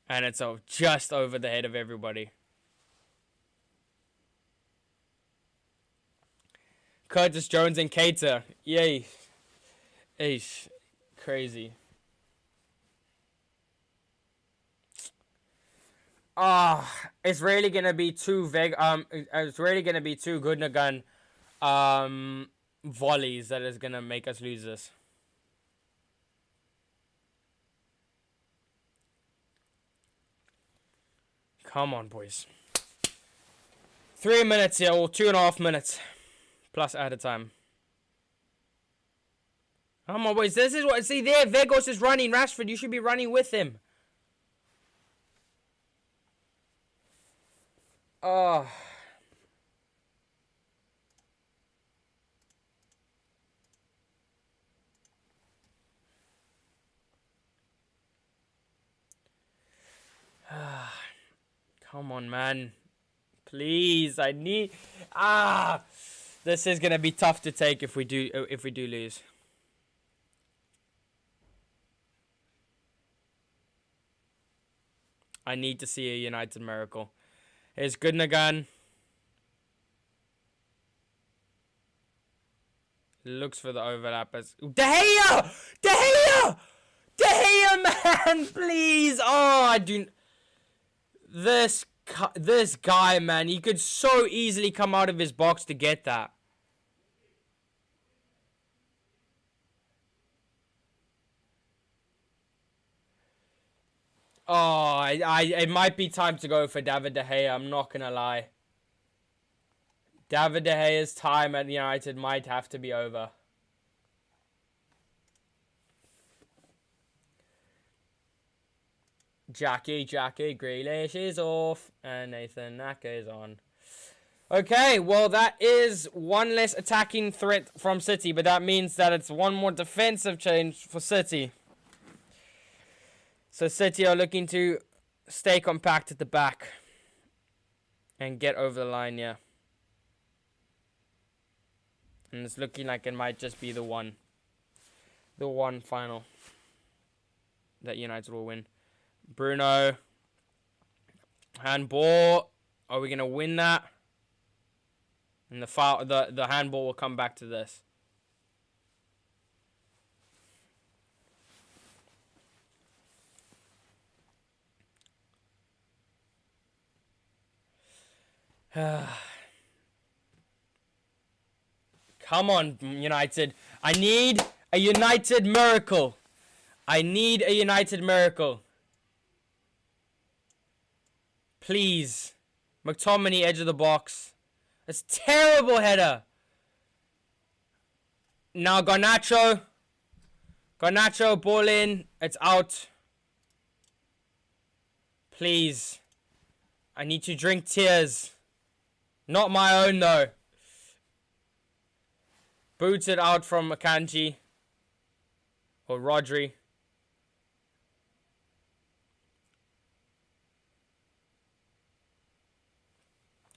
And it's just over the head of everybody. Curtis Jones and Keita. Yay. Eesh. Crazy. It's really gonna be two Gundogan volleys that is gonna make us lose this. Come on, boys. 3 minutes here, or 2.5 minutes. Plus added time. Come on, boys. This is what... See there, Weghorst is running. Rashford, you should be running with him. Oh. Come on, man. Please, I need... This is gonna be tough to take if we do lose. I need to see a United miracle. Here's Gundogan. Looks for the overlap as... De Gea! De Gea! De Gea, man! Please! Oh, I do... This guy, man, he could so easily come out of his box to get that. Oh, it might be time to go for David De Gea. I'm not going to lie. David De Gea's time at United might have to be over. Jackie Grealish is off. And Nathan Naka is on. Okay, well, that is one less attacking threat from City. But that means that it's one more defensive change for City. So City are looking to stay compact at the back. And get over the line, yeah. And it's looking like it might just be the one final that United will win. Bruno. Handball. Are we going to win that? And the handball will come back to this. Come on, United. I need a United miracle. I need a United miracle. Please. McTominay, edge of the box. That's terrible header. Now Garnacho. Garnacho, ball in. It's out. Please. I need to drink tears. Not my own, though. Booted out from Akanji. Or Rodri.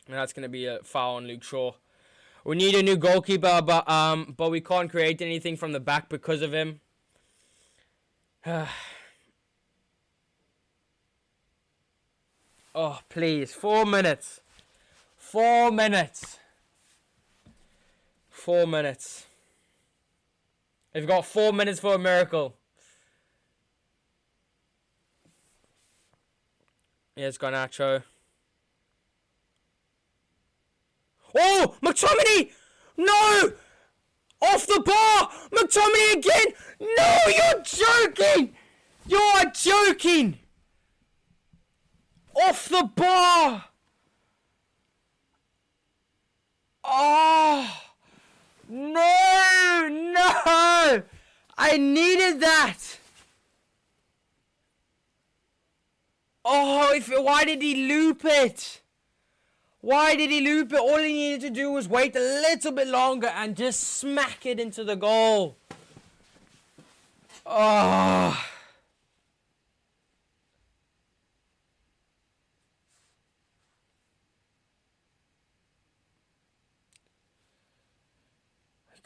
And that's going to be a foul on Luke Shaw. We need a new goalkeeper, but we can't create anything from the back because of him. Oh, please. 4 minutes. 4 minutes. 4 minutes. They've got 4 minutes for a miracle. Here's Garnacho. Oh! McTominay! No! Off the bar! McTominay again! No! You're joking! You're joking! Off the bar! Oh! No! No! I needed that! Oh, why did he loop it? Why did he loop it? All he needed to do was wait a little bit longer and just smack it into the goal. Oh.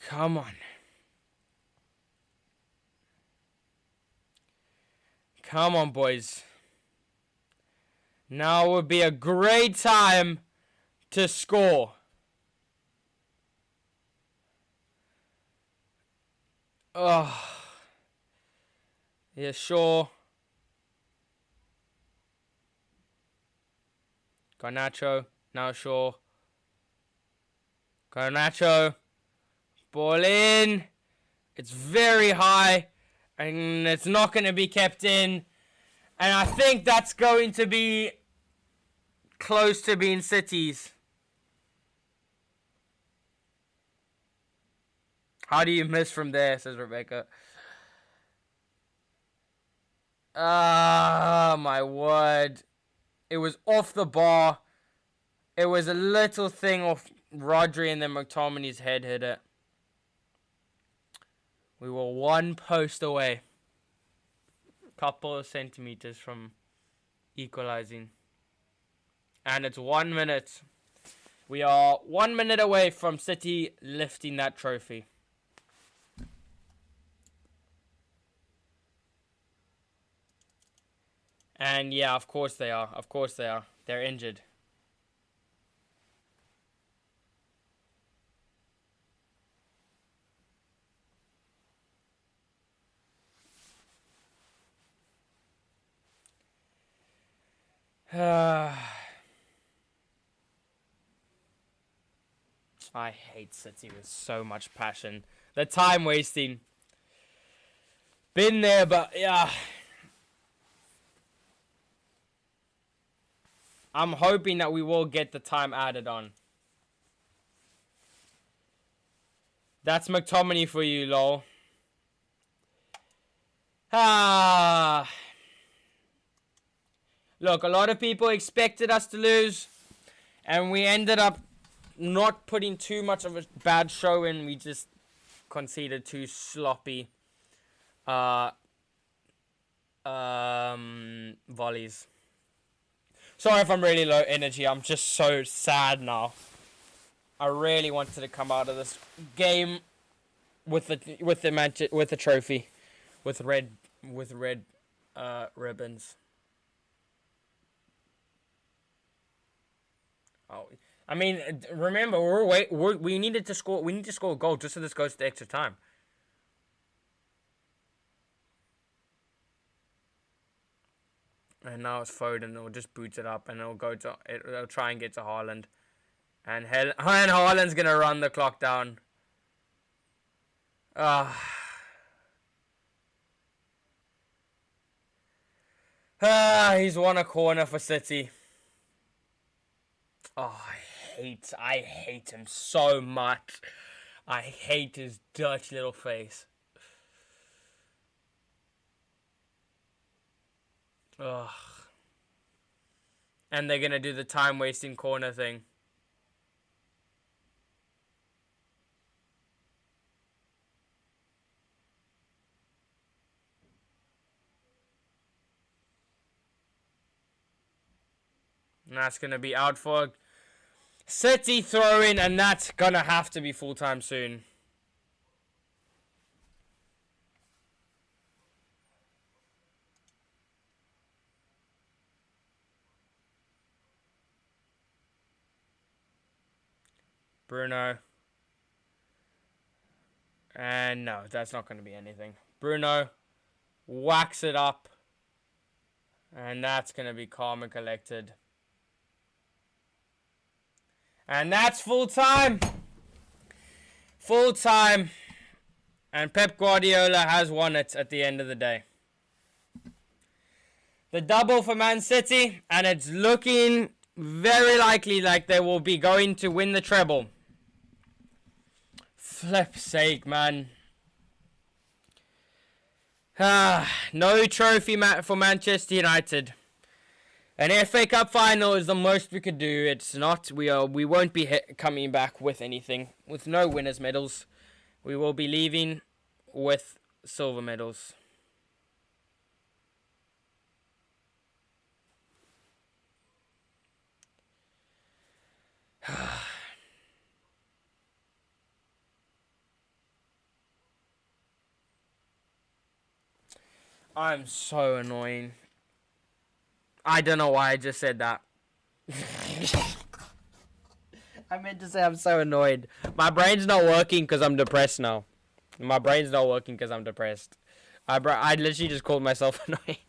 Come on. Come on, boys. Now would be a great time to score. Oh. Yeah, sure. Garnacho. Now sure. Garnacho. Ball in. It's very high. And it's not going to be kept in. And I think that's going to be close to being City's. How do you miss from there, says Rebecca. Ah, my word. It was off the bar. It was a little thing off Rodri and then McTominay's head hit it. We were one post away. Couple of centimeters from equalizing. And it's 1 minute. We are 1 minute away from City lifting that trophy. And yeah, of course they are. Of course they are. They're injured. I hate City with so much passion. The time wasting. Been there, but yeah. I'm hoping that we will get the time added on. That's McTominay for you, lol. Look, a lot of people expected us to lose, and we ended up not putting too much of a bad show in. We just conceded 2 sloppy volleys. Sorry if I'm really low energy. I'm just so sad now. I really wanted to come out of this game with the trophy, with red ribbons. Oh, I mean, remember we needed to score. We need to score a goal just so this goes to extra time. And now it's Foden. It'll just boot it up, and it'll try and get to Haaland, and Haaland's gonna run the clock down. He's won a corner for City. Oh, I hate him so much. I hate his dirty little face. Ugh. And they're gonna do the time-wasting corner thing. And that's gonna be out for City throw-in, and that's gonna have to be full-time soon. Bruno. And no, that's not going to be anything. Bruno whacks it up. And that's going to be calm and collected. And that's full time. Full time. And Pep Guardiola has won it at the end of the day. The double for Man City. And it's looking very likely like they will be going to win the treble. Flip's sake, man. No trophy for Manchester United. An FA Cup final is the most we could do. It's not. We won't be coming back with anything. With no winners' medals. We will be leaving with silver medals. I'm so annoying. I don't know why I just said that. I meant to say I'm so annoyed. My brain's not working because I'm depressed now. My brain's not working because I'm depressed. I literally just called myself annoying.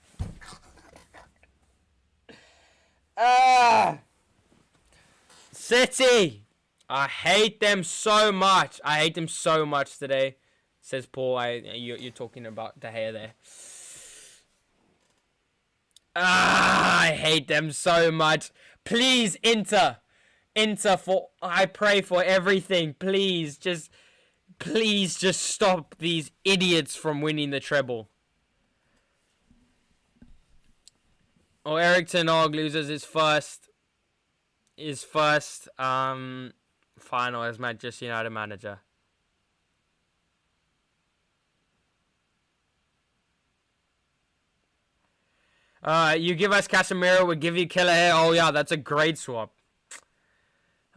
City! I hate them so much. I hate them so much today. Says Paul. You're talking about De Gea there. I hate them so much. Please, Inter, I pray for everything. Please just stop these idiots from winning the treble. Or Erik ten Hag loses his first final as Manchester United manager. You give us Casemiro, we'll give you Killer Hair. Oh yeah, that's a great swap.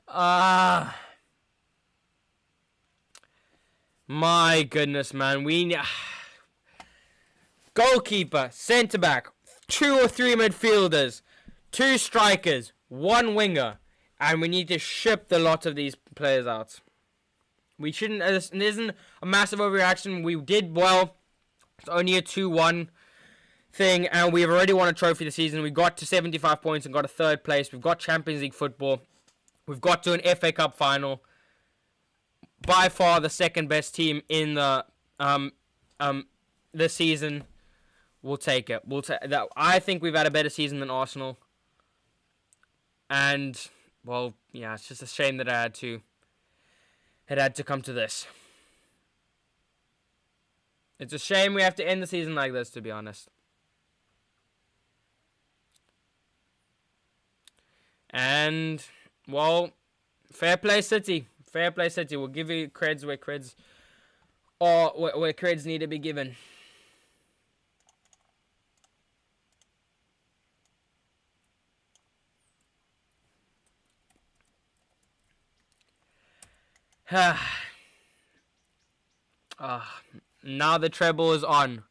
My goodness, man. Goalkeeper, centre back, 2 or 3 midfielders, 2 strikers, 1 winger, and we need to ship the lot of these players out. We shouldn't. It isn't a massive overreaction. We did well. It's only a 2-1. thing, and we've already won a trophy this season. We got to 75 points and got a 3rd place. We've got Champions League football. We've got to an FA Cup final. By far the 2nd best team in the this season. We'll take it. I think we've had a better season than Arsenal. And, well, yeah, it's just a shame that it had to come to this. It's a shame we have to end the season like this, to be honest. And, well, fair play City. Fair play City. We'll give you creds where creds need to be given. Now the treble is on.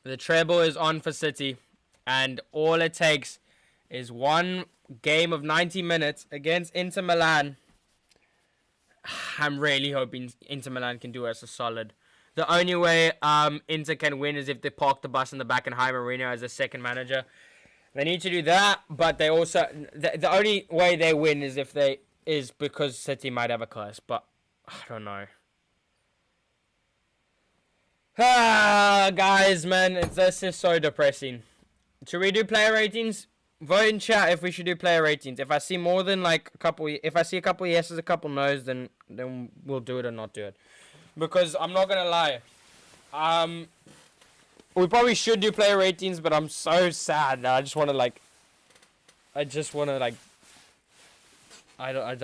The treble is on for City. And all it takes is one game of 90 minutes against Inter Milan. I'm really hoping Inter Milan can do us a solid. The only way Inter can win is if they park the bus in the back and hire Mourinho as a second manager. They need to do that, but they also the only way they win is because City might have a curse, but I don't know. Guys, man, this is so depressing. Should we do player ratings? Vote in chat if we should do player ratings. If I see more than like a couple yeses, a couple no's, then we'll do it or not do it. Because I'm not gonna lie, we probably should do player ratings, but I'm so sad now. I just want to I just don't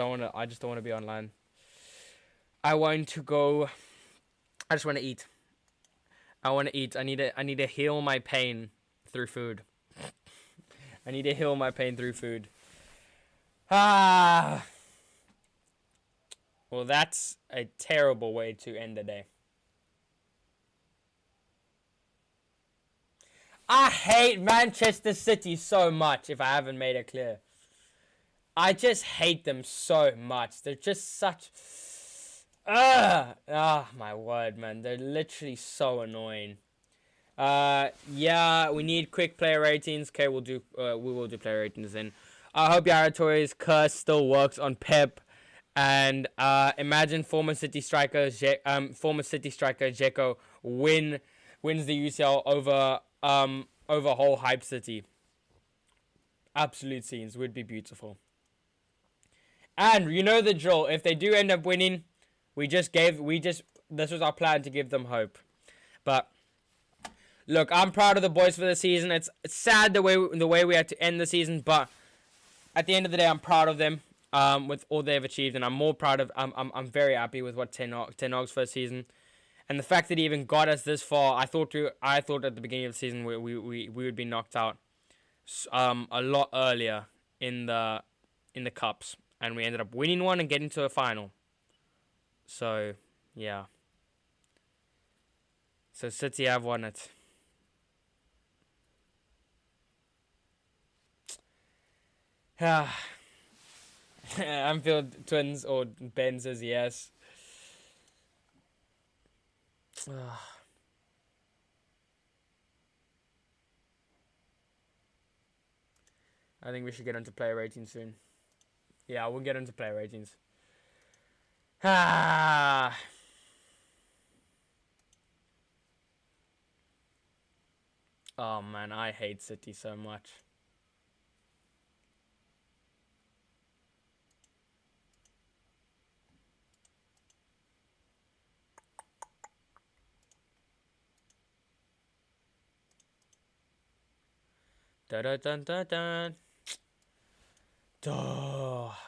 want to be online. I just want to eat. I need to heal my pain through food. I need to heal my pain through food. Well, that's a terrible way to end the day. I hate Manchester City so much, if I haven't made it clear. I just hate them so much. They're just such... my word, man. They're literally so annoying. Yeah, we need quick player ratings. Okay, we will do player ratings then. I hope Yaya Touré's curse still works on Pep. And imagine former City striker Dzeko wins the UCL over whole hype City. Absolute scenes would be beautiful. And you know the drill. If they do end up winning, this was our plan to give them hope. But look, I'm proud of the boys for the season. It's sad the way we had to end the season, but at the end of the day, I'm proud of them with all they've achieved, and I'm very happy with what Ten Hag's first season, and the fact that he even got us this far. I thought at the beginning of the season we would be knocked out a lot earlier in the cups, and we ended up winning one and getting to a final. So yeah. So City have won it. Anfield Twins or Ben says yes. I think we should get onto player ratings soon. Yeah, we'll get into player ratings. Oh man, I hate City so much.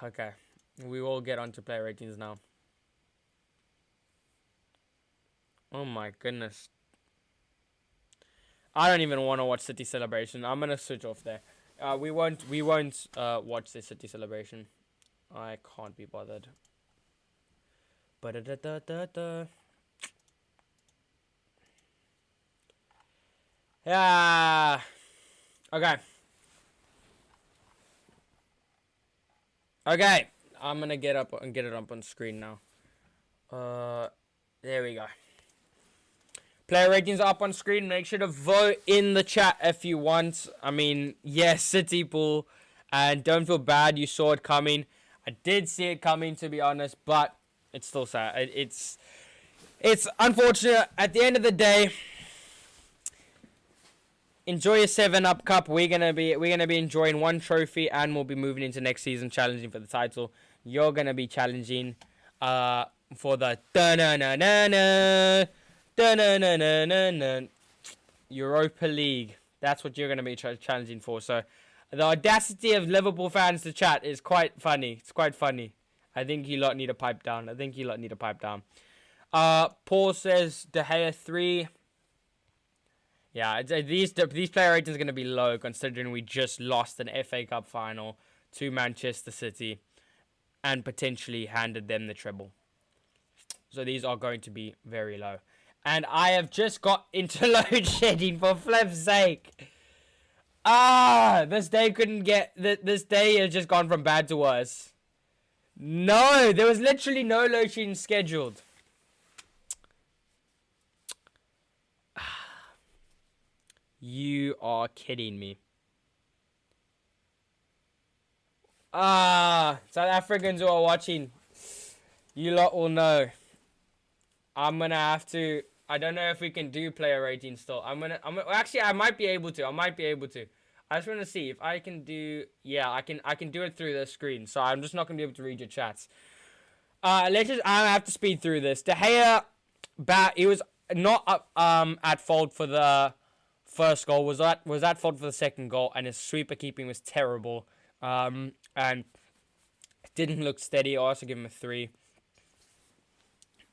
Okay, we will get onto player ratings now. Oh my goodness. I don't even want to watch City celebration. I'm gonna switch off there. We won't watch the City celebration. I can't be bothered. Yeah. Okay. Okay. I'm gonna get up and get it up on screen now. There we go. Player ratings are up on screen. Make sure to vote in the chat if you want. I mean, yes, City Bull. And don't feel bad, you saw it coming. I did see it coming, to be honest, but it's still sad. It's unfortunate. At the end of the day, enjoy your 7-Up Cup. We're gonna be enjoying one trophy, and we'll be moving into next season challenging for the title. You're gonna be challenging for the Europa League. That's what you're gonna be challenging for. So the audacity of Liverpool fans to chat is quite funny. It's quite funny. I think you lot need to pipe down. Paul says De Gea 3. Yeah, these player ratings are going to be low considering we just lost an FA Cup final to Manchester City and potentially handed them the treble. So these are going to be very low. And I have just got into load shedding for flip's sake. This day this day has just gone from bad to worse. No, there was literally no load shedding scheduled. You are kidding me. South Africans who are watching, you lot will know. I'm gonna have to. I don't know if we can do player rating still. Actually, I might be able to. I just want to see if I can do. Yeah, I can do it through the screen. So I'm just not gonna be able to read your chats. I have to speed through this. De Gea, he was not at fault for the first goal, was at fault for the second goal, and his sweeper keeping was terrible, and didn't look steady. I also give him a 3.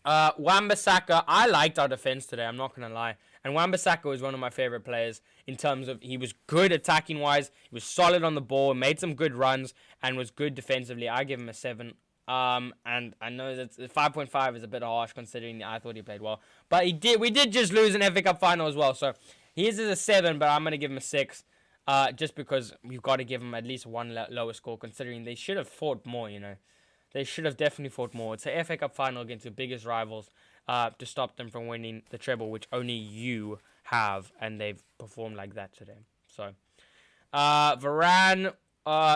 Wan-Bissaka, I liked our defense today, I'm not gonna lie, and Wan-Bissaka was one of my favorite players in terms of he was good attacking wise, he was solid on the ball, made some good runs, and was good defensively. I give him a 7. And I know that 5.5 is a bit harsh considering I thought he played well, but we did just lose an FA Cup final as well, so his is a 7, but I'm going to give him a 6. Just because we've got to give him at least one lower score, considering they should have fought more, you know. They should have definitely fought more. It's a FA Cup final against the biggest rivals to stop them from winning the treble, which only you have, and they've performed like that today. So, Varane,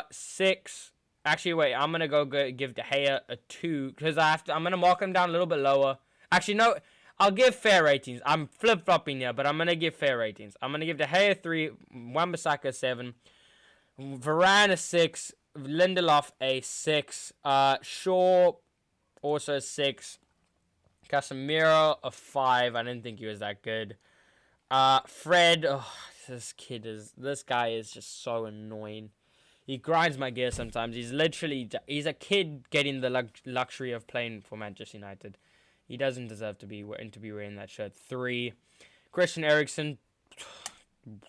6. Actually, wait, I'm going to give De Gea a 2, because I'm going to mark him down a little bit lower. Actually, no. I'll give fair ratings. I'm flip-flopping here, but I'm going to give fair ratings. I'm going to give De Gea 3, Wan-Bissaka a 7, Varane a 6, Lindelof a 6, Shaw also a 6, Casemiro a 5. I didn't think he was that good. Fred, this guy is just so annoying. He grinds my gears sometimes. He's a kid getting the luxury of playing for Manchester United. He doesn't deserve to be wearing that shirt. 3. Christian Eriksen,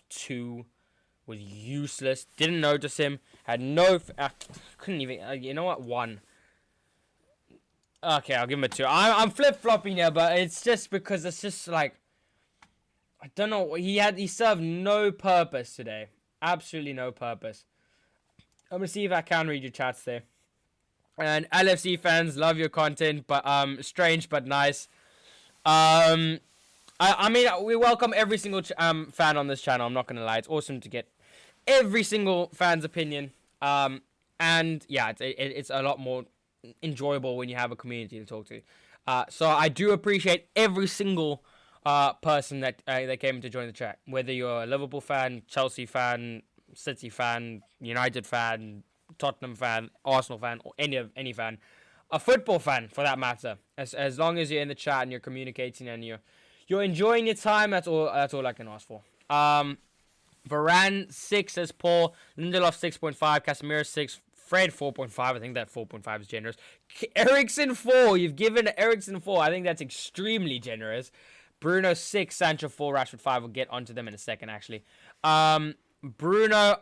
2. Was useless. Didn't notice him. Had no... couldn't even... you know what? 1. Okay, I'll give him a 2. I'm flip-flopping here, but it's just because it's just like... I don't know. He served no purpose today. Absolutely no purpose. I'm going to see if I can read your chats there. And LFC fans, love your content, but strange but nice. I mean, we welcome every single fan on this channel. I'm not gonna lie, it's awesome to get every single fan's opinion. And yeah, it's a lot more enjoyable when you have a community to talk to. So I do appreciate every single person that came to join the chat. Whether you're a Liverpool fan, Chelsea fan, City fan, United fan, Tottenham fan, Arsenal fan, or any fan, a football fan for that matter. As long as you're in the chat and you're communicating and you're enjoying your time, that's all I can ask for. Varane 6 as Paul, Lindelof 6.5, Casemiro 6, Fred 4.5. I think that 4.5 is generous. Eriksen 4. You've given Eriksen 4. I think that's extremely generous. Bruno 6, Sancho 4, Rashford 5. We'll get onto them in a second actually. Bruno,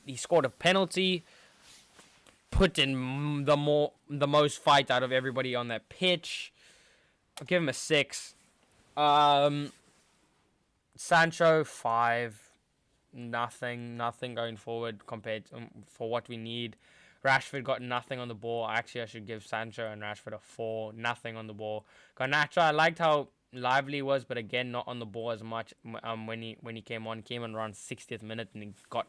he scored a penalty. Put in the most fight out of everybody on that pitch. I'll give him a 6. Sancho 5. Nothing going forward compared to, for what we need. Rashford got nothing on the ball. Actually, I should give Sancho and Rashford a 4. Nothing on the ball. Garnacho, I liked how lively he was, but again, not on the ball as much. When he came on around 60th minute and he got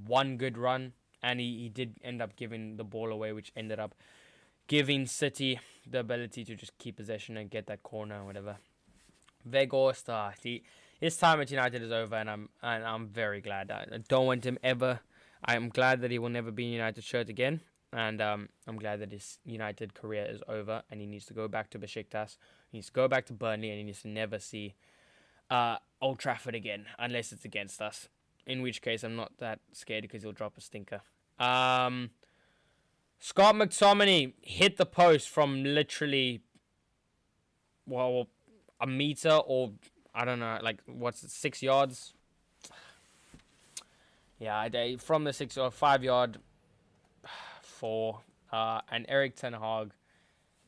one good run. And he did end up giving the ball away, which ended up giving City the ability to just keep possession and get that corner or whatever. Weghorst, his time at United is over, and I'm very glad. I don't want him ever. I'm glad that he will never be in United shirt again, and I'm glad that his United career is over, and he needs to go back to Besiktas. He needs to go back to Burnley, and he needs to never see Old Trafford again, unless it's against us. In which case, I'm not that scared because he'll drop a stinker. Scott McTominay hit the post from literally, well, a meter, or I don't know, like, what's it, 6 yards? Yeah, from the 6 or 5 yard, 4. And Eric Ten Hag,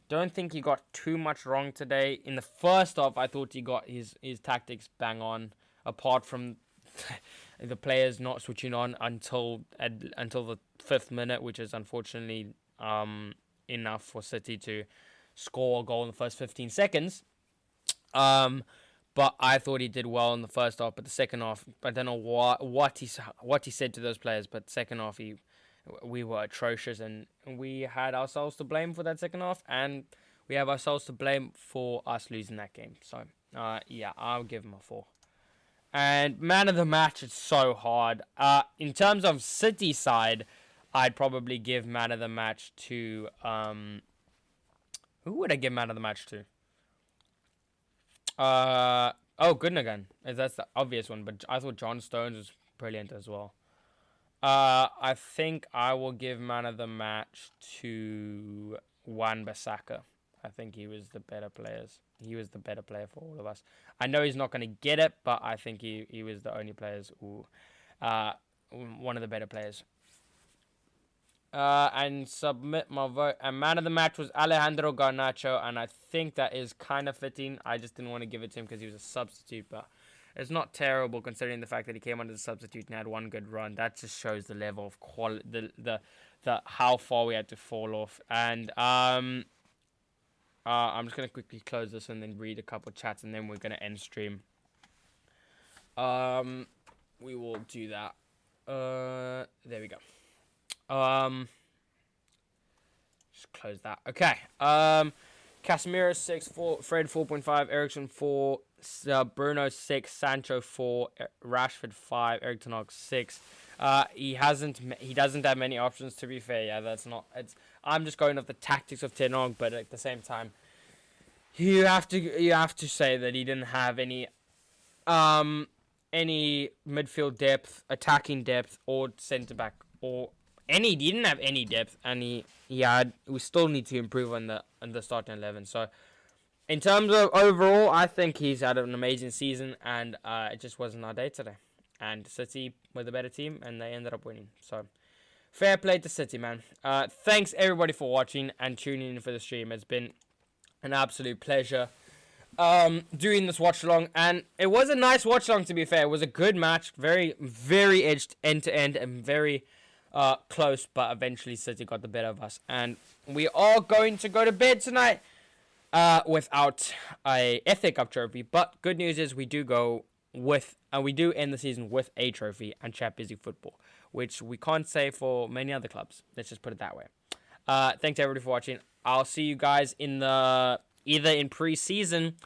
don't think he got too much wrong today. In the first half, I thought he got his tactics bang on, apart from the players not switching on until the 5th minute, which is unfortunately enough for City to score a goal in the first 15 seconds. But I thought he did well in the first half, but the second half, I don't know what he said to those players, but second half we were atrocious, and we had ourselves to blame for that second half, and we have ourselves to blame for us losing that game. So yeah, I'll give him a 4. And man of the match, it's so hard. In terms of City side, I'd probably give man of the match to who would I give man of the match to? Gundogan. That's the obvious one, but I thought John Stones was brilliant as well. I think I will give man of the match to Wan-Bissaka. I think he was the better players. He was the better player for all of us. I know he's not going to get it, but I think he was the only players who, one of the better players. And submit my vote. And man of the match was Alejandro Garnacho, and I think that is kind of fitting. I just didn't want to give it to him because he was a substitute, but it's not terrible considering the fact that he came under the substitute and had one good run. That just shows the level of quality, the how far we had to fall off. And I'm just gonna quickly close this and then read a couple of chats, and then we're gonna end stream. We will do that. There we go. Just close that. Okay. Casemiro 6, 4, Fred 4.5, Ericsson 4, Bruno 6, Sancho 4, Rashford 5, Eric Ten Hag 6. He doesn't have many options, to be fair. Yeah, I'm just going off the tactics of Ten Hag, but at the same time, you have to say that he didn't have any midfield depth, attacking depth, or centre back, or he didn't have any depth, and we still need to improve on the starting 11. So in terms of overall, I think he's had an amazing season, and it just wasn't our day today. And City were the better team, and they ended up winning. So fair play to City, man. Thanks everybody for watching and tuning in for the stream. It's been an absolute pleasure doing this watch along, and it was a nice watch along, to be fair. It was a good match, very, very edged end to end, and very close, but eventually City got the better of us, and we are going to go to bed tonight without a FA Cup trophy. But good news is we do end the season with a trophy and Champions League football, which we can't say for many other clubs. Let's just put it that way. Thanks everybody for watching. I'll see you guys either in pre-season.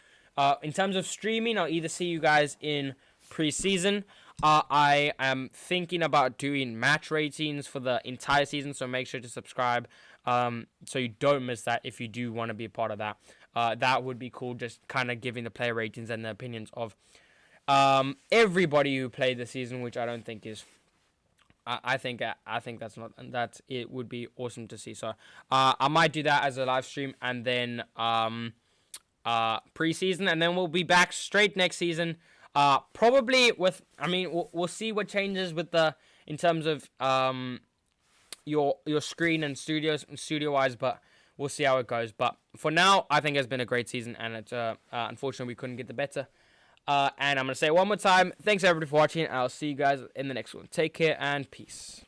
In terms of streaming, I'll either see you guys in pre-season. I am thinking about doing match ratings for the entire season, so make sure to subscribe so you don't miss that if you do want to be a part of that. That would be cool, just kind of giving the player ratings and the opinions of everybody who played the season, which I don't think is... I think it would be awesome to see. So I might do that as a live stream, and then pre-season, and then we'll be back straight next season. Probably with, we'll see what changes with in terms of your screen and studio wise, but we'll see how it goes. But for now, I think it's been a great season, and it's unfortunately we couldn't get the better. And I'm gonna say it one more time. Thanks everybody for watching. I'll see you guys in the next one. Take care and peace.